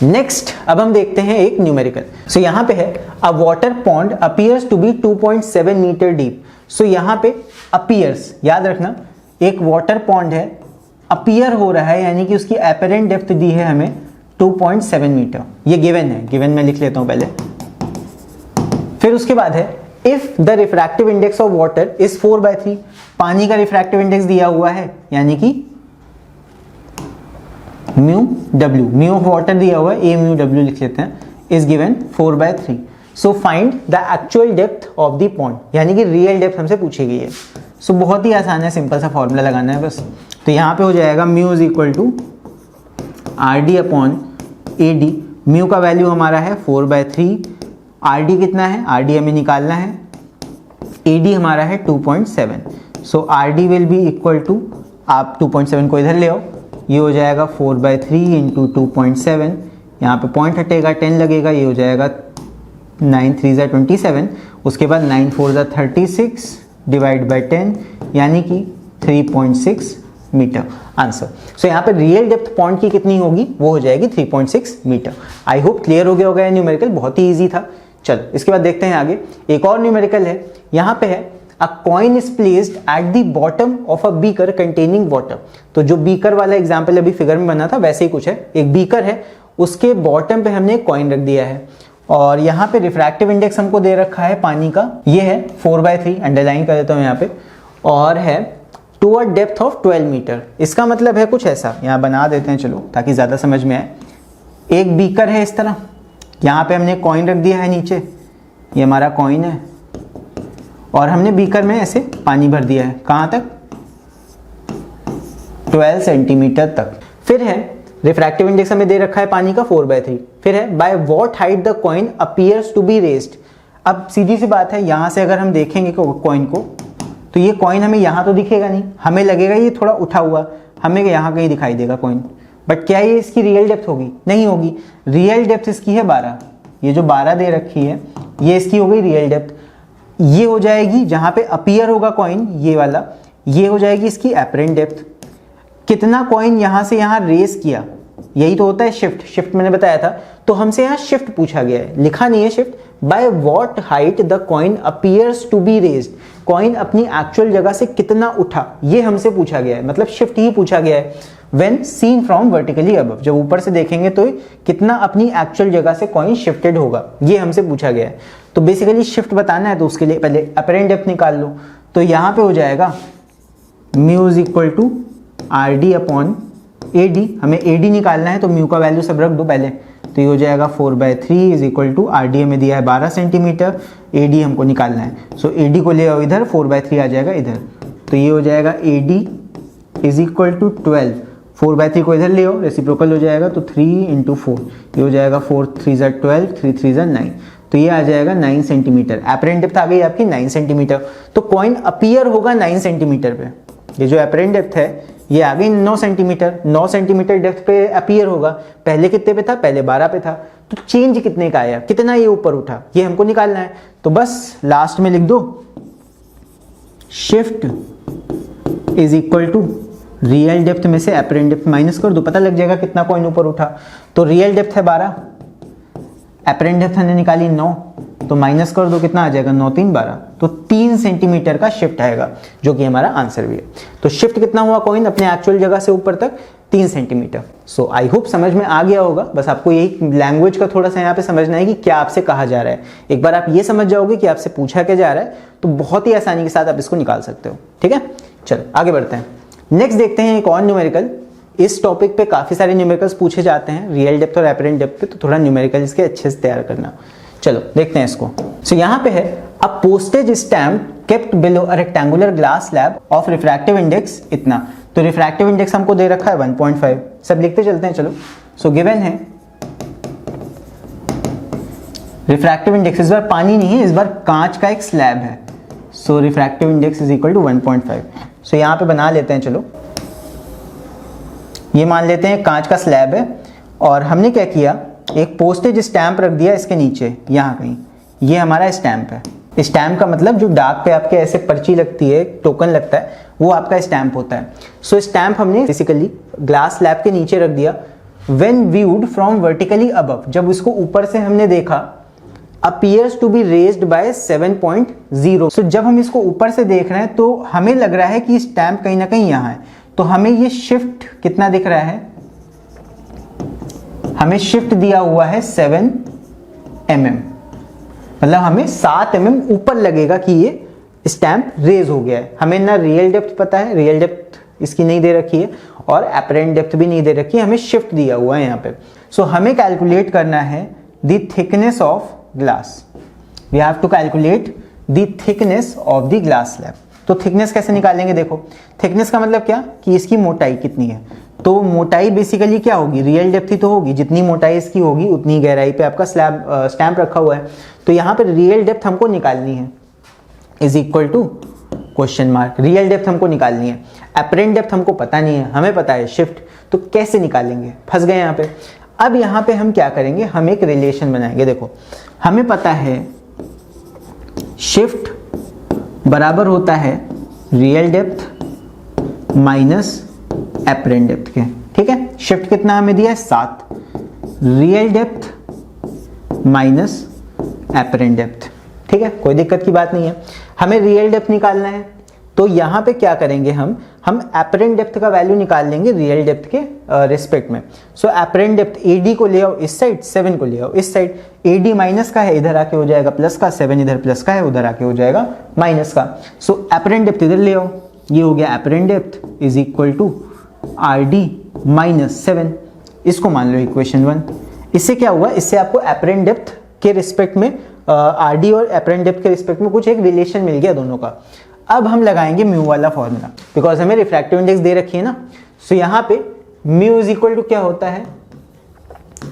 नेक्स्ट अब हम देखते हैं एक न्यूमेरिकल। सो यहाँ पे है a water pond appears to be 2.7 metre deep. So यहाँ पे अपीयर्स, याद रखना एक वाटर पॉन्ड है, अपीयर हो रहा है, यानी कि उसकी एपरेंट डेप्थ दी है हमें 2.7 मीटर, ये गिवन है, गिवन में लिख लेता हूं पहले। फिर उसके बाद है if the refractive index of water is 4/3, पानी का रिफ्रैक्टिव इंडेक्स दिया हुआ है, यानी कि mu W, mu of water दिया हुआ है, ए म्यू डब्ल्यू लिख लेते हैं, is given 4/3। So find the actual depth of the pond, यानी कि रियल डेप्थ हमसे पूछी गई है। सो बहुत ही आसान है, सिंपल सा फॉर्मूला लगाना है बस। तो यहाँ पे हो जाएगा mu is equal to R D upon A D. Mu का वैल्यू हमारा है 4/3, आर डी कितना है, आर डी हमें निकालना है, ए डी हमारा है 2.7। So R D will be equal to, आप 2.7 को इधर ले आओ, ये हो जाएगा 4/3 इंटू 2.7, यहाँ पे पॉइंट हटेगा 10 लगेगा, ये हो जाएगा 9 3 ज़ा 27, उसके बाद 9 4 ज़ा 36 डिवाइड बाई 10, यानी कि 3.6 मीटर आंसर। सो यहाँ पे रियल डेप्थ पॉन्ड की कितनी होगी, वो हो जाएगी 3.6 मीटर। आई होप क्लियर हो गया होगा, न्यूमेरिकल बहुत ही ईजी था। चलो इसके बाद देखते हैं आगे, एक और न्यूमेरिकल है, यहाँ पे है A coin is placed at the bottom of a beaker containing water। तो जो बीकर वाला एग्जाम्पल अभी फिगर में बना था वैसे ही कुछ है, एक बीकर है, उसके बॉटम पे हमने एक कॉइन रख दिया है, और यहाँ पे रिफ्रैक्टिव इंडेक्स हमको दे रखा है पानी का, ये है 4/3, अंडरलाइन कर देता हूँ यहाँ पे, और है to a depth of 12 metre. इसका मतलब है कुछ ऐसा, यहाँ बना देते हैं चलो ताकि ज़्यादा समझ में आए। एक बीकर है इस तरह, यहाँ पे हमने कॉइन रख दिया है नीचे, ये हमारा कॉइन है, और हमने बीकर में ऐसे पानी भर दिया है, कहाँ तक, 12 सेंटीमीटर तक। फिर है रिफ्रैक्टिव इंडेक्स हमें दे रखा है पानी का 4/3। फिर है by what height the coin appears to be raised. अब सीधी सी बात है, यहाँ से अगर हम देखेंगे कॉइन को, तो ये कॉइन हमें यहाँ तो दिखेगा नहीं, हमें लगेगा ये थोड़ा उठा हुआ, हमें यहाँ कहीं दिखाई देगा कॉइन, बट क्या ये इसकी रियल डेप्थ होगी, नहीं होगी। रियल डेप्थ इसकी है 12, ये जो 12 दे रखी है ये इसकी हो गई रियल डेप्थ। ये हो जाएगी जहां पे अपीयर होगा कॉइन, ये वाला, ये हो जाएगी इसकी एपरेंट डेप्थ। कितना कॉइन यहां से यहां रेस किया, यही तो होता है शिफ्ट, शिफ्ट मैंने बताया था, तो हमसे यहाँ शिफ्ट पूछा गया है, लिखा नहीं है shift. By what height the coin appears to be raised, coin अपनी एक्चुअल जगह से कितना उठा, ये हमसे पूछा गया है, मतलब शिफ्ट ही पूछा गया है। When seen from vertically above, जब ऊपर से देखेंगे तो कितना अपनी एक्चुअल जगह से कॉइन शिफ्टेड होगा, ये हमसे पूछा गया है। तो बेसिकली शिफ्ट बताना है तो उसके लिए पहले अपरेंट डेप्थ निकाल लो। तो यहाँ पे हो जाएगा mu is equal to R D upon A D, हमें ए डी निकालना है तो म्यू का वैल्यू सब रख दो पहले, तो ये हो जाएगा 4/3 is equal to R D हमें दिया है 12 सेंटीमीटर, ए डी हमको निकालना है। सो ए डी को ले आओ इधर, 4/3 आ जाएगा इधर, तो ये हो जाएगा A D is equal to 12, 4/3 को इधर ले आओ, रेसिप्रोकल हो जाएगा, तो 3 इंटू 4, ये हो जाएगा 4 3 ज़ा 12, 3 3 ज़ा 9, तो ये आ जाएगा 9 सेंटीमीटर। एपरेंट डेप्थ आ गई आपकी 9 सेंटीमीटर, तो कॉइन अपीयर होगा 9 सेंटीमीटर पे। ये जो एपरेंट डेप्थ है ये आ गई 9 सेंटीमीटर, 9 सेंटीमीटर डेप्थ पे अपीयर होगा। पहले कितने पे था, पहले 12 पे था, तो चेंज कितने का आया, कितना ये ऊपर उठा, ये हमको निकालना है। तो बस लास्ट में लिख दो shift is equal to real depth में से एपरेंट डेप्थ माइनस कर दो, पता लग जाएगा कितना कॉइन ऊपर उठा। तो रियल डेप्थ है 12, एपरेंट डेप्थ हमने निकाली 9, तो माइनस कर दो, कितना आ जाएगा 9 3 12, तो 3 सेंटीमीटर का शिफ्ट आएगा, जो कि हमारा आंसर भी है। तो शिफ्ट कितना हुआ कॉइन अपने एक्चुअल जगह से ऊपर तक, 3 सेंटीमीटर। सो आई होप समझ में आ गया होगा। बस आपको यही लैंग्वेज का थोड़ा सा यहाँ पे समझना है कि क्या आपसे कहा जा रहा है। एक बार आप ये समझ जाओगे कि आपसे पूछा क्या जा रहा है, तो बहुत ही आसानी के साथ आप इसको निकाल सकते हो। ठीक है, चलो आगे बढ़ते हैं। नेक्स्ट देखते हैं एक और न्यूमेरिकल। इस टॉपिक पे काफी सारे न्यूमेरिकल्स पूछे जाते हैं, रियल डेप्थ और एपरेंट डेप्थ पे, तो थोड़ा न्यूमेरिकल इसके अच्छे से तैयार करना। चलो देखते हैं इसको। सो यहाँ पे है a postage stamp kept below a rectangular glass slab of refractive index इतना। तो रिफ्रैक्टिव इंडेक्स हमको दे रखा है 1.5, सब लिखते चलते हैं। चलो सो गिवन है रिफ्रैक्टिव इंडेक्स, इस बार पानी नहीं है, इस बार कांच का एक स्लैब है। So refractive index is equal to 1.5। So यहाँ पे बना लेते हैं। चलो ये मान लेते हैं कांच का स्लैब है, और हमने क्या किया, एक पोस्टेज स्टैंप रख दिया इसके नीचे, यहाँ कहीं। ये हमारा स्टैंप है। स्टैंप का मतलब जो डाक पे आपके ऐसे पर्ची लगती है, टोकन लगता है, वो आपका स्टैंप होता है। सो स्टैंप हमने बेसिकली ग्लास स्लैब के नीचे रख दिया। When viewed from vertically above, जब इसको ऊपर से हमने देखा, appears to be raised by 7.0। सो जब हम इसको ऊपर से देख रहे हैं तो हमें लग रहा है कि स्टैंप कहीं ना कहीं यहाँ है। तो हमें ये शिफ्ट कितना दिख रहा है, हमें शिफ्ट दिया हुआ है 7 mm, मतलब हमें 7 mm ऊपर लगेगा कि ये स्टैंप रेज हो गया है। हमें ना रियल डेप्थ पता है, रियल डेप्थ इसकी नहीं दे रखी है, और एपरेंट डेप्थ भी नहीं दे रखी है, हमें शिफ्ट दिया हुआ है यहाँ पे। सो हमें कैलकुलेट करना है the thickness of glass. We have to calculate the thickness of the glass slab. तो थिकनेस कैसे निकालेंगे, देखो थिकनेस का मतलब क्या कि इसकी मोटाई कितनी है। तो मोटाई बेसिकली क्या होगी, रियल डेप्थ ही तो होगी, जितनी मोटाई इसकी होगी उतनी गहराई पे आपका स्लैब स्टैंप रखा हुआ है। तो यहाँ पे रियल डेप्थ हमको निकालनी है, is equal to question mark. Real depth हमको निकालनी है, एपरेंट डेप्थ हमको पता नहीं है, हमें पता है शिफ्ट। तो कैसे निकालेंगे, फंस गए यहाँ पे। अब यहाँ पे हम क्या करेंगे, हम एक रिलेशन बनाएंगे। देखो हमें पता है शिफ्ट बराबर होता है real depth minus apparent depth के। ठीक है, शिफ्ट कितना हमें दिया है 7, real depth minus apparent depth. ठीक है, कोई दिक्कत की बात नहीं है। हमें रियल डेप्थ निकालना है, तो यहां पे क्या करेंगे, हम एपरेंट डेप्थ का वैल्यू निकाल लेंगे रियल डेप्थ के रिस्पेक्ट में। सो एपरेंट डेप्थ AD को ले आओ इस साइड, 7 को ले आओ इस साइड। AD माइनस का है, इधर आके हो जाएगा प्लस का, 7 इधर प्लस का है, उधर आके हो जाएगा माइनस का। सो एपरेंट डेप्थ इधर ले आओ, ये हो गया apparent depth is equal to RD minus 7। इसको मान लो इक्वेशन 1। इससे क्या हुआ, इससे आपको एपरेंट डेप्थ के रिस्पेक्ट में RD और एपरेंट डेप्थ के रिस्पेक्ट में कुछ एक रिलेशन मिल गया दोनों का। अब हम लगाएंगे म्यू वाला फॉर्मूला, बिकॉज हमें रिफ्रैक्टिव इंडेक्स दे रखी है ना। सो यहाँ पे म्यू इज इक्वल टू क्या होता है,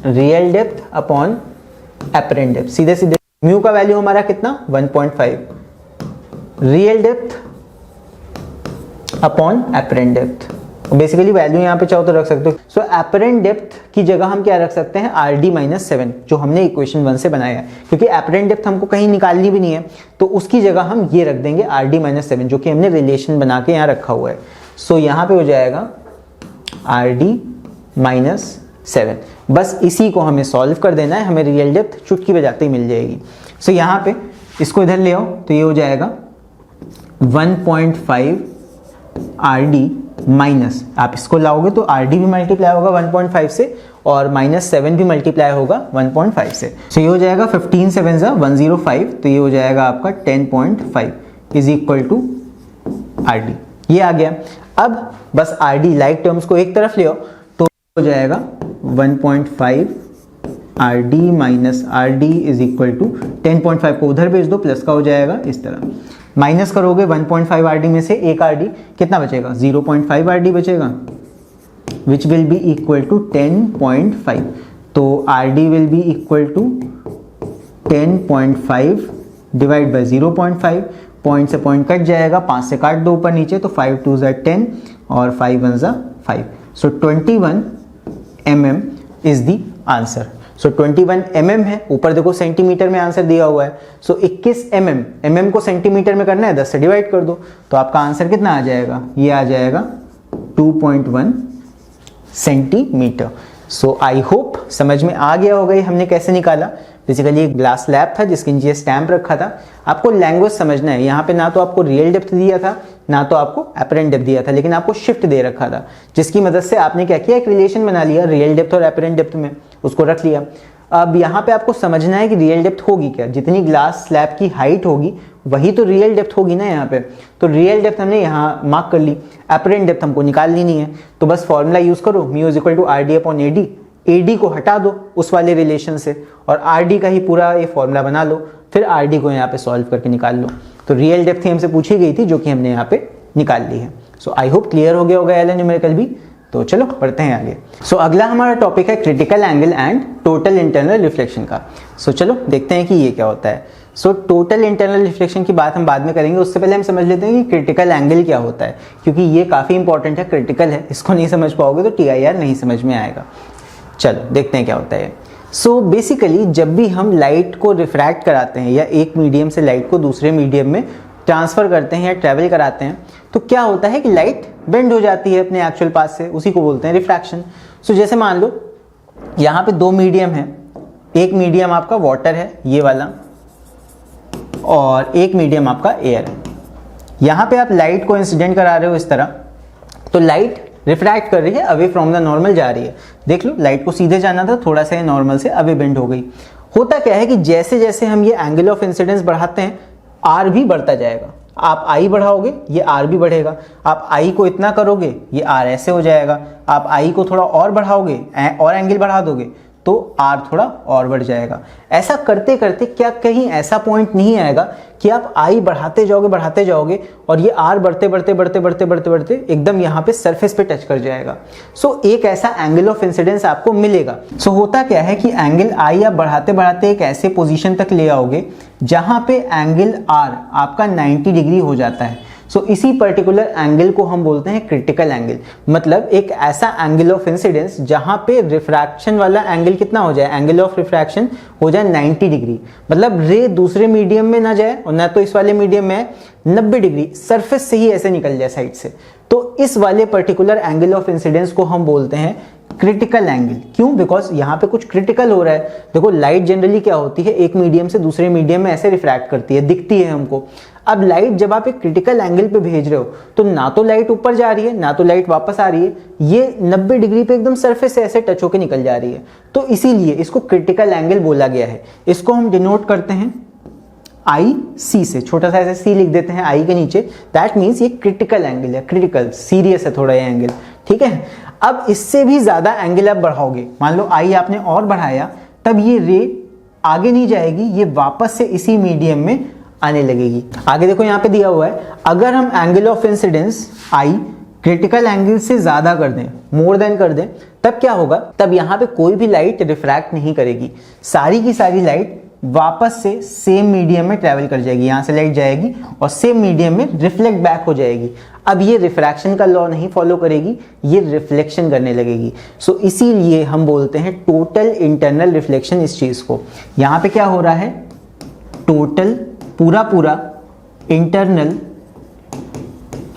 real depth upon apparent depth. सीधे सीधे म्यू का वैल्यू हमारा कितना 1.5, real depth upon apparent depth. Basically value यहाँ पे चाहो तो रख सकते हो। सो एपरेंट डेप्थ की जगह हम क्या रख सकते हैं, RD माइनस 7, जो हमने इक्वेशन 1 से बनाया है। क्योंकि एपरेंट डेप्थ हमको कहीं निकालनी भी नहीं है, तो उसकी जगह हम ये रख देंगे RD माइनस 7, जो कि हमने रिलेशन बना के यहाँ रखा हुआ है। सो यहाँ पे हो जाएगा RD माइनस 7। बस इसी को हमें सॉल्व कर देना है, हमें रियल डेप्थ चुटकी बजाते ही मिल जाएगी। सो यहाँ पे इसको इधर ले आओ, तो ये हो जाएगा 1.5 RD माइनस, आप इसको लाओगे तो RD भी मल्टीप्लाई होगा 1.5 से, और माइनस 7 भी मल्टीप्लाई होगा 1.5 से। सो ये हो जाएगा 15 7 105, तो ये हो जाएगा आपका 10.5 इज इक्वल टू RD। ये आ गया। अब बस RD लाइक टर्म्स को एक तरफ ले आओ, तो हो जाएगा 1.5 RD minus RD is equal to 10.5 को उधर भेज दो, प्लस का हो जाएगा इस तरह। माइनस करोगे 1.5 RD में से एक RD, कितना बचेगा 0.5 RD बचेगा, which will be equal to 10.5। तो RD will be equal to 10.5 divide by 0.5। Point से पॉइंट कट जाएगा, 5 से काट दो ऊपर नीचे, तो 5 2 10 और 5 1 5। सो 21 mm is the answer. So 21 mm है, ऊपर देखो सेंटीमीटर में आंसर दिया हुआ है। सो 21 mm को सेंटीमीटर में करना है, 10 से डिवाइड कर दो, तो आपका आंसर कितना आ जाएगा, ये आ जाएगा 2.1 सेंटीमीटर। सो आई होप समझ में आ गया होगा ये हमने कैसे निकाला। बेसिकली एक ग्लास स्लैब था जिसके नीचे स्टैंप रखा था। आपको लैंग्वेज समझना है, यहाँ पे ना तो आपको रियल डेप्थ दिया था ना तो आपको एपरेंट डेप्थ दिया था, लेकिन आपको शिफ्ट दे रखा था, जिसकी मदद से आपने क्या किया, एक रिलेशन बना लिया रियल डेप्थ और एपरेंट डेप्थ में, उसको रख लिया। अब यहाँ पे आपको समझना है कि रियल डेप्थ होगी क्या, जितनी ग्लास स्लैब की हाइट होगी वही तो रियल डेप्थ होगी ना यहाँ पे। तो रियल डेप्थ हमने यहाँ मार्क कर ली, एपरेंट डेप्थ हमको निकालनी नहीं है, तो बस फॉर्मूला यूज करो, mu is equal to R D upon AD. AD को हटा दो उस वाले रिलेशन से और आर डी का ही पूरा ये फॉर्मूला बना लो, फिर आर डी को यहाँ पे सॉल्व करके निकाल लो। तो रियल डेप्थ ही हमसे पूछी गई थी जो कि हमने यहाँ पे निकाल ली है। सो आई होप क्लियर हो गया होगा एल न्यूमेरिकल भी। तो चलो पढ़ते हैं आगे। सो अगला हमारा टॉपिक है critical angle and total internal reflection का। सो चलो देखते हैं कि ये क्या होता है। सो टोटल इंटरनल रिफ्लेक्शन की बात हम बाद में करेंगे, उससे पहले हम समझ लेते हैं कि क्रिटिकल एंगल क्या होता है, क्योंकि ये काफी इंपॉर्टेंट है, क्रिटिकल है, इसको नहीं समझ पाओगे तो TIR नहीं समझ में आएगा। चलो देखते हैं क्या होता है। सो बेसिकली जब भी हम लाइट को रिफ्रैक्ट कराते हैं या एक मीडियम से लाइट को दूसरे मीडियम में ट्रांसफर करते हैं या ट्रैवल कराते हैं, तो क्या होता है कि लाइट बेंड हो जाती है अपने एक्चुअल पाथ से, उसी को बोलते हैं रिफ्रैक्शन। सो जैसे मान लो यहाँ पे दो मीडियम है, एक मीडियम आपका वाटर है ये वाला और एक मीडियम आपका एयर है। यहाँ पे आप लाइट को इंसिडेंट करा रहे हो इस तरह, तो लाइट रिफ्रैक्ट कर रही है, अवे फ्रॉम द नॉर्मल जा रही है। देख लो लाइट को सीधे जाना था, थोड़ा सा नॉर्मल से अवे बेंड हो गई। होता क्या है कि जैसे जैसे हम ये एंगल ऑफ इंसिडेंस बढ़ाते हैं आर भी बढ़ता जाएगा। आप आई बढ़ाओगे ये आर भी बढ़ेगा, आप आई को इतना करोगे ये आर ऐसे हो जाएगा, आप आई को थोड़ा और बढ़ाओगे और एंगल बढ़ा दोगे तो आर थोड़ा और बढ़ जाएगा। ऐसा करते करते क्या कहीं ऐसा पॉइंट नहीं आएगा कि आप आई बढ़ाते जाओगे और ये आर बढ़ते बढ़ते एकदम यहाँ पे सरफेस पे टच कर जाएगा। सो एक ऐसा एंगल ऑफ इंसिडेंस आपको मिलेगा। सो होता क्या है कि एंगल आई आप बढ़ाते बढ़ाते एक ऐसे पोजीशन तक ले आओगे जहां पे एंगल आर आपका 90 डिग्री हो जाता है। सो इसी पर्टिकुलर एंगल को हम बोलते हैं क्रिटिकल एंगल, मतलब एक ऐसा एंगल ऑफ इंसिडेंस जहां पे रिफ्रैक्शन वाला एंगल कितना हो जाए, एंगल ऑफ रिफ्रैक्शन हो जाए 90 डिग्री, मतलब रे दूसरे मीडियम में ना जाए और ना तो इस वाले मीडियम में 90 डिग्री सरफेस से ही ऐसे निकल जाए साइड से। तो इस वाले पर्टिकुलर एंगल ऑफ इंसिडेंस को हम बोलते हैं क्रिटिकल एंगल। क्यों? बिकॉज यहाँ पे कुछ क्रिटिकल हो रहा है। देखो लाइट जनरली क्या होती है, एक मीडियम से दूसरे मीडियम में ऐसे रिफ्रैक्ट करती है, दिखती है हमको। अब लाइट जब आप एक क्रिटिकल एंगल पे भेज रहे हो तो ना तो लाइट ऊपर जा रही है ना तो लाइट वापस आ रही है, ये 90 डिग्री पे एकदम सरफेस से ऐसे टच होकर निकल जा रही है। तो इसीलिए इसको क्रिटिकल एंगल बोला गया है। इसको हम डिनोट करते हैं आई सी से, छोटा सा ऐसे सी लिख देते हैं आई के नीचे। दैट मीन्स ये क्रिटिकल एंगल है, क्रिटिकल सीरियस है थोड़ा ये एंगल, ठीक है। अब इससे भी ज्यादा एंगल आप बढ़ाओगे, मान लो आई आपने और बढ़ाया, तब ये रे आगे नहीं जाएगी, ये वापस से इसी मीडियम में आने लगेगी। आगे देखो यहाँ पे दिया हुआ है, अगर हम angle of incidence I critical angle से ज्यादा कर दें, मोर देन कर दें, तब क्या होगा, तब यहाँ पे कोई भी लाइट रिफ्रैक्ट नहीं करेगी, सारी की सारी लाइट वापस से सेम मीडियम में ट्रेवल कर जाएगी। यहां से लाइट जाएगी और सेम मीडियम में रिफ्लेक्ट बैक हो जाएगी। अब ये रिफ्रैक्शन का लॉ नहीं फॉलो करेगी, ये रिफ्लेक्शन करने लगेगी। सो इसीलिए हम बोलते हैं टोटल इंटरनल रिफ्लेक्शन इस चीज को। यहां पे क्या हो रहा है, टोटल पूरा इंटरनल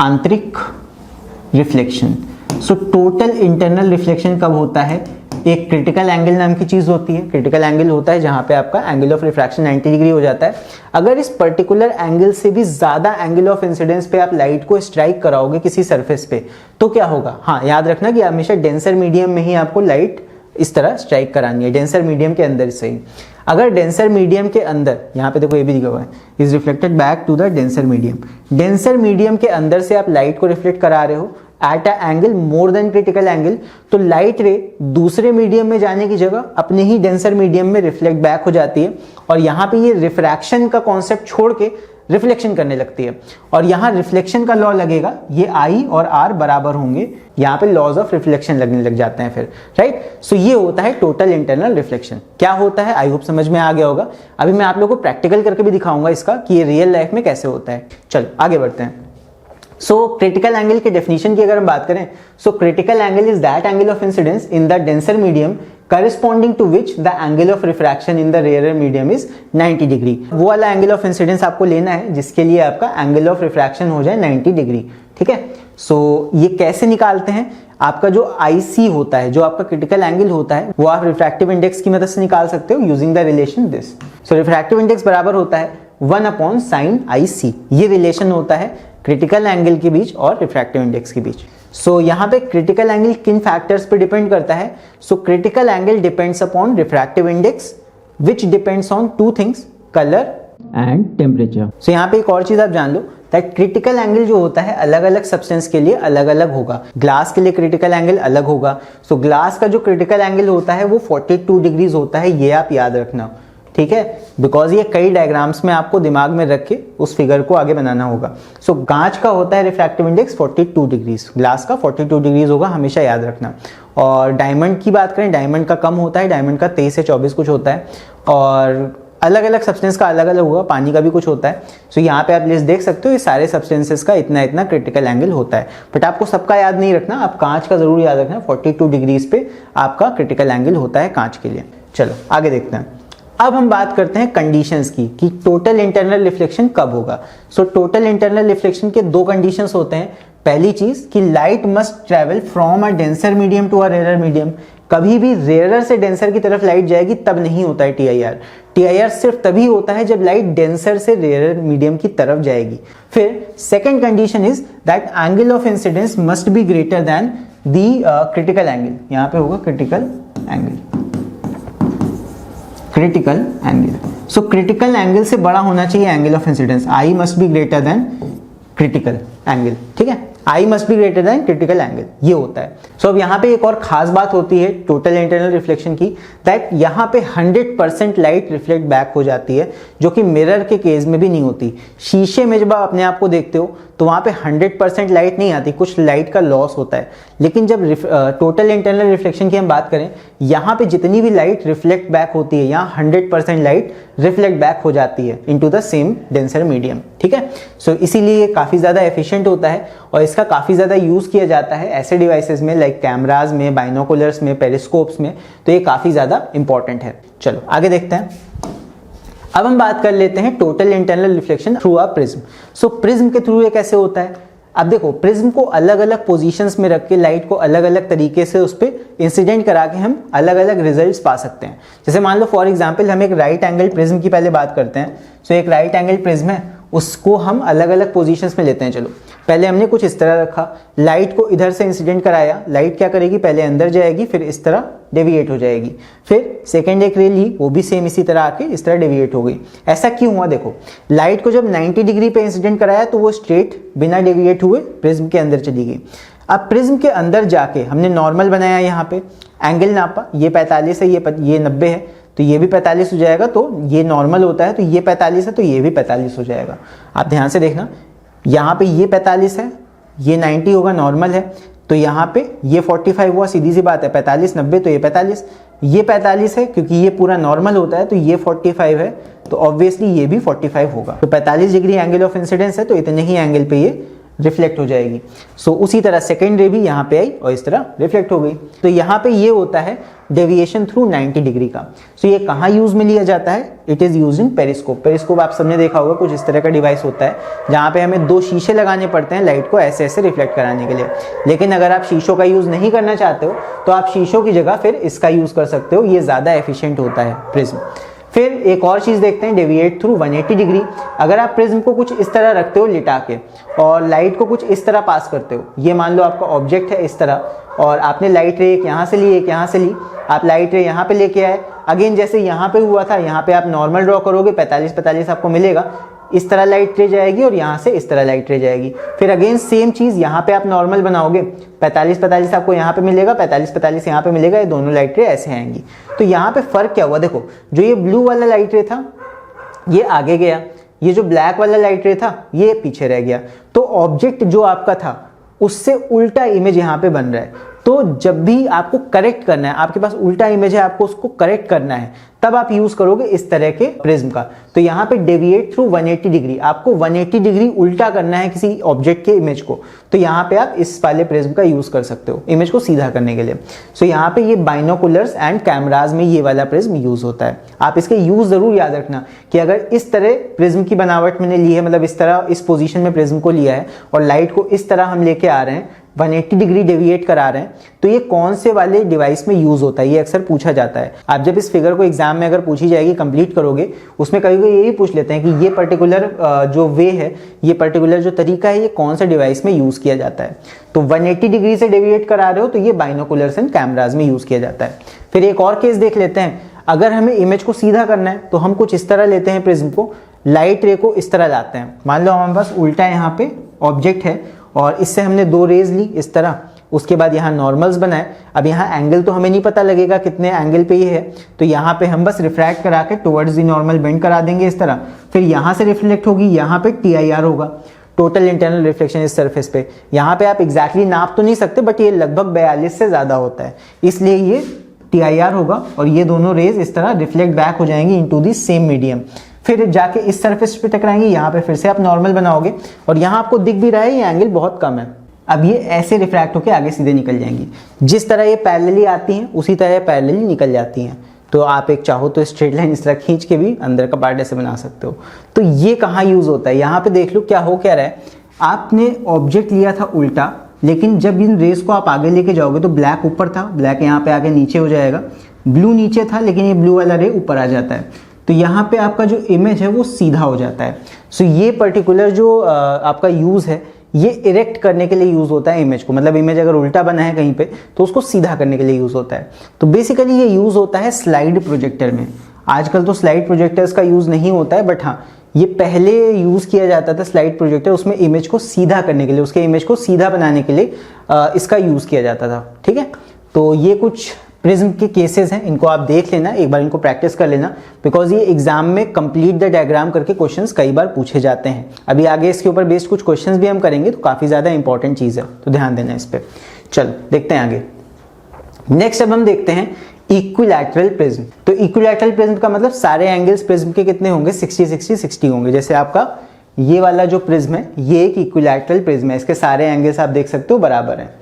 आंतरिक reflection. So total internal reflection कब होता है, एक क्रिटिकल एंगल नाम की चीज होती है। क्रिटिकल एंगल होता है जहां पे आपका एंगल ऑफ रिफ्रैक्शन 90 डिग्री हो जाता है। अगर इस पर्टिकुलर एंगल से भी ज्यादा एंगल ऑफ इंसिडेंस पे आप लाइट को स्ट्राइक कराओगे किसी सरफेस पे, तो क्या होगा, हाँ याद रखना कि हमेशा डेंसर मीडियम में ही आपको लाइट इस तरह स्ट्राइक करानी है, डेंसर मीडियम के अंदर से ही। अगर डेंसर मीडियम के अंदर, यहाँ पे देखो ये भी दिखा हुआ है, is reflected back to the denser medium, denser medium के अंदर से आप लाइट को रिफ्लेक्ट करा रहे हो at a angle more than critical angle, तो लाइट रे दूसरे मीडियम में जाने की जगह अपने ही डेंसर मीडियम में रिफ्लेक्ट बैक हो जाती है और यहाँ पे ये रिफ्रैक्शन का कॉन्सेप्ट छोड़ के रिफ्लेक्शन करने लगती है। और यहाँ रिफ्लेक्शन का लॉ लगेगा, ये आई और आर बराबर होंगे, यहाँ पे लॉज ऑफ रिफ्लेक्शन लगने लग जाते हैं फिर, राइट। सो ये होता है टोटल इंटरनल रिफ्लेक्शन। क्या होता है, आई होप समझ में आ गया होगा। अभी मैं आप लोगों को प्रैक्टिकल करके भी दिखाऊंगा इसका कि ये रियल लाइफ में कैसे होता है। चलो आगे बढ़ते हैं। सो क्रिटिकल एंगल के डेफिनेशन की अगर हम बात करें, सो critical angle is that angle of incidence in the denser medium corresponding to which the angle of refraction in the rarer medium is 90 degree. वो वाला एंगल ऑफ इंसिडेंस आपको लेना है जिसके लिए आपका एंगल ऑफ रिफ्रैक्शन हो जाए 90 डिग्री, ठीक है। सो ये कैसे निकालते हैं, आपका जो IC होता है, जो आपका क्रिटिकल एंगल होता है, वो आप रिफ्रैक्टिव इंडेक्स की मदद से निकाल सकते हो using the relation this. So refractive index बराबर होता है 1/sin IC। ये रिलेशन होता है क्रिटिकल एंगल के बीच और रिफ्रैक्टिव इंडेक्स के बीच। सो यहाँ पे क्रिटिकल एंगल किन फैक्टर्स पे डिपेंड करता है? So critical angle depends upon refractive index which depends on two things, colour and temperature. So यहाँ पे एक और चीज आप जान लो दैट क्रिटिकल एंगल जो होता है अलग अलग सब्सटेंस के लिए अलग अलग होगा। ग्लास के लिए क्रिटिकल एंगल अलग होगा। सो ग्लास का जो क्रिटिकल एंगल होता है वो 42 डिग्रीज होता है, ये आप याद रखना, ठीक है, बिकॉज ये कई डायग्राम्स में आपको दिमाग में रख के उस फिगर को आगे बनाना होगा। सो कांच का होता है रिफ्रैक्टिव इंडेक्स 42 डिग्रीज, ग्लास का 42 डिग्रीज होगा, हमेशा याद रखना। और डायमंड की बात करें, डायमंड का कम होता है, डायमंड का 23 से 24 कुछ होता है, और अलग अलग सब्सटेंस का अलग अलग होगा, पानी का भी कुछ होता है। सो यहाँ पे आप लिस्ट देख सकते हो, ये सारे सब्सटेंसेस का इतना इतना क्रिटिकल एंगल होता है, बट आपको सबका याद नहीं रखना, आप कांच का जरूर याद रखना। 42 डिग्रीज पे आपका क्रिटिकल एंगल होता है कांच के लिए। चलो आगे देखते हैं। अब हम बात करते हैं कंडीशंस की कि टोटल इंटरनल रिफ्लेक्शन कब होगा। सो टोटल इंटरनल रिफ्लेक्शन के दो कंडीशंस होते हैं। पहली चीज कि light must travel from a denser medium to a rare medium. कभी भी रेयर से डेंसर की तरफ लाइट जाएगी तब नहीं होता है टीआईआर। टीआईआर सिर्फ तभी होता है जब लाइट डेंसर से रेयर मीडियम की तरफ जाएगी। फिर second condition is that angle of incidence must be greater than the critical angle. यहाँ पे होगा क्रिटिकल एंगल, क्रिटिकल एंगल। सो क्रिटिकल एंगल से बड़ा होना चाहिए angle of incidence. I must be greater than critical angle, ठीक है, I must be greater than critical angle, ये होता है। सो अब यहाँ पे एक और खास बात होती है टोटल इंटरनल रिफ्लेक्शन की, दैट यहाँ पे 100% लाइट रिफ्लेक्ट बैक हो जाती है, जो कि मिरर के केस में भी नहीं होती। शीशे में जब आप अपने आप को देखते हो तो वहाँ पे 100% लाइट नहीं आती, कुछ लाइट का लॉस होता है। लेकिन जब टोटल इंटरनल रिफ्लेक्शन की हम बात करें, यहाँ पे जितनी भी लाइट रिफ्लेक्ट बैक होती है, यहाँ 100% लाइट रिफ्लेक्ट बैक हो जाती है into the same denser medium, ठीक है। सो इसीलिए ये काफ़ी ज़्यादा एफिशिएंट होता है और इसका काफ़ी ज़्यादा यूज़ किया जाता है ऐसे डिवाइसेस में लाइक कैमराज में, बाइनोकुलर्स में, पेरिस्कोप्स में, तो ये काफ़ी ज़्यादा इंपॉर्टेंट है। चलो आगे देखते हैं। अब हम बात कर लेते हैं total internal reflection through a prism. So prism के थ्रू ये कैसे होता है? अब देखो, प्रिज्म को अलग अलग पोजीशंस में रख के लाइट को अलग अलग तरीके से उस पर इंसिडेंट करा के हम अलग अलग रिजल्ट्स पा सकते हैं। जैसे मान लो फॉर एग्जांपल हम एक राइट एंगल प्रिज्म की पहले बात करते हैं। सो एक राइट एंगल प्रिज्म है, उसको हम अलग अलग पोजीशंस में लेते हैं। चलो पहले हमने कुछ इस तरह रखा, लाइट को इधर से इंसिडेंट कराया, लाइट क्या करेगी, पहले अंदर जाएगी, फिर इस तरह डेविएट हो जाएगी। फिर सेकेंड एक रे ली, वो भी सेम इसी तरह आके इस तरह डेविएट हो गई। ऐसा क्यों हुआ? देखो, लाइट को जब 90 डिग्री पे इंसिडेंट कराया तो वो स्ट्रेट बिना डेविएट हुए प्रिज्म के अंदर चली गई। अब प्रिज्म के अंदर जाके हमने नॉर्मल बनाया, यहाँ पे एंगल नापा, ये 45 है, ये 90 है, तो ये भी 45 हो जाएगा। तो ये नॉर्मल होता है, तो ये 45 है, तो ये भी 45 हो जाएगा। आप ध्यान से देखना, यहाँ पे ये 45 है, ये 90 होगा, नॉर्मल है, तो यहाँ पे ये 45 हुआ, सीधी सी बात है, 45 90, तो ये 45, ये 45 है, क्योंकि ये पूरा नॉर्मल होता है, तो ये 45 है, तो ऑब्वियसली ये भी 45 होगा। तो 45 डिग्री एंगल ऑफ इंसिडेंस है, तो इतने ही एंगल पे ये रिफ्लेक्ट हो जाएगी। सो उसी तरह सेकेंड रे भी यहाँ पे आई और इस तरह रिफ्लेक्ट हो गई। तो यहाँ पे ये होता है डेविएशन थ्रू 90 डिग्री का। सो ये कहाँ यूज में लिया जाता है? It is use in periscope. Periscope आप सबने देखा होगा, कुछ इस तरह का डिवाइस होता है जहाँ पे हमें दो शीशे लगाने पड़ते हैं लाइट को ऐसे ऐसे रिफ्लेक्ट कराने के लिए। लेकिन अगर आप शीशों का यूज नहीं करना चाहते हो तो आप शीशों की जगह फिर इसका यूज कर सकते हो, ये ज्यादा एफिशिएंट होता है प्रिज्म। फिर एक और चीज देखते हैं, डेविएट थ्रू 180 डिग्री। अगर आप प्रिज्म को कुछ इस तरह रखते हो लिटा के और लाइट को कुछ इस तरह पास करते हो, ये मान लो आपका ऑब्जेक्ट है इस तरह, और आपने लाइट रे एक यहाँ से ली, एक यहाँ से ली, आप लाइट रे यहाँ पे लेके आए, अगेन जैसे यहाँ पे हुआ था, यहाँ पे आप नॉर्मल ड्रॉ करोगे, 45 आपको मिलेगा, इस तरह लाइट रे जाएगी और यहाँ से इस तरह लाइट रे जाएगी। फिर अगेन सेम चीज यहाँ पे आप नॉर्मल बनाओगे, 45 आपको यहाँ पे मिलेगा, 45 यहाँ पे मिलेगा, ये दोनों लाइट रे ऐसे आएंगी। तो यहाँ पे फर्क क्या हुआ? देखो, जो ये ब्लू वाला लाइट रे था ये आगे गया, ये जो ब्लैक वाला लाइट रे था ये पीछे रह गया। तो ऑब्जेक्ट जो आपका था उससे उल्टा इमेज यहाँ पे बन रहा है। तो जब भी आपको करेक्ट करना है, आपके पास उल्टा इमेज है, आपको उसको करेक्ट करना है, तब आप यूज करोगे इस तरह के प्रिज्म का। तो यहाँ पे डेविएट थ्रू 180 डिग्री, आपको 180 डिग्री उल्टा करना है किसी ऑब्जेक्ट के इमेज को, तो यहाँ पे आप इस वाले प्रिज्म का यूज कर सकते हो इमेज को सीधा करने के लिए। सो यहाँ पे ये बाइनोकुलर्स एंड कैमराज में ये वाला प्रिज्म यूज होता है। आप इसके यूज जरूर याद रखना कि अगर इस तरह प्रिज्म की बनावट मैंने ली है, मतलब इस तरह इस पोजीशन में प्रिज्म को लिया है और लाइट को इस तरह हम लेके आ रहे हैं, 180 डिग्री डेविएट करा रहे हैं, तो ये कौन से वाले डिवाइस में यूज होता है, ये अक्सर पूछा जाता है। आप जब इस फिगर को एग्जाम में अगर पूछी जाएगी, कंप्लीट करोगे, उसमें कभी कभी यही पूछ लेते हैं कि ये पर्टिकुलर जो वे है, ये पर्टिकुलर जो तरीका है, ये कौन सा डिवाइस में यूज किया जाता है। तो 180 डिग्री से डेविएट करा रहे हो तो ये बाइनोकुलर्स एंड कैमराज में यूज किया जाता है। फिर एक और केस देख लेते हैं, अगर हमें इमेज को सीधा करना है तो हम कुछ इस तरह लेते हैं प्रिज्म को, लाइट रे को इस तरह लाते हैं। मान लो हमारे पास उल्टा यहाँ पे ऑब्जेक्ट है और इससे हमने 2 रेज ली इस तरह, उसके बाद यहाँ नॉर्मल्स बनाए। अब यहाँ एंगल तो हमें नहीं पता लगेगा कितने एंगल पे ये है, तो यहाँ पे हम बस रिफ्रैक्ट करा के टुवर्ड्स द नॉर्मल बेंड करा देंगे इस तरह। फिर यहाँ से रिफ्लेक्ट होगी, यहाँ पे TIR होगा, टोटल इंटरनल रिफ्लेक्शन इस सरफेस पे। यहाँ पे आप एग्जैक्टली नाप तो नहीं सकते, बट ये लगभग 42 से ज्यादा होता है, इसलिए ये TIR होगा और ये दोनों रेज इस तरह रिफ्लेक्ट बैक हो जाएंगी इनटू द सेम मीडियम। फिर जाके इस सरफेस पे टकराएंगे, यहाँ पे फिर से आप नॉर्मल बनाओगे और यहाँ आपको दिख भी रहा है ये एंगल बहुत कम है। अब ये ऐसे रिफ्रैक्ट होकर आगे सीधे निकल जाएंगी, जिस तरह ये पैरेलली आती हैं उसी तरह ये पैरेलली निकल जाती हैं। तो आप एक चाहो तो स्ट्रेट लाइन इस तरह खींच के भी अंदर का पार्ट ऐसे बना सकते हो। तो ये कहाँ यूज होता है, यहाँ पे देख लो क्या हो क्या रहा है। आपने ऑब्जेक्ट लिया था उल्टा, लेकिन जब इन रेस को आप आगे लेके जाओगे तो ब्लैक ऊपर था, ब्लैक यहाँ पे आके नीचे हो जाएगा, ब्लू नीचे था लेकिन ये ब्लू वाला रे ऊपर आ जाता है, तो यहाँ पे आपका जो इमेज है वो सीधा हो जाता है। सो ये पर्टिकुलर जो आपका यूज है, ये इरेक्ट करने के लिए यूज होता है इमेज को, मतलब इमेज अगर उल्टा बना है कहीं पे तो उसको सीधा करने के लिए यूज होता है। तो बेसिकली ये यूज होता है स्लाइड प्रोजेक्टर में। आजकल तो स्लाइड प्रोजेक्टर्स का यूज नहीं होता है, बट हाँ ये पहले यूज किया जाता था स्लाइड प्रोजेक्टर, उसमें इमेज को सीधा करने के लिए, उसके इमेज को सीधा बनाने के लिए इसका यूज किया जाता था। ठीक है, तो ये कुछ प्रिज्म के केसेस हैं, इनको आप देख लेना, एक बार इनको प्रैक्टिस कर लेना, बिकॉज ये एग्जाम में कंप्लीट द डायग्राम करके क्वेश्चंस कई बार पूछे जाते हैं। अभी आगे इसके ऊपर बेस्ड कुछ क्वेश्चंस भी हम करेंगे, तो काफी ज्यादा इंपॉर्टेंट चीज है, तो ध्यान देना इस पे। चलो देखते हैं आगे। नेक्स्ट अब हम देखते हैं इक्विलैटरल प्रिज्म। तो इक्विलैटरल प्रिज्म का मतलब सारे एंगल्स प्रिज्म के कितने होंगे, 60 60 60 होंगे। जैसे आपका ये वाला जो प्रिज्म है ये एक इक्विलैटरल प्रिज्म है, इसके सारे एंगल्स आप देख सकते हो बराबर हैं।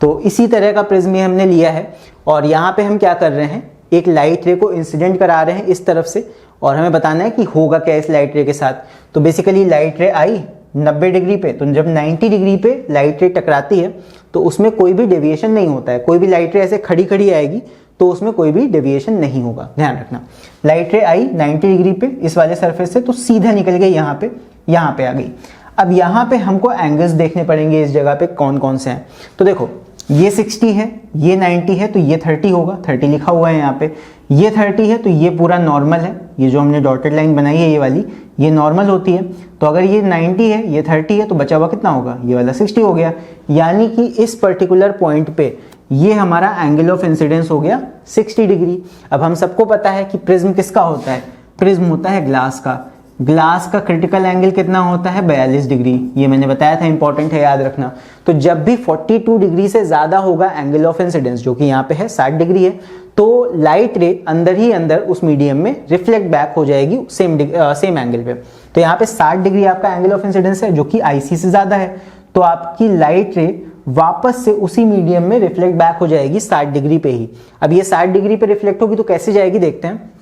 तो इसी तरह का प्रिज्म ये हमने लिया है और यहाँ पे हम क्या कर रहे हैं, एक लाइट रे को इंसिडेंट करा रहे हैं इस तरफ से और हमें बताना है कि होगा क्या इस लाइट रे के साथ। तो बेसिकली लाइट रे आई 90 डिग्री पे, तो जब 90 डिग्री पे लाइट रे टकराती है तो उसमें कोई भी डेविएशन नहीं होता है। कोई भी लाइट रे ऐसे खड़ी खड़ी आएगी तो उसमें कोई भी डेविएशन नहीं होगा, ध्यान रखना। लाइट रे आई 90 डिग्री पे इस वाले सरफेस से, तो सीधा निकल गई यहाँ पे आ गई। अब यहाँ पे हमको एंगल्स देखने पड़ेंगे इस जगह पे कौन कौन से हैं। तो देखो ये 60 है, ये 90 है, तो ये 30 होगा, 30 लिखा हुआ है यहाँ पे। ये 30 है तो ये पूरा नॉर्मल है, ये जो हमने डॉटेड लाइन बनाई है ये वाली, ये नॉर्मल होती है। तो अगर ये 90 है, ये 30 है, तो बचा हुआ कितना होगा, ये वाला 60 हो गया। यानी कि इस पर्टिकुलर पॉइंट पे ये हमारा एंगल ऑफ इंसिडेंस हो गया 60 डिग्री। अब हम सबको पता है कि प्रिज्म किसका होता है, प्रिज्म होता है ग्लास का। ग्लास का क्रिटिकल एंगल कितना होता है, 42 डिग्री, ये मैंने बताया था, इंपॉर्टेंट है याद रखना। तो जब भी 42 डिग्री से ज्यादा होगा एंगल ऑफ इंसिडेंस, जो कि यहाँ पे है 60 डिग्री है, तो लाइट रे अंदर ही अंदर उस मीडियम में रिफ्लेक्ट बैक हो जाएगी सेम एंगल पे। तो यहाँ पे 60 डिग्री आपका एंगल ऑफ इंसिडेंस है, जो कि IC से ज्यादा है, तो आपकी लाइट रे वापस से उसी मीडियम में रिफ्लेक्ट बैक हो जाएगी 60 डिग्री पे ही। अब ये 60 डिग्री पे रिफ्लेक्ट होगी तो कैसे जाएगी देखते हैं।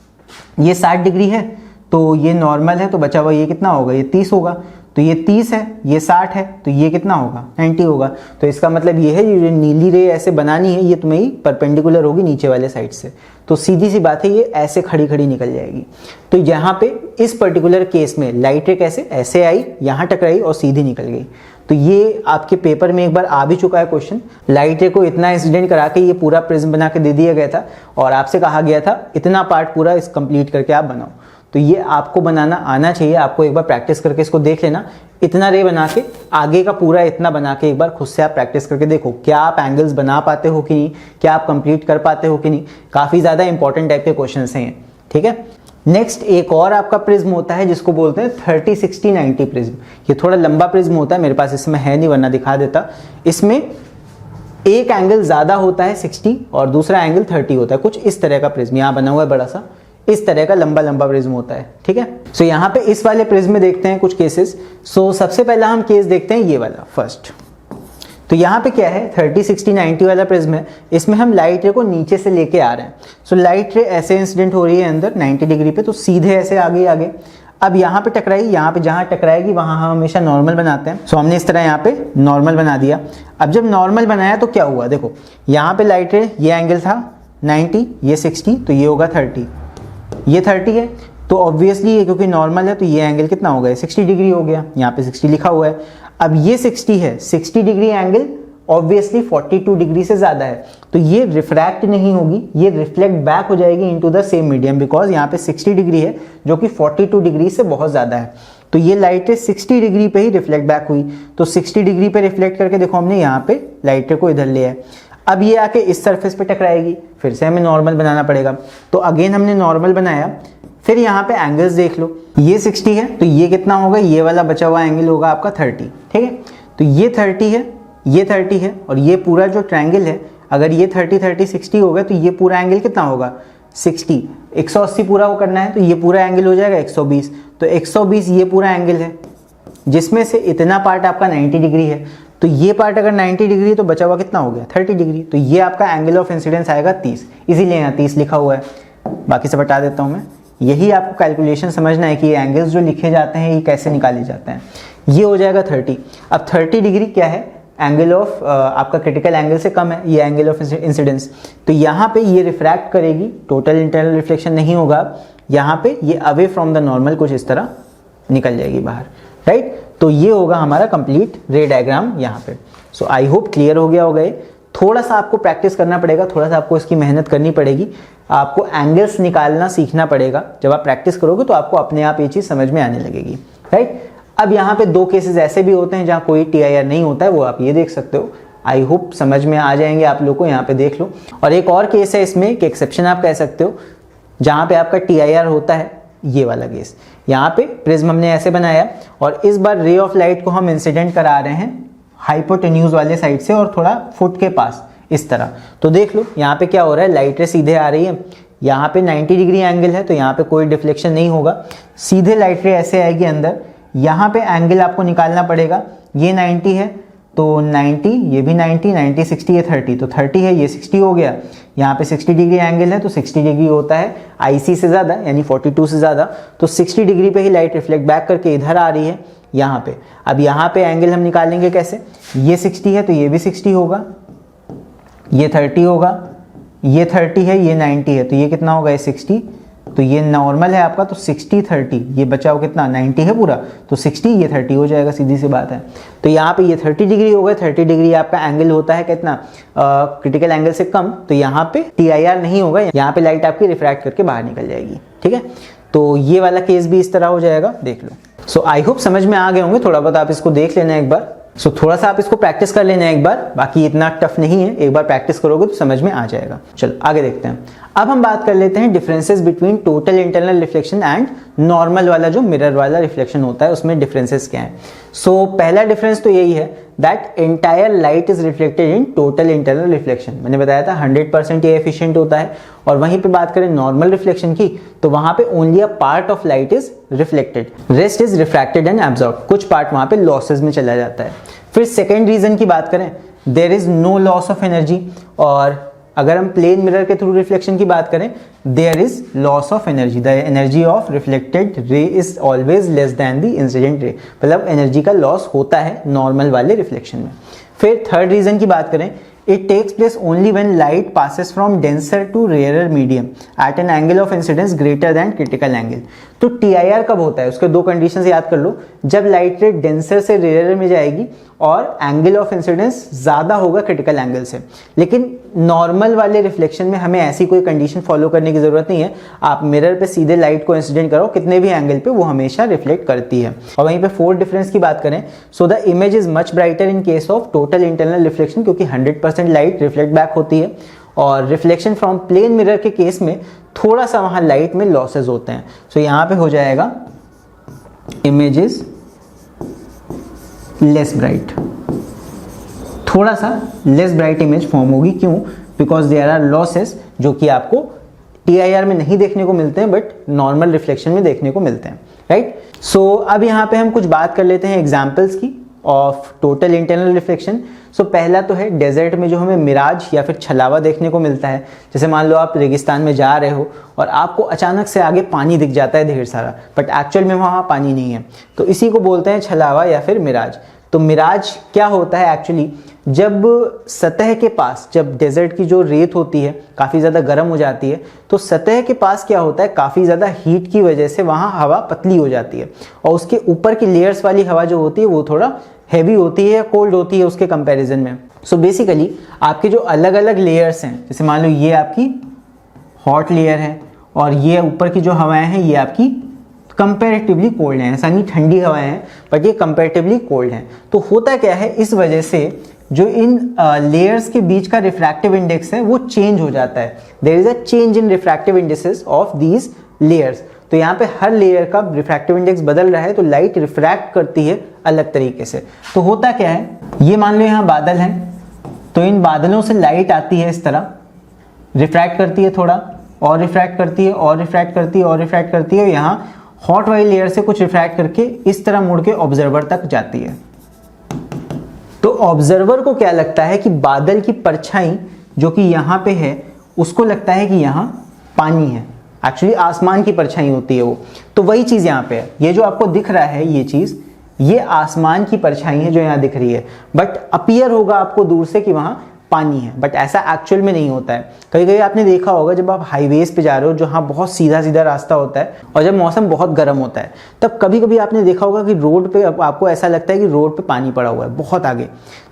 ये 60 डिग्री है तो ये नॉर्मल है, तो बचा हुआ ये कितना होगा, ये 30 होगा। तो ये 30 है, ये 60 है, तो ये कितना होगा, 90 होगा। तो इसका मतलब ये है, ये नीली रे ऐसे बनानी है, ये तुम्हें परपेंडिकुलर होगी नीचे वाले साइड से। तो सीधी सी बात है, ये ऐसे खड़ी खड़ी निकल जाएगी। तो यहाँ पे इस पर्टिकुलर केस में लाइट रे कैसे ऐसे आई, यहाँ टकराई और सीधी निकल गई। तो ये आपके पेपर में एक बार आ भी चुका है क्वेश्चन। लाइट रे को इतना इंसिडेंट करा के ये पूरा प्रिज्म बना के दे दिया गया था और आपसे कहा गया था इतना पार्ट पूरा इस कंप्लीट करके आप बनाओ। तो ये आपको बनाना आना चाहिए, आपको एक बार प्रैक्टिस करके इसको देख लेना। इतना रे बना के आगे का पूरा इतना बना के एक बार खुद से आप प्रैक्टिस करके देखो, क्या आप एंगल्स बना पाते हो कि नहीं, क्या आप कंप्लीट कर पाते हो कि नहीं। काफी ज्यादा इंपॉर्टेंट टाइप के क्वेश्चन हैं ये, ठीक है। नेक्स्ट एक और आपका प्रिज्म होता है जिसको बोलते हैं 30 60 90 प्रिज्म। ये थोड़ा लंबा प्रिज्म होता है, मेरे पास इसमें है नहीं वरना दिखा देता। इसमें एक एंगल ज़्यादा होता है 60 और दूसरा एंगल 30 होता है। कुछ इस तरह का प्रिज्म यहाँ बना हुआ है बड़ा सा, इस तरह का लंबा लंबा प्रिज्म होता है, ठीक है। सो यहाँ पे इस वाले प्रिज्म में देखते हैं कुछ केसेस। सो सबसे पहला हम केस देखते हैं ये वाला फर्स्ट। तो यहाँ पे क्या है, 30, 60, 90 वाला प्रिज्म है। इसमें हम लाइट रे को नीचे से लेके आ रहे हैं। सो लाइट रे ऐसे इंसिडेंट हो रही है अंदर 90 डिग्री पे, तो सीधे ऐसे आगे आगे। अब यहाँ पे टकराई, यहाँ पे जहाँ टकराएगी वहाँ हम हमेशा नॉर्मल बनाते हैं। सो हमने इस तरह यहाँ पे नॉर्मल बना दिया। अब जब नॉर्मल बनाया तो क्या हुआ, देखो यहाँ पे लाइट रे ये एंगल था 90, ये 60, तो ये होगा 30, ये 30 है। तो ऑब्वियसली ये क्योंकि नॉर्मल है तो ये एंगल कितना हो गया, 60 डिग्री हो गया। यहाँ पे 60 लिखा हुआ है। अब ये 60 है, 60 डिग्री एंगल ऑब्वियसली 42 डिग्री से ज़्यादा है, तो ये रिफ्रैक्ट नहीं होगी, ये रिफ्लेक्ट बैक हो जाएगी into the same medium, because यहाँ पे 60 डिग्री है जो कि 42 डिग्री से बहुत ज़्यादा है। तो ये लाइट रे 60 डिग्री पे ही रिफ्लेक्ट बैक हुई। तो 60 डिग्री पे रिफ्लेक्ट करके देखो हमने यहाँ पे लाइट रे को इधर लिया है। अब ये आके इस सरफेस पे टकराएगी, फिर से हमें नॉर्मल बनाना पड़ेगा। तो अगेन हमने नॉर्मल बनाया। फिर यहाँ पे एंगल्स देख लो, ये 60 है तो ये कितना होगा, ये वाला बचा हुआ एंगल होगा आपका 30, ठीक है। तो ये 30 है, ये 30 है, और ये पूरा जो ट्रायंगल है, अगर ये 30, 30, 60 हो गया तो ये पूरा एंगल कितना होगा 60, 180 पूरा वो करना है तो ये पूरा एंगल हो जाएगा 120। तो 120 ये पूरा एंगल है, जिसमें से इतना पार्ट आपका 90 डिग्री है। तो ये पार्ट अगर 90 डिग्री तो बचा हुआ कितना हो गया 30 डिग्री। तो ये आपका एंगल ऑफ इंसिडेंस आएगा 30, इसीलिए यहाँ 30 लिखा हुआ है। बाकी सब हटा देता हूँ मैं। यही आपको कैलकुलेशन समझना है कि ये एंगल्स जो लिखे जाते हैं ये कैसे निकाले जाते हैं। ये हो जाएगा 30। अब 30 डिग्री क्या है, एंगल ऑफ आपका क्रिटिकल एंगल से कम है, ये एंगल ऑफ इंसिडेंस। तो यहाँ पे ये रिफ्रैक्ट करेगी, टोटल इंटरनल रिफ्लेक्शन नहीं होगा। यहाँ पे ये अवे फ्रॉम द नॉर्मल कुछ इस तरह निकल जाएगी बाहर, राइट। तो ये होगा हमारा कंप्लीट रे डायग्राम यहाँ पे। सो आई होप क्लियर हो गया होगा ये। थोड़ा सा आपको प्रैक्टिस करना पड़ेगा, थोड़ा सा आपको इसकी मेहनत करनी पड़ेगी, आपको एंगल्स निकालना सीखना पड़ेगा। जब आप प्रैक्टिस करोगे तो आपको अपने आप ये चीज़ समझ में आने लगेगी, राइट। अब यहाँ पे दो केसेस ऐसे भी होते हैं जहाँ कोई TIR नहीं होता है, वो आप ये देख सकते हो। आई होप समझ में आ जाएंगे आप लोग को, यहाँ पे देख लो। और एक और केस है इसमें, एक एक्सेप्शन आप कह सकते हो, जहाँ पे आपका TIR होता है, ये वाला केस। यहाँ पे प्रिज्म हमने ऐसे बनाया और इस बार रे ऑफ लाइट को हम इंसिडेंट करा रहे हैं हाइपोटेन्यूज वाले साइड से और थोड़ा फुट के पास इस तरह। तो देख लो यहाँ पे क्या हो रहा है, लाइट रे सीधे आ रही है, यहाँ पे 90 डिग्री एंगल है तो यहाँ पे कोई डिफ्लेक्शन नहीं होगा, सीधे लाइट रे ऐसे आएगी अंदर। यहाँ पे एंगल आपको निकालना पड़ेगा, ये 90 है तो 90, ये भी 90, 90, 60, ये 30, तो 30 है, ये 60 हो गया। यहाँ पे 60 डिग्री एंगल है तो 60 डिग्री होता है IC से ज़्यादा, यानी 42 से ज़्यादा। तो 60 डिग्री पे ही लाइट रिफ्लेक्ट बैक करके इधर आ रही है यहाँ पे। अब यहाँ पे एंगल हम निकालेंगे कैसे, ये 60 है तो ये भी 60 होगा, ये 30 होगा, ये 30 है, ये 90 है, तो ये कितना होगा, ये 60। तो ये नॉर्मल है आपका, तो 60, 30, ये बचाओ कितना 90 है पूरा, तो 60, ये 30 हो जाएगा, सीधी सी बात है। तो यहाँ पे ये 30 डिग्री हो गया, 30 डिग्री आपका एंगल होता है कितना, क्रिटिकल एंगल से कम, तो यहाँ पे TIR नहीं होगा, यहाँ पे लाइट आपकी रिफ्रैक्ट करके बाहर निकल जाएगी, ठीक है। तो ये वाला केस भी इस तरह हो जाएगा, देख लो। सो आई होप समझ में आ गए होंगे, थोड़ा बहुत आप इसको देख लेना एक बार। सो थोड़ा सा आप इसको प्रैक्टिस कर लेना एक बार, बाकी इतना टफ नहीं है, एक बार प्रैक्टिस करोगे तो समझ में आ जाएगा। चलो आगे देखते हैं। अब हम बात कर लेते हैं differences between total internal reflection and normal वाला जो मिरर वाला रिफ्लेक्शन होता है, उसमें डिफरेंसेस क्या हैं। सो पहला डिफरेंस तो यही है that entire light is reflected in total internal reflection. मैंने बताया था 100% ये एफिशिएंट होता है। और वहीं पे बात करें नॉर्मल रिफ्लेक्शन की, तो वहां पे only a part of light is reflected, rest is refracted and absorbed, कुछ पार्ट वहां पे लॉसेज में चला जाता है। फिर सेकेंड रीजन की बात करें, there is no loss of energy. और अगर हम प्लेन मिरर के थ्रू रिफ्लेक्शन की बात करें, there is loss of energy, the energy of reflected ray is always less than the incident ray, मतलब एनर्जी का लॉस होता है नॉर्मल वाले रिफ्लेक्शन में। फिर थर्ड रीजन की बात करें, it takes place only when light passes from denser to rarer medium at an angle of incidence greater than critical angle। तो TIR कब होता है, उसके दो कंडीशंस याद कर लो, जब लाइट रे डेंसर से रेयर में जाएगी और एंगल ऑफ इंसिडेंस ज़्यादा होगा क्रिटिकल एंगल से। लेकिन नॉर्मल वाले रिफ्लेक्शन में हमें ऐसी कोई कंडीशन फॉलो करने की ज़रूरत नहीं है, आप मिरर पे सीधे लाइट को इंसिडेंट करो कितने भी एंगल पे, वो हमेशा रिफ्लेक्ट करती है। और वहीं पे फोर्थ डिफरेंस की बात करें, so the image is much brighter in case of total internal reflection, क्योंकि 100% लाइट रिफ्लेक्ट बैक होती है। और रिफ्लेक्शन फ्रॉम प्लेन मिरर के केस में थोड़ा सा वहाँ लाइट में लॉसेज होते हैं। सो यहाँ पे हो जाएगा इमेज इज लेस ब्राइट, थोड़ा सा लेस ब्राइट इमेज फॉर्म होगी। क्यों? बिकॉज देयर आर लॉसेस जो कि आपको TIR में नहीं देखने को मिलते हैं बट नॉर्मल रिफ्लेक्शन में देखने को मिलते हैं, राइट। सो अब यहाँ पे हम कुछ बात कर लेते हैं एग्जाम्पल्स की ऑफ टोटल इंटरनल रिफ्लेक्शन। सो पहला तो है डेजर्ट में जो हमें मिराज या फिर छलावा देखने को मिलता है। जैसे मान लो आप रेगिस्तान में जा रहे हो और आपको अचानक से आगे पानी दिख जाता है ढेर सारा, बट एक्चुअल में वहाँ पानी नहीं है, तो इसी को बोलते हैं छलावा या फिर मिराज। तो मिराज क्या होता है एक्चुअली, जब सतह के पास, जब डेजर्ट की जो रेत होती है काफ़ी ज़्यादा गर्म हो जाती है, तो सतह के पास क्या होता है, काफ़ी ज़्यादा हीट की वजह से वहाँ हवा पतली हो जाती है और उसके ऊपर की लेयर्स वाली हवा जो होती है वो थोड़ा हैवी होती है या कोल्ड होती है उसके कंपैरिजन में। सो बेसिकली आपके जो अलग अलग लेयर्स हैं, जैसे मान लो ये आपकी हॉट लेयर है और ये ऊपर की जो हवाएं हैं ये आपकी कंपैरेटिवली कोल्ड हैं। ऐसा नहीं ठंडी हवाएं हैं बट ये कंपैरेटिवली कोल्ड हैं। तो होता क्या है, इस वजह से जो इन लेयर्स के बीच का रिफ्रैक्टिव इंडेक्स है वो चेंज हो जाता है। There is a change in refractive indexes of these layers. तो यहाँ पे हर लेयर का रिफ्रैक्टिव इंडेक्स बदल रहा है तो लाइट रिफ्रैक्ट करती है अलग तरीके से। तो होता क्या है, ये मान लो यहाँ बादल हैं, तो इन बादलों से लाइट आती है, इस तरह रिफ्रैक्ट करती है, थोड़ा और रिफ्रैक्ट करती है और रिफ्रैक्ट करती है और रिफ्रैक्ट करती है। यहाँ हॉट वाली लेयर से कुछ रिफ्रैक्ट करके इस तरह मुड़ के ऑब्जर्वर तक जाती है। तो ऑब्जर्वर को क्या लगता है कि बादल की परछाई जो कि यहाँ पे है उसको लगता है कि यहाँ पानी है। एक्चुअली आसमान की परछाई होती है वो। तो वही चीज़ यहाँ पे है, ये जो आपको दिख रहा है ये चीज़, ये आसमान की परछाई है जो यहाँ दिख रही है, बट अपीयर होगा आपको दूर से कि वहाँ पानी है, बट ऐसा एक्चुअल में नहीं होता है। कभी कभी आपने देखा होगा जब आप हाईवेज पे जा रहे हो जहाँ बहुत सीधा सीधा रास्ता होता है और जब मौसम बहुत गर्म होता है तब कभी कभी आपने देखा होगा कि रोड पे आपको ऐसा लगता है कि रोड पे पानी पड़ा हुआ है बहुत आगे।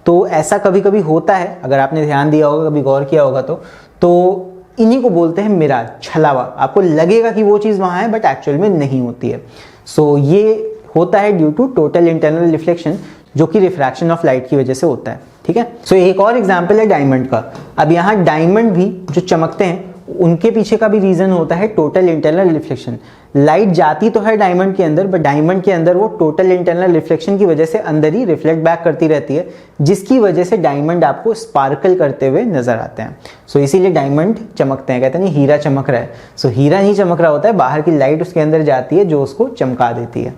तो ऐसा कभी कभी होता है, अगर आपने ध्यान दिया होगा, कभी गौर किया होगा तो इन्हीं को बोलते हैं मिराज, छलावा। आपको लगेगा कि वो चीज़ वहाँ है बट एक्चुअल में नहीं होती है। सो ये होता है due to total internal reflection, जो कि रिफ्रैक्शन ऑफ लाइट की वजह से होता है, ठीक है। सो एक और एग्जांपल है डायमंड का। अब यहाँ डायमंड भी जो चमकते हैं उनके पीछे का भी रीजन होता है टोटल इंटरनल रिफ्लेक्शन। लाइट जाती तो है डायमंड के अंदर, बट डायमंड के अंदर वो टोटल इंटरनल रिफ्लेक्शन की वजह से अंदर ही रिफ्लेक्ट बैक करती रहती है, जिसकी वजह से डायमंड आपको स्पार्कल करते हुए नजर आते हैं। सो इसीलिए डायमंड चमकते हैं, कहते हैं नहीं हीरा चमक रहा है। सो हीरा नहीं चमक रहा होता है, बाहर की लाइट उसके अंदर जाती है जो उसको चमका देती है,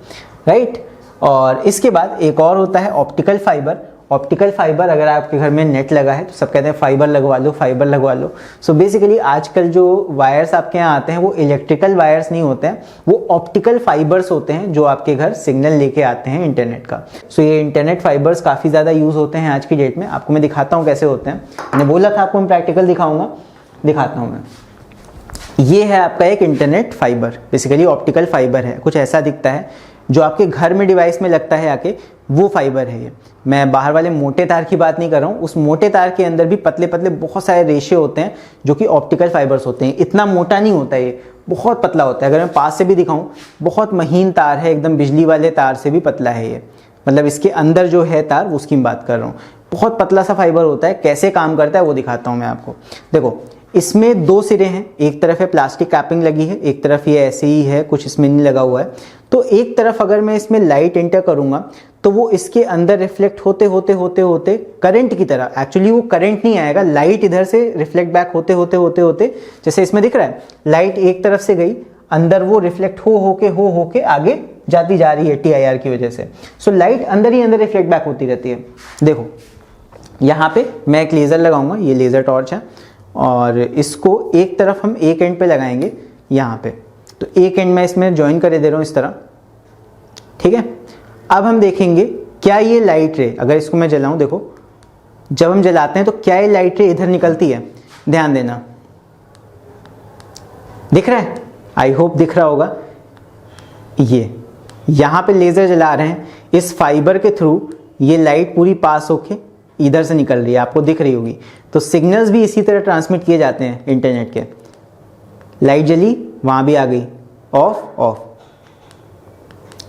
राइट। और इसके बाद एक और होता है ऑप्टिकल फाइबर। ऑप्टिकल फाइबर, अगर आपके घर में नेट लगा है तो सब कहते हैं फाइबर लगवा लो, फाइबर लगवा लो। सो बेसिकली आजकल जो वायर्स आपके यहाँ आते हैं वो इलेक्ट्रिकल वायर्स नहीं होते हैं, वो ऑप्टिकल फाइबर्स होते हैं जो आपके घर सिग्नल लेके आते हैं इंटरनेट का। सो ये इंटरनेट फाइबर्स काफ़ी ज़्यादा यूज़ होते हैं आज की डेट में। आपको मैं दिखाता हूँ कैसे होते हैं। मैंने बोला था आपको मैं प्रैक्टिकल दिखाऊंगा, दिखाता हूँ मैं। ये है आपका एक internet fibre, basically optical fibre है, कुछ ऐसा दिखता है। जो आपके घर में डिवाइस में लगता है आके, वो फाइबर है ये। मैं बाहर वाले मोटे तार की बात नहीं कर रहा हूँ, उस मोटे तार के अंदर भी पतले पतले बहुत सारे रेशे होते हैं जो कि ऑप्टिकल फाइबर्स होते हैं। इतना मोटा नहीं होता ये, बहुत पतला होता है। अगर मैं पास से भी दिखाऊं, बहुत महीन तार है, एकदम बिजली वाले तार से भी पतला है ये। मतलब इसके अंदर जो है तार, उसकी मैं बात कर रहा हूँ। बहुत पतला सा फाइबर होता है। कैसे काम करता है वो दिखाता हूँ मैं आपको। देखो, इसमें दो सिरे हैं, एक तरफ है प्लास्टिक कैपिंग लगी है, एक तरफ ये ऐसे ही है, कुछ इसमें नहीं लगा हुआ है। तो एक तरफ अगर मैं इसमें लाइट एंटर करूंगा तो वो इसके अंदर रिफ्लेक्ट होते होते होते होते करंट की तरह, एक्चुअली वो करंट नहीं आएगा, लाइट इधर से रिफ्लेक्ट बैक होते होते होते होते, जैसे इसमें दिख रहा है लाइट एक तरफ से गई, अंदर वो रिफ्लेक्ट हो होके आगे जाती जा रही है TIR की वजह से। सो लाइट अंदर ही अंदर रिफ्लेक्ट बैक होती रहती है। देखो यहाँ पे मैं एक लेज़र लगाऊंगा, ये लेज़र टॉर्च है, और इसको एक तरफ हम एक एंड पे लगाएंगे यहाँ पे। तो एक एंड में इसमें ज्वाइन करे दे रहा हूँ इस तरह, ठीक है। अब हम देखेंगे क्या ये लाइट रे, अगर इसको मैं जलाऊं, देखो जब हम जलाते हैं तो क्या ये लाइट रे इधर निकलती है, ध्यान देना। दिख रहा है? आई होप दिख रहा होगा। ये यहाँ पे लेज़र जला रहे हैं, इस फाइबर के थ्रू ये लाइट पूरी पास होके इधर से निकल रही है, आपको दिख रही होगी। तो सिग्नल्स भी इसी तरह ट्रांसमिट किए जाते हैं इंटरनेट के। लाइट जली, वहां भी आ गई, ऑफ ऑफ।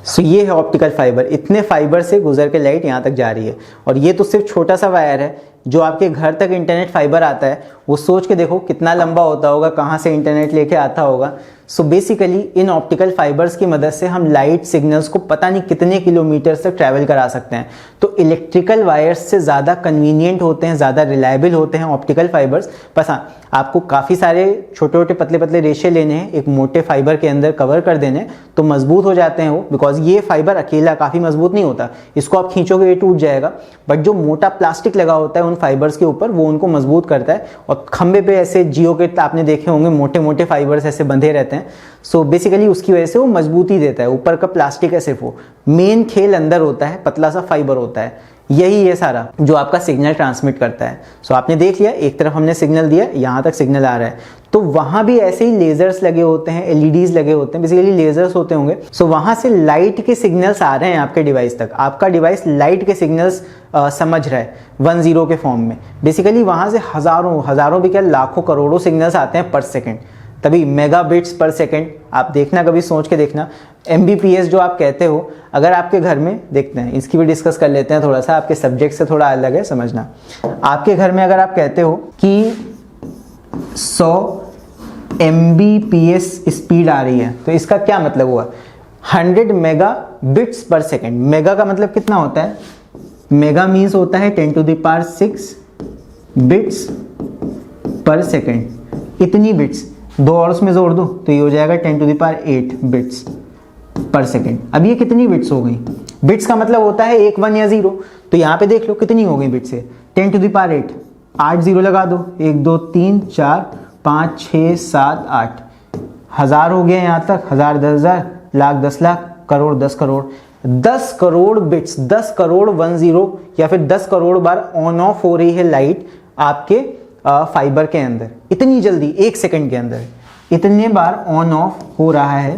सो ये है ऑप्टिकल फाइबर। इतने फाइबर से गुजर के लाइट यहाँ तक जा रही है, और ये तो सिर्फ छोटा सा वायर है, जो आपके घर तक इंटरनेट फाइबर आता है वो सोच के देखो कितना लंबा होता होगा, कहाँ से इंटरनेट लेके आता होगा। So basically in optical fibres की मदद से हम लाइट सिग्नल्स को पता नहीं कितने किलोमीटर तक ट्रैवल करा सकते हैं। तो इलेक्ट्रिकल वायर्स से ज़्यादा कन्वीनियंट होते हैं, ज़्यादा रिलायबल होते हैं ऑप्टिकल फाइबर्स। बस हाँ, आपको काफ़ी सारे छोटे छोटे पतले पतले रेशे लेने हैं, एक मोटे फाइबर के अंदर कवर कर देने, तो मजबूत हो जाते हैं वो। बिकॉज ये फाइबर अकेला काफ़ी मजबूत नहीं होता, इसको आप खींचोगे ये टूट जाएगा। बट जो मोटा प्लास्टिक लगा होता है उन फाइबर्स के ऊपर, वो उनको मजबूत करता है। और खंबे पे ऐसे जियो के आपने देखे होंगे मोटे मोटे फाइबर्स ऐसे बंधे रहते हैं। सो बेसिकली उसकी वजह से वो मजबूती देता है। ऊपर का प्लास्टिक है सिर्फ, वो मेन खेल अंदर होता है, पतला सा फाइबर होता है। यही है सारा जो आपका सिग्नल ट्रांसमिट करता है। सो आपने देख लिया, एक तरफ हमने सिग्नल दिया, यहाँ तक सिग्नल आ रहा है, तो वहां भी ऐसे ही लेजर्स लगे होते हैं, एलईडीज लगे होते हैं, बेसिकली लेजर्स होते होंगे। सो वहां से लाइट के सिग्नल्स आ रहे हैं आपके डिवाइस तक। आपका डिवाइस लाइट के सिग्नल्स समझ रहा है 10 के फॉर्म में। बेसिकली वहां से हजारों भी क्या, लाखों करोड़ों सिग्नल्स आते हैं पर सेकेंड, तभी मेगाबिट्स पर सेकेंड। आप देखना, कभी सोच के देखना, एमबीपीएस जो आप कहते हो, अगर आपके घर में, देखते हैं इसकी भी डिस्कस कर लेते हैं थोड़ा सा, आपके सब्जेक्ट से थोड़ा अलग है समझना। आपके घर में अगर आप कहते हो कि 100 एमबीपीएस स्पीड आ रही है, तो इसका क्या मतलब हुआ? 100 मेगाबिट्स पर सेकेंड। मेगा का मतलब कितना होता है? मेगा मीन्स होता है 10⁶ बिट्स पर सेकेंड। इतनी बिट्स, 2 और उसमें जोड़ दो तो ये हो जाएगा 10⁸ बिट्स पर सेकेंड। अब ये कितनी बिट्स हो गई? बिट्स का मतलब होता है 1, 1 या 0। तो यहाँ पे देख लो कितनी हो गई बिट्स से, 10⁸ 8 0 लगा दो, 1 2 3 4 5 6 7 8, 1000 हो गया यहाँ तक, 1000 10,000, लाख 10 लाख, करोड़ 10 करोड़। 10 करोड़ बिट्स, 10 करोड़ 10 या फिर 10 करोड़ बार ऑन ऑफ हो रही है लाइट आपके फाइबर के अंदर। इतनी जल्दी 1 सेकंड के अंदर इतने बार ऑन ऑफ हो रहा है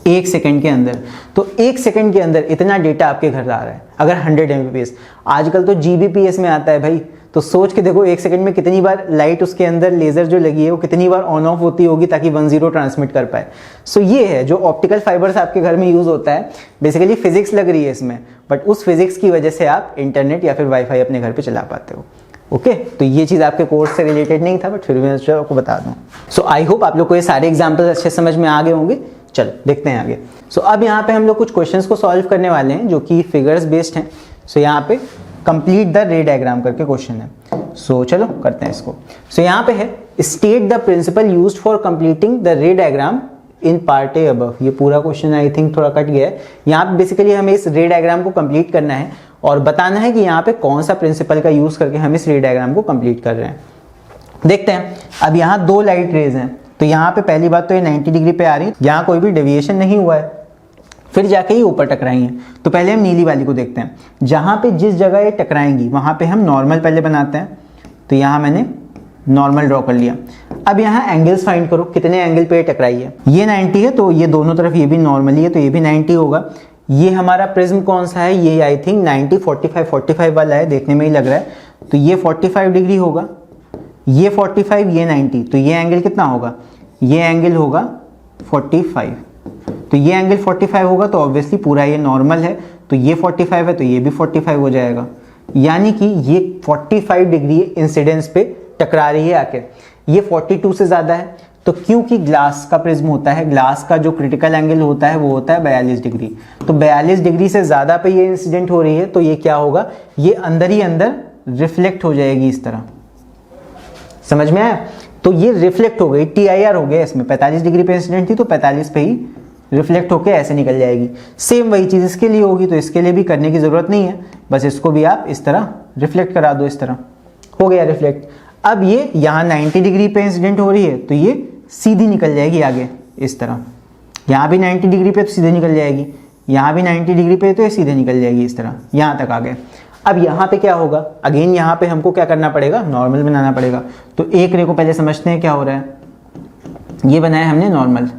1 सेकंड के अंदर। तो 1 सेकंड के अंदर इतना डेटा आपके घर आ रहा है। अगर 100 Mbps, आजकल तो GBps में आता है भाई, तो सोच के देखो 1 सेकंड में कितनी बार लाइट उसके अंदर लेजर जो लगी है वो कितनी बार ऑन ऑफ होती होगी ताकि 10 ट्रांसमिट कर पाए। सो ये है जो ऑप्टिकल फाइबर्स आपके घर में यूज होता है। बेसिकली फिजिक्स लग रही है इसमें, बट उस फिजिक्स की वजह से आप इंटरनेट या फिर वाईफाई अपने घर पे चला पाते हो। ओके तो ये चीज़ आपके कोर्स से रिलेटेड नहीं था, बट फिर भी मैं आपको बता दूं। सो आई होप आप लोग को ये सारे एग्जाम्पल्स अच्छे समझ में आ गए होंगे। चलो देखते हैं आगे। सो अब यहाँ पे हम लोग कुछ क्वेश्चंस को सॉल्व करने वाले हैं जो कि फिगर्स बेस्ड हैं। सो यहाँ पे कंप्लीट द रे डायग्राम करके क्वेश्चन है। सो चलो करते हैं इसको। सो यहाँ पे है state the principle used for completing the ray diagram in part A above. ये पूरा क्वेश्चन आई थिंक थोड़ा कट गया है। यहाँ पे बेसिकली हमें इस रे डायग्राम को कंप्लीट करना है और बताना है कि यहाँ पे कौन सा प्रिंसिपल का यूज करके हम इस रे डायग्राम को कंप्लीट कर रहे हैं। देखते हैं। अब यहाँ 2 लाइट रेज हैं, तो यहाँ पे पहली बात तो ये 90 डिग्री पे आ रही है, यहाँ कोई भी डेविएशन नहीं हुआ है, फिर जाके ये ऊपर टकराई हैं। तो पहले हम नीली वाली को देखते हैं। जहाँ पे जिस जगह ये टकराएंगी वहाँ पे हम नॉर्मल पहले बनाते हैं। तो यहाँ मैंने नॉर्मल ड्रॉ कर लिया। अब यहाँ एंगल्स फाइंड करो, कितने एंगल पे ये टकराई है। ये 90 है तो ये दोनों तरफ ये भी नॉर्मली है तो ये भी 90 होगा। ये हमारा प्रिज्म कौन सा है? ये आई थिंक 90 45 वाला है, देखने में ही लग रहा है। तो ये 45 डिग्री होगा, ये 45, ये 90। तो ये एंगल कितना होगा? ये एंगल होगा 45। तो ये एंगल 45 होगा तो ऑब्वियसली पूरा ये नॉर्मल है, तो ये 45 है तो ये भी 45 हो जाएगा। यानी कि ये 45 डिग्री इंसिडेंस पे टकरा रही है आके। ये 42 से ज़्यादा है, तो क्योंकि ग्लास का प्रिज्म होता है, ग्लास का जो क्रिटिकल एंगल होता है वो होता है 42 डिग्री। तो 42 डिग्री से ज़्यादा पे ये इंसिडेंट हो रही है, तो ये क्या होगा? ये अंदर ही अंदर रिफ्लेक्ट हो जाएगी इस तरह। समझ में आया? तो ये रिफ्लेक्ट हो गई, TIR हो गया इसमें। 45 डिग्री पे इंसिडेंट थी तो 45 पे ही रिफ्लेक्ट होके ऐसे निकल जाएगी। सेम वही चीज़ इसके लिए होगी, तो इसके लिए भी करने की ज़रूरत नहीं है, बस इसको भी आप इस तरह रिफ्लेक्ट करा दो। इस तरह हो गया रिफ्लेक्ट। अब ये यहाँ 90 डिग्री पे इंसिडेंट हो रही है तो ये सीधी निकल जाएगी आगे इस तरह। यहाँ भी 90 डिग्री पे तो सीधे निकल जाएगी, यहाँ भी 90 डिग्री पे तो ये सीधे निकल जाएगी इस तरह, यहाँ तक आ गए। अब यहाँ पे क्या होगा? अगेन यहाँ पे हमको क्या करना पड़ेगा? नॉर्मल बनाना पड़ेगा। तो एक रे को पहले समझते हैं क्या हो रहा है। ये बनाया हमने नॉर्मल।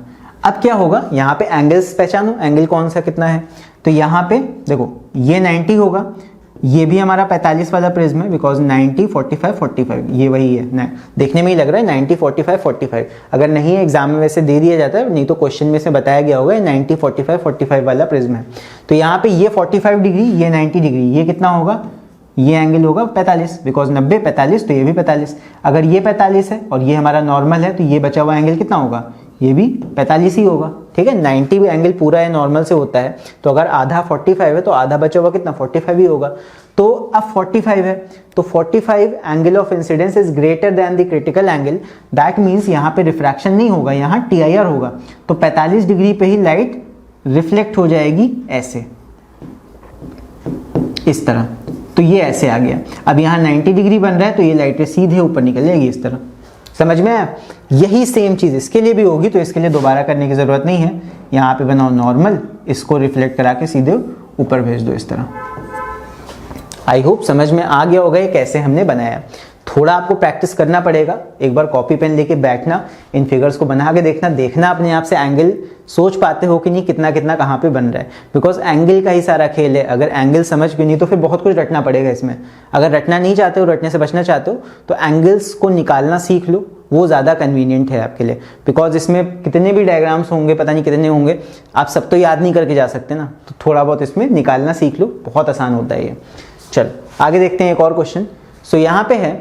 अब क्या होगा? यहाँ पे एंगल्स पहचानो, एंगल कौन सा कितना है। तो यहाँ पे देखो ये 90 होगा, ये भी हमारा 45 वाला प्रिज्म है, बिकॉज 90 45 45 ये वही है। देखने में ही लग रहा है 90 45 45। अगर नहीं एग्जाम में वैसे दे दिया जाता है, नहीं तो क्वेश्चन में से बताया गया होगा 90 45 45 वाला प्रिज्म है। तो यहाँ पे ये 45 डिग्री, ये 90 डिग्री, ये कितना होगा? ये एंगल होगा 45, बिकॉज 90 45 तो ये भी 45। अगर ये 45 है और ये हमारा नॉर्मल है तो ये बचा हुआ एंगल कितना होगा, ये भी 45 ही होगा। ठीक है, 90 भी एंगल पूरा है नॉर्मल से होता है, तो अगर आधा 45 है तो आधा बचा हुआ कितना 45 ही होगा। तो अब 45 है तो 45 angle of incidence is greater than the critical angle, that means यहाँ पे रिफ्रैक्शन नहीं होगा, यहाँ TIR होगा। तो 45 डिग्री पे ही लाइट रिफ्लेक्ट हो जाएगी ऐसे, इस तरह। तो ये ऐसे आ गया। अब यहाँ 90 डिग्री बन रहा है तो ये लाइट सीधे ऊपर निकल जाएगी इस तरह। समझ में आया? यही सेम चीज़ इसके लिए भी होगी, तो इसके लिए दोबारा करने की ज़रूरत नहीं है। यहाँ पे बनाओ नॉर्मल, इसको रिफ्लेक्ट करा के सीधे ऊपर भेज दो इस तरह। आई होप समझ में आ गया होगा ये कैसे हमने बनाया। थोड़ा आपको प्रैक्टिस करना पड़ेगा, एक बार कॉपी पेन लेके बैठना, इन फिगर्स को बना के देखना अपने आप से एंगल सोच पाते हो कि नहीं, कितना कितना कहाँ पे बन रहा है। बिकॉज एंगल का ही सारा खेल है, अगर एंगल समझ भी नहीं तो फिर बहुत कुछ रटना पड़ेगा इसमें। अगर रटना नहीं चाहते हो, रटने से बचना चाहते हो, तो एंगल्स को निकालना सीख लो, वो ज़्यादा कन्वीनियंट है आपके लिए। बिकॉज इसमें कितने भी डायग्राम्स होंगे, पता नहीं कितने होंगे, आप सब तो याद नहीं करके जा सकते ना, तो थोड़ा बहुत इसमें निकालना सीख लो, बहुत आसान होता है ये। चलो आगे देखते हैं एक और क्वेश्चन। सो यहाँ पे है,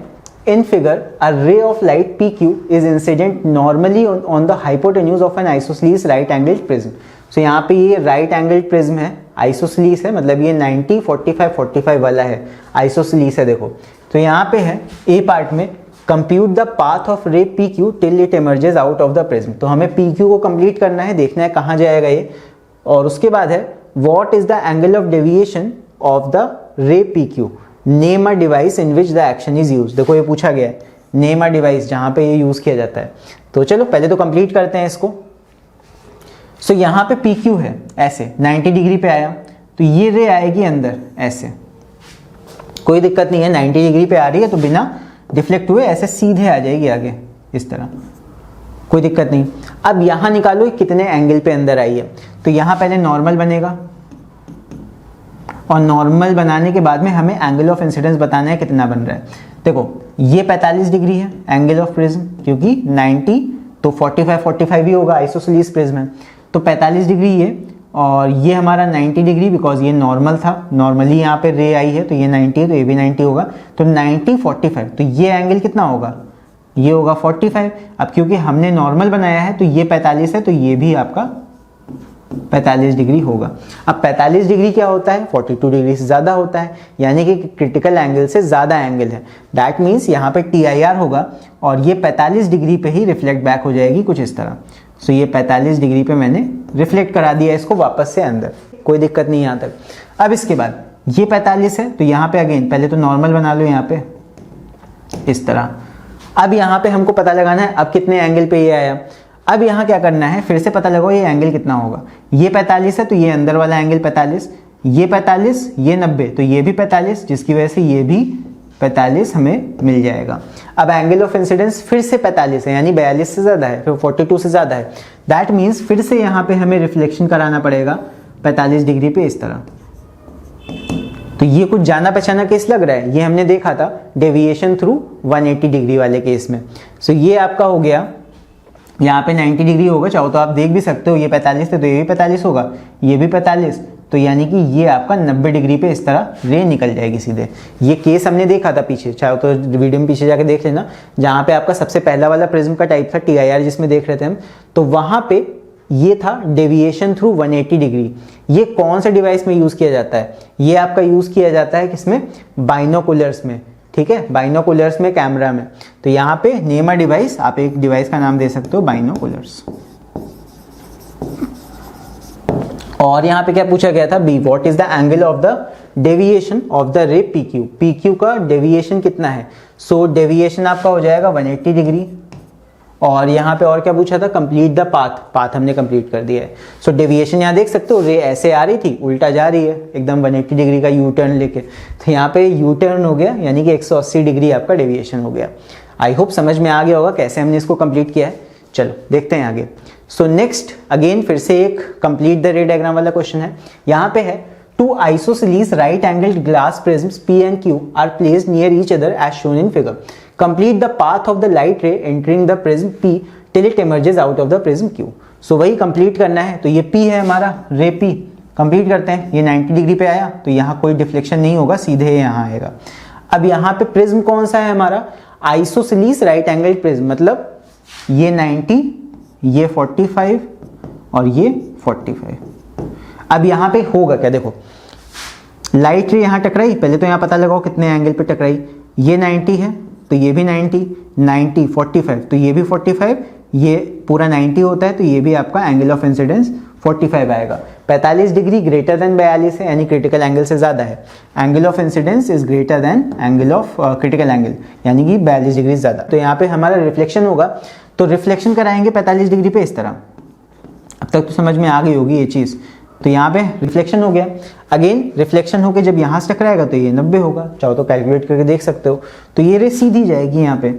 इन figure a ray of light PQ is incident normally on the hypotenuse of an isosceles right angled prism. So यहाँ पे ये राइट एंगल्ड प्रिज्म है, आइसोसेलेस है, मतलब ये 90 45 45 वाला है, आइसोसेलेस है। देखो तो यहाँ पे है ए पार्ट में, कंप्यूट द पाथ ऑफ रे PQ till it emerges out of the prism. तो हमें PQ को कंप्लीट करना है, देखना है कहाँ जाएगा ये। और उसके बाद है, what is the angle of deviation of the रे PQ, name a device in which the action is use. देखो ये पूछा गया है, नेम अ डिवाइस जहां पे ये यूज किया जाता है। तो चलो पहले तो कंप्लीट करते हैं इसको। सो यहाँ पे PQ है ऐसे 90 डिग्री पे आया, तो ये रे आएगी अंदर ऐसे, कोई दिक्कत नहीं है, 90 डिग्री पे आ रही है तो बिना डिफ्लेक्ट हुए ऐसे सीधे आ जाएगी आगे इस तरह, कोई दिक्कत नहीं। अब यहाँ निकालो कितने एंगल पे अंदर आई है। तो यहाँ पहले नॉर्मल बनेगा, और नॉर्मल बनाने के बाद में हमें एंगल ऑफ इंसिडेंस बताना है कितना बन रहा है। देखो ये 45 डिग्री है एंगल ऑफ प्रिज्म, क्योंकि 90 तो 45 45 ही होगा, आइसोसेलेस प्रिज्म है, तो 45 डिग्री ये, और ये हमारा 90 डिग्री, बिकॉज ये नॉर्मल था, नॉर्मली यहाँ पे रे आई है तो ये 90 है तो ये भी 90 होगा, तो 90 45, तो ये एंगल कितना होगा, ये होगा 45। अब क्योंकि हमने नॉर्मल बनाया है तो ये 45 है, तो ये भी आपका 45 डिग्री होगा। अब 45 डिग्री क्या होता है, 42 डिग्री से ज़्यादा होता है, यानी कि क्रिटिकल एंगल से ज़्यादा एंगल है। दैट मीन्स यहाँ पे TIR होगा, और ये 45 डिग्री पे ही रिफ्लेक्ट बैक हो जाएगी कुछ इस तरह। सो ये 45 डिग्री पे मैंने रिफ्लेक्ट करा दिया इसको वापस से अंदर, कोई दिक्कत नहीं यहाँ तक। अब इसके बाद ये 45 है, तो यहाँ पे अगेन पहले तो नॉर्मल बना लो यहाँ पे इस तरह। अब यहाँ पे हमको पता लगाना है अब कितने एंगल पे ये आया। अब यहाँ क्या करना है, फिर से पता लगाओ ये एंगल कितना होगा। ये 45 है तो ये अंदर वाला एंगल 45, ये 45, ये 90, तो ये भी 45, जिसकी वजह से ये भी 45 हमें मिल जाएगा। अब एंगल ऑफ इंसिडेंस फिर से 45 है, यानी 42 से ज़्यादा है, फिर 42 से ज़्यादा है। दैट मीन्स फिर से यहाँ पे हमें रिफ्लेक्शन कराना पड़ेगा 45 डिग्री पे इस तरह। तो ये कुछ जाना पहचाना केस लग रहा है, ये हमने देखा था डेविएशन थ्रू 180 डिग्री वाले केस में। सो ये आपका हो गया, यहाँ पे 90 डिग्री होगा, चाहो तो आप देख भी सकते हो, ये 45 थे तो ये भी 45 होगा, ये भी 45, तो यानी कि ये आपका 90 डिग्री पे इस तरह रे निकल जाएगी सीधे। ये केस हमने देखा था पीछे, चाहो तो वीडियो में पीछे जाके देख लेना, जहाँ पे आपका सबसे पहला वाला प्रिज्म का टाइप था TIR जिसमें देख रहे थे हम, तो वहाँ पे ये था डेविएशन थ्रू 180 डिग्री। ये कौन से डिवाइस में यूज़ किया जाता है, ये आपका यूज़ किया जाता है किसमें, बाइनोकुलर्स में। ठीक है, बाइनोकुलर्स में, कैमरा में। तो यहाँ पे नेम अ डिवाइस, आप एक डिवाइस का नाम दे सकते हो बाइनोकुलर्स। और यहाँ पे क्या पूछा गया था, be what is the angle of the deviation of the रे PQ, PQ का डेविएशन कितना है। सो डेविएशन आपका हो जाएगा 180 डिग्री। और यहाँ पे और क्या पूछा था, कंप्लीट द पाथ, पाथ हमने कंप्लीट कर दिया है। सो डेविएशन यहाँ देख सकते हो, रे ऐसे आ रही थी, उल्टा जा रही है एकदम 180 डिग्री का यू टर्न लेके, तो यहाँ पे यू टर्न हो गया, यानी कि 180 डिग्री आपका डेविएशन हो गया। आई होप समझ में आ गया होगा कैसे हमने इसको कंप्लीट किया है। चलो देखते हैं आगे। सो नेक्स्ट अगेन फिर से एक कंप्लीट द रे डायग्राम वाला क्वेश्चन है। यहाँ पे है, two isosceles right angled glass prisms P and Q are placed near each other as shown in figure. Complete the path of the light ray entering the prism P till it emerges out of the prism Q. So वही complete करना है। तो ये P है हमारा रे P, complete करते हैं। ये 90 डिग्री पे आया तो यहाँ कोई डिफ्लेक्शन नहीं होगा, सीधे यहाँ आएगा। अब यहाँ पे प्रिज्म कौन सा है हमारा, आइसोसेलेस राइट एंगल प्रिज्म, मतलब ये 90, ये 45 और ये 45। अब यहाँ पे होगा क्या, देखो लाइट रे यहाँ टकराई, पहले तो यहाँ पता लगाओ कितने एंगल पे टकराई। ये 90 है तो ये भी 90, 90 45 तो ये भी 45, ये पूरा 90 होता है तो ये भी आपका एंगल ऑफ इंसिडेंस 45 आएगा। 45 डिग्री ग्रेटर देन 42 है, यानी क्रिटिकल एंगल से ज़्यादा है। Angle of incidence is greater than angle of critical angle, यानी कि 42 डिग्री ज़्यादा। तो यहाँ पे हमारा रिफ्लेक्शन होगा, तो रिफ्लेक्शन कराएंगे 45 डिग्री पे इस तरह। अब तक तो समझ में आ गई होगी ये चीज़। तो यहाँ पे रिफ्लेक्शन हो गया, अगेन रिफ्लेक्शन होकर जब यहाँ से टकराएगा तो ये 90 होगा, चाहो तो कैलकुलेट करके देख सकते हो। तो ये रे सीधी जाएगी यहाँ पे,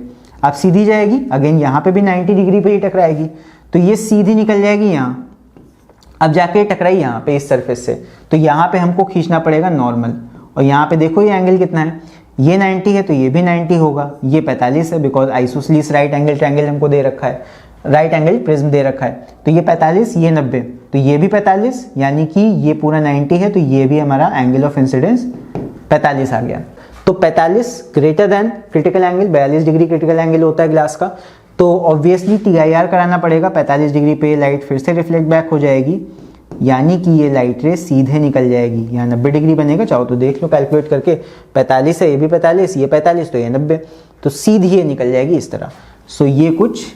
अब सीधी जाएगी, अगेन यहाँ पे भी 90 डिग्री पे ही टकराएगी तो ये सीधी निकल जाएगी यहाँ। अब जाके टकराई यहाँ पे इस सरफेस से, तो यहाँ पे हमको खींचना पड़ेगा नॉर्मल, और यहाँ पे देखो ये एंगल कितना है, ये 90 है तो ये भी 90 होगा, ये 45 है because isosceles right angle triangle हमको दे रखा है, राइट एंगल प्रिज्म दे रखा है। तो ये 45, ये 90, तो ये भी 45, यानी कि ये पूरा 90 है तो ये भी हमारा एंगल ऑफ इंसिडेंस 45 आ गया। तो 45 greater than critical angle, 42 degree critical angle होता है ग्लास का, तो ऑब्वियसली TIR कराना पड़ेगा। 45 डिग्री पे लाइट फिर से रिफ्लेक्ट बैक हो जाएगी, यानी कि ये लाइट रे सीधे निकल जाएगी, यहाँ 90 डिग्री बनेगा, चाहो तो देख लो कैलकुलेट करके। 45 है, ये भी 45, ये 45 तो ये 90, तो सीधी ये निकल जाएगी इस तरह। सो ये कुछ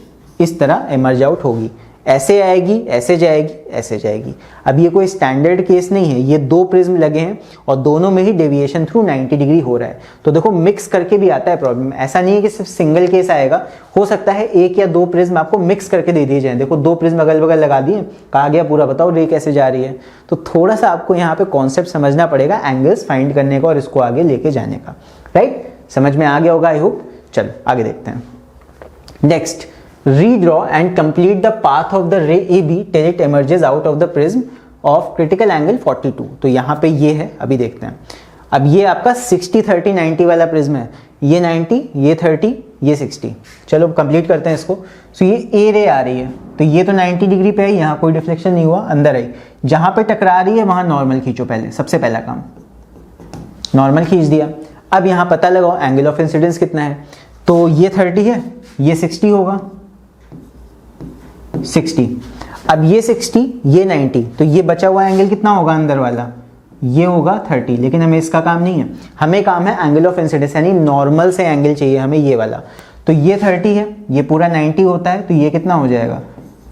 इस तरह एमर्ज आउट होगी, ऐसे आएगी, ऐसे जाएगी, ऐसे जाएगी। अब ये कोई स्टैंडर्ड केस नहीं है, ये दो प्रिज्म लगे हैं और दोनों में ही डेविएशन थ्रू 90 डिग्री हो रहा है। तो देखो मिक्स करके भी आता है प्रॉब्लम, ऐसा नहीं है कि सिर्फ सिंगल केस आएगा, हो सकता है एक या दो प्रिज्म आपको मिक्स करके दे दिए जाए। देखो दो प्रिज्म अगल बगल लगा दिए, कहा गया पूरा बताओ रे कैसे जा रही है। तो थोड़ा सा आपको यहाँ पे कॉन्सेप्ट समझना पड़ेगा एंगल्स फाइंड करने का और इसको आगे लेके जाने का, राइट। समझ में आ गया होगा आई होप। चलो आगे देखते हैं। Next, redraw and complete the path of the ray AB till it emerges out of the prism of critical angle 42। तो यहाँ पे ये है, अभी देखते हैं। अब ये आपका 60 30 90 वाला प्रिज्म है, ये 90, ये 30, ये 60। चलो कंप्लीट करते हैं इसको। सो ये ए रे आ रही है, तो ये तो 90 डिग्री पे है, यहाँ कोई डिफ्लेक्शन नहीं हुआ, अंदर आई। जहाँ पे टकरा रही है वहाँ नॉर्मल खींचो, पहले सबसे पहला काम नॉर्मल खींच दिया। अब यहाँ पता लगाओ एंगल ऑफ इंसिडेंस कितना है, तो ये 30 है, ये 60 होगा, 60। अब ये 60, ये 90, तो ये बचा हुआ एंगल कितना होगा अंदर वाला, ये होगा 30। लेकिन हमें इसका काम नहीं है, हमें काम है एंगल ऑफ इंसिडेंस, यानी नॉर्मल से एंगल चाहिए हमें ये वाला। तो ये 30 है, ये पूरा 90 होता है, तो ये कितना हो जाएगा,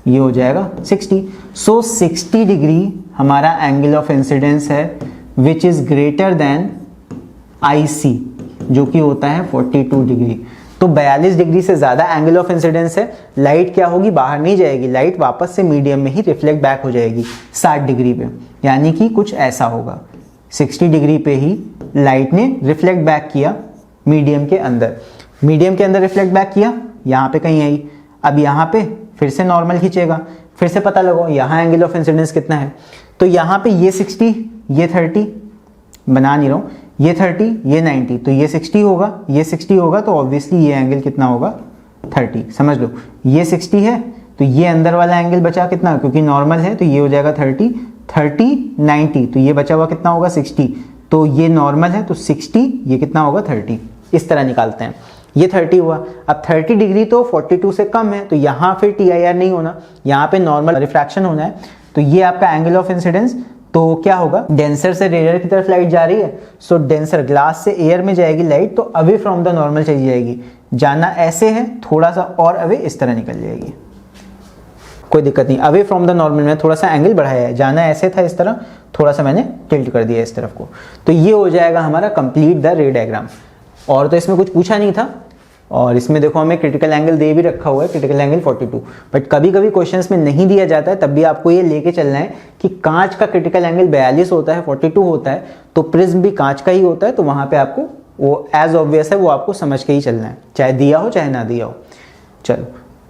ये हो जाएगा 60। सो 60 डिग्री हमारा एंगल ऑफ इंसिडेंस है which is greater than IC, जो कि होता है 42 डिग्री। तो 42 डिग्री से ज्यादा एंगल ऑफ इंसिडेंस है। लाइट क्या होगी, बाहर नहीं जाएगी, लाइट वापस से मीडियम में ही रिफ्लेक्ट बैक हो जाएगी 60 डिग्री पे, यानी कि कुछ ऐसा होगा। 60 डिग्री पे ही लाइट ने रिफ्लेक्ट बैक किया मीडियम के अंदर, मीडियम के अंदर रिफ्लेक्ट बैक किया, यहाँ पे कहीं आई। अब यहाँ पे फिर से नॉर्मल खींचेगा, फिर से पता लगाओ यहाँ एंगल ऑफ इंसिडेंस कितना है। तो यहाँ पे ये 60, ये 30, बना नहीं रहा हूँ, ये 30, ये 90, तो ये 60 होगा, ये 60 होगा, तो ऑब्वियसली ये एंगल कितना होगा 30। समझ लो ये 60 है, तो ये अंदर वाला एंगल बचा कितना, क्योंकि नॉर्मल है तो ये हो जाएगा 30, 30 90, तो ये बचा हुआ कितना होगा 60, तो ये नॉर्मल है तो 60, ये कितना होगा 30। इस तरह निकालते हैं। ये 30 हुआ। अब 30 डिग्री तो 42 से कम है, तो यहाँ फिर TIR नहीं होना, यहाँ पे नॉर्मल रिफ्रैक्शन होना है। तो ये आपका एंगल ऑफ इंसिडेंस, तो क्या होगा, डेंसर से रेयर की तरफ लाइट जा रही है, सो डेंसर ग्लास से एयर में जाएगी लाइट, तो अवे फ्रॉम द नॉर्मल चली जाएगी। जाना ऐसे है, थोड़ा सा और अवे इस तरह निकल जाएगी, कोई दिक्कत नहीं। अवे फ्रॉम द नॉर्मल में थोड़ा सा एंगल बढ़ाया है, जाना ऐसे था इस तरह, थोड़ा सा मैंने टिल्ट कर दिया इस तरफ को। तो ये हो जाएगा हमारा कंप्लीट द रे डायग्राम। और तो इसमें कुछ पूछा नहीं था, और इसमें देखो हमें क्रिटिकल एंगल दे भी रखा हुआ है, क्रिटिकल एंगल 42। बट कभी कभी क्वेश्चंस में नहीं दिया जाता है, तब भी आपको ये लेके चलना है कि कांच का क्रिटिकल एंगल 42 होता है, 42 होता है, तो प्रिज्म भी कांच का ही होता है। तो वहां पे आपको वो एज ऑब्वियस है, वो आपको समझ के ही चलना है, चाहे दिया हो चाहे ना दिया हो। चलो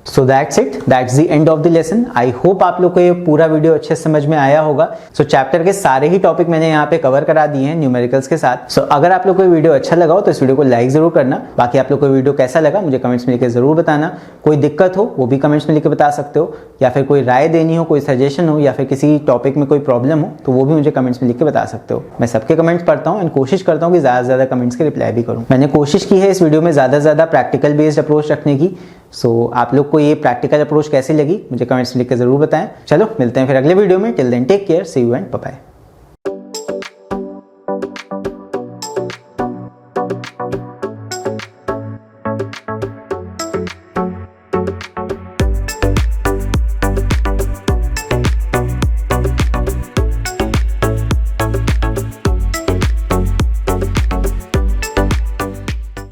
so that's it, that's the end of the lesson. I hope आप लोग को ये पूरा वीडियो अच्छे से समझ में आया होगा। सो चैप्टर के सारे ही टॉपिक मैंने यहाँ पे कवर करा दिए हैं न्यूमेरिकल्स के साथ। सो अगर आप लोग को ये वीडियो अच्छा लगा हो तो इस वीडियो को लाइक जरूर करना। बाकी आप लोग को वीडियो कैसा लगा मुझे कमेंट्स में लिख के जरूर बताना। कोई दिक्कत हो वो भी कमेंट्स में लिख के बता सकते हो, या फिर कोई राय देनी हो, कोई सजेशन हो, या फिर किसी टॉपिक में कोई प्रॉब्लम हो तो वो भी मुझे कमेंट्स में लिख के बता सकते हो। मैं सबके कमेंट्स पढ़ता हूँ एंड कोशिश करता हूँ कि ज़्यादा से ज़्यादा कमेंट्स के रिप्लाई भी करूँ। मैंने कोशिश की है इस वीडियो में ज़्यादा से ज़्यादा प्रैक्टिकल बेस्ड अप्रोच रखने की। सो आप लोग को ये प्रैक्टिकल अप्रोच कैसी लगी मुझे कमेंट्स में लिख के जरूर बताएं। चलो मिलते हैं फिर अगले वीडियो में। Till then take care, see you and bye bye.